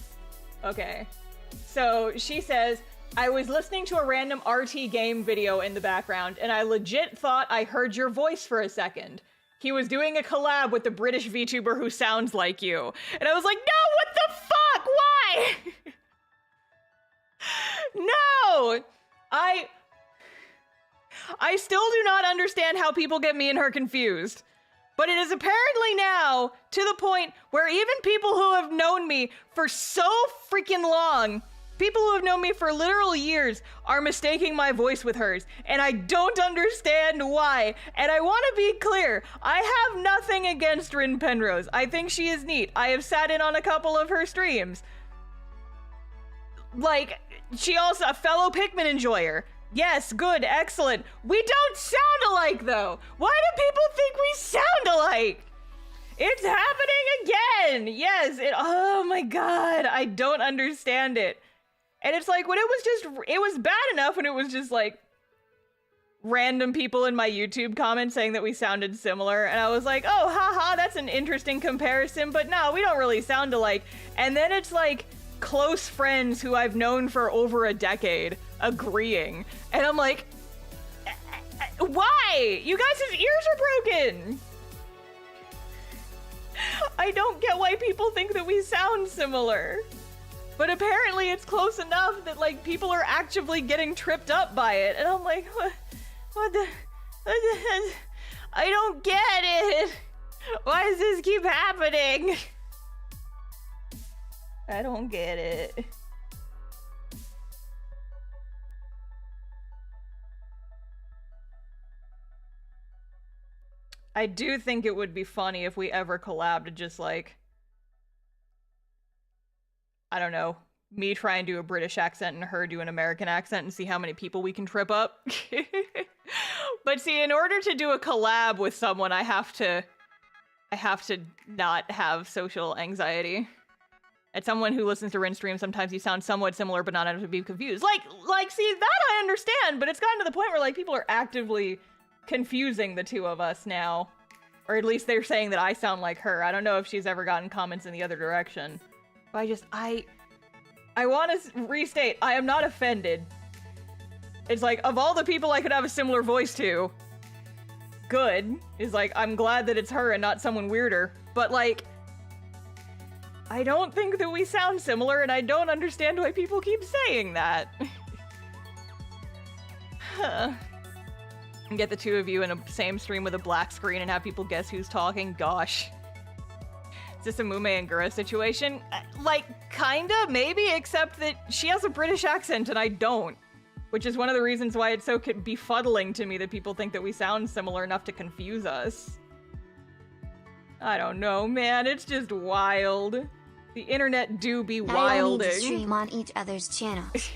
Okay. So she says, I was listening to a random RT game video in the background, and I legit thought I heard your voice for a second. He was doing a collab with the British VTuber who sounds like you. And I was like, no, what the fuck? Why? No! I still do not understand how people get me and her confused. But it is apparently now to the point where even people who have known me for so freaking long, people who have known me for literal years, are mistaking my voice with hers. And I don't understand why. And I want to be clear, I have nothing against Rin Penrose. I think she is neat. I have sat in on a couple of her streams. Like, she also a fellow Pikmin enjoyer. Yes, good, excellent. We don't sound alike, though. Why do people think we sound alike? It's happening again. Yes, oh my god, I don't understand it. And it's like, when it was bad enough when it was just like random people in my YouTube comments saying that we sounded similar. And I was like, oh, haha, that's an interesting comparison. But no, we don't really sound alike. And then it's like close friends who I've known for over a decade agreeing. And I'm like, why? You guys' ears are broken. I don't get why people think that we sound similar. But apparently it's close enough that like people are actively getting tripped up by it. And I'm like, what the I don't get it. Why does this keep happening? I don't get it. I do think it would be funny if we ever collabed to just like, I don't know, me try and do a British accent and her do an American accent and see how many people we can trip up. But see, in order to do a collab with someone, I have to not have social anxiety. As someone who listens to Rin stream, sometimes you sound somewhat similar, but not enough to be confused. Like, see, that I understand, but it's gotten to the point where like people are actively confusing the two of us now. Or at least they're saying that I sound like her. I don't know if she's ever gotten comments in the other direction. But I want to restate, I am not offended. It's like, of all the people I could have a similar voice to, good, is like, I'm glad that it's her and not someone weirder. But like, I don't think that we sound similar, and I don't understand why people keep saying that. And get the two of you in a same stream with a black screen and have people guess who's talking? Gosh. Is this a Mume and Gura situation? Like, kinda, maybe, except that she has a British accent and I don't. Which is one of the reasons why it's so befuddling to me that people think that we sound similar enough to confuse us. I don't know, man, it's just wild. The internet do be wilding. Need to stream on each other's channels.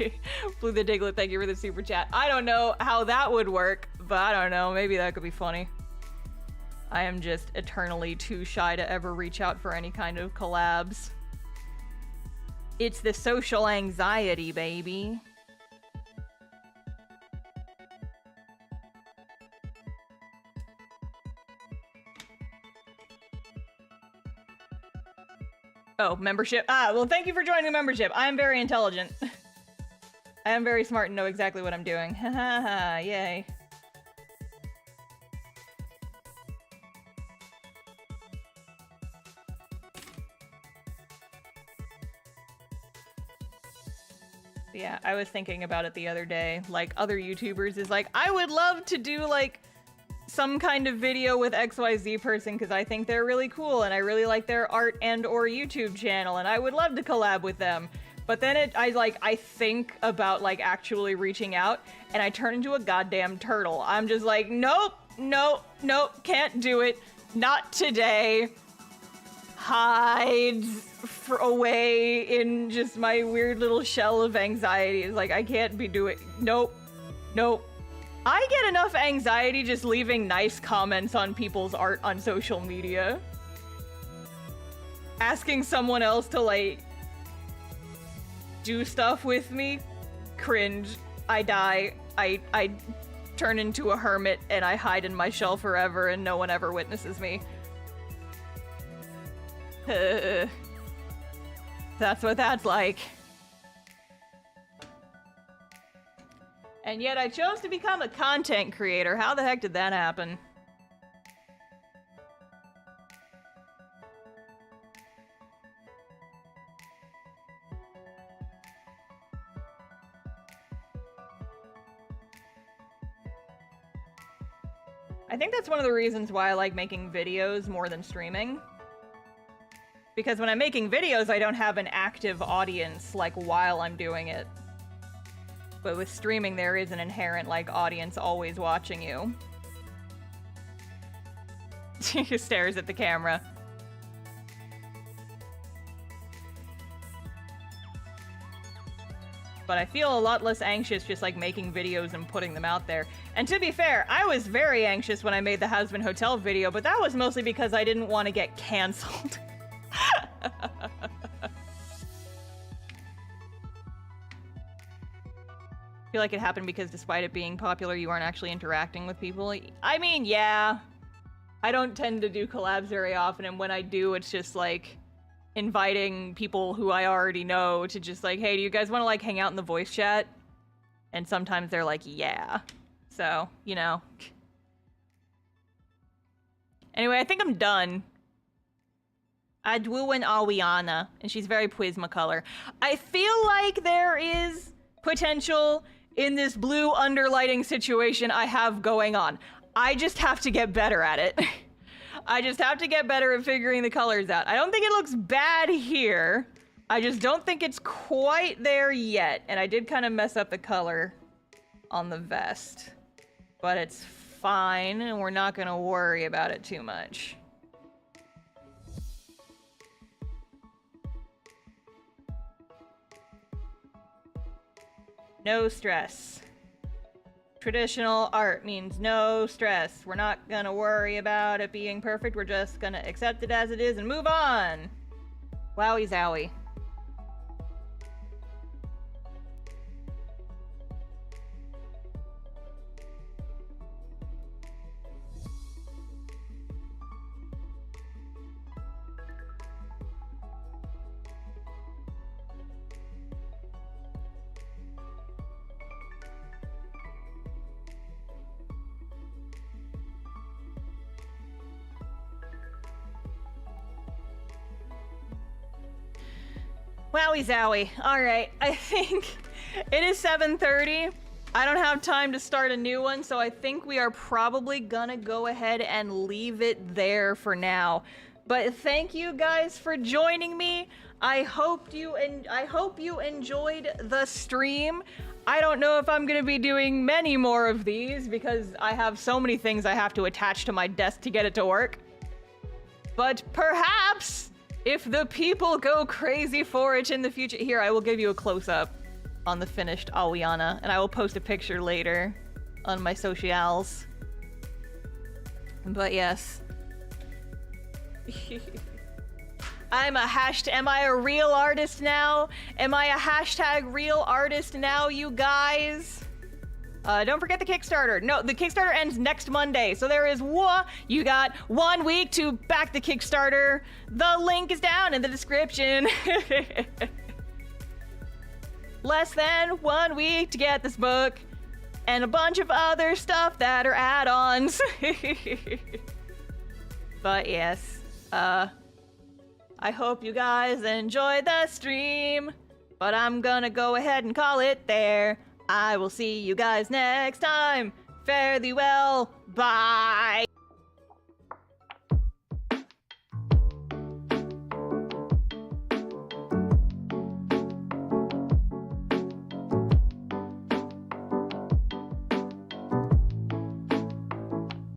Blue the Diglett, thank you for the super chat. I don't know how that would work, but I don't know, maybe that could be funny. I am just eternally too shy to ever reach out for any kind of collabs. It's the social anxiety, baby. Oh, membership. Ah, well, thank you for joining the membership. I am very intelligent. I am very smart and know exactly what I'm doing. Ha ha ha, yay. Yeah, I was thinking about it the other day. Like, other YouTubers is like, I would love to do, like, some kind of video with XYZ person because I think they're really cool and I really like their art and or YouTube channel and I would love to collab with them. But then I think about, like, actually reaching out and I turn into a goddamn turtle. I'm just like, nope, nope, nope, can't do it. Not today. Hides away in just my weird little shell of anxiety. It's like, I can't be doing, nope, nope. I get enough anxiety just leaving nice comments on people's art on social media. Asking someone else to, like, do stuff with me, cringe. I die. I turn into a hermit and I hide in my shell forever and no one ever witnesses me. That's what that's like. And yet I chose to become a content creator. How the heck did that happen? I think that's one of the reasons why I like making videos more than streaming. Because when I'm making videos, I don't have an active audience, like, while I'm doing it. But with streaming, there is an inherent, like, audience always watching you. She stares at the camera. But I feel a lot less anxious just, like, making videos and putting them out there. And to be fair, I was very anxious when I made the Husband Hotel video, but that was mostly because I didn't want to get canceled. I feel like it happened because despite it being popular, you aren't actually interacting with people. I mean, yeah. I don't tend to do collabs very often, and when I do, it's just, like, inviting people who I already know to just, like, hey, do you guys want to, like, hang out in the voice chat? And sometimes they're like, yeah. So, you know. Anyway, I think I'm done. I drew an Ariana, and she's very Prismacolor. I feel like there is potential in this blue underlighting situation I have going on. I just have to get better at it. I just have to get better at figuring the colors out. I don't think it looks bad here. I just don't think it's quite there yet. And I did kind of mess up the color on the vest. But it's fine, and we're not gonna worry about it too much. No stress. Traditional art means no stress. We're not gonna worry about it being perfect. We're just gonna accept it as it is and move on. Wowie zowie. Wowie zowie. Alright, I think it is 7:30. I don't have time to start a new one, so I think we are probably gonna go ahead and leave it there for now. But thank you guys for joining me. I hope you enjoyed the stream. I don't know if I'm gonna be doing many more of these because I have so many things I have to attach to my desk to get it to work. But perhaps if the people go crazy for it in the future, here, I will give you a close-up on the finished Ariana, and I will post a picture later on my socials. But yes. Am I a real artist now? Am I a hashtag real artist now, you guys? Don't forget the Kickstarter. No, the Kickstarter ends next Monday, so there is you got 1 week to back the Kickstarter. The link is down in the description. Less than 1 week to get this book, and a bunch of other stuff that are add-ons. But yes, I hope you guys enjoyed the stream, but I'm gonna go ahead and call it there. I will see you guys next time. Fare thee well. Bye.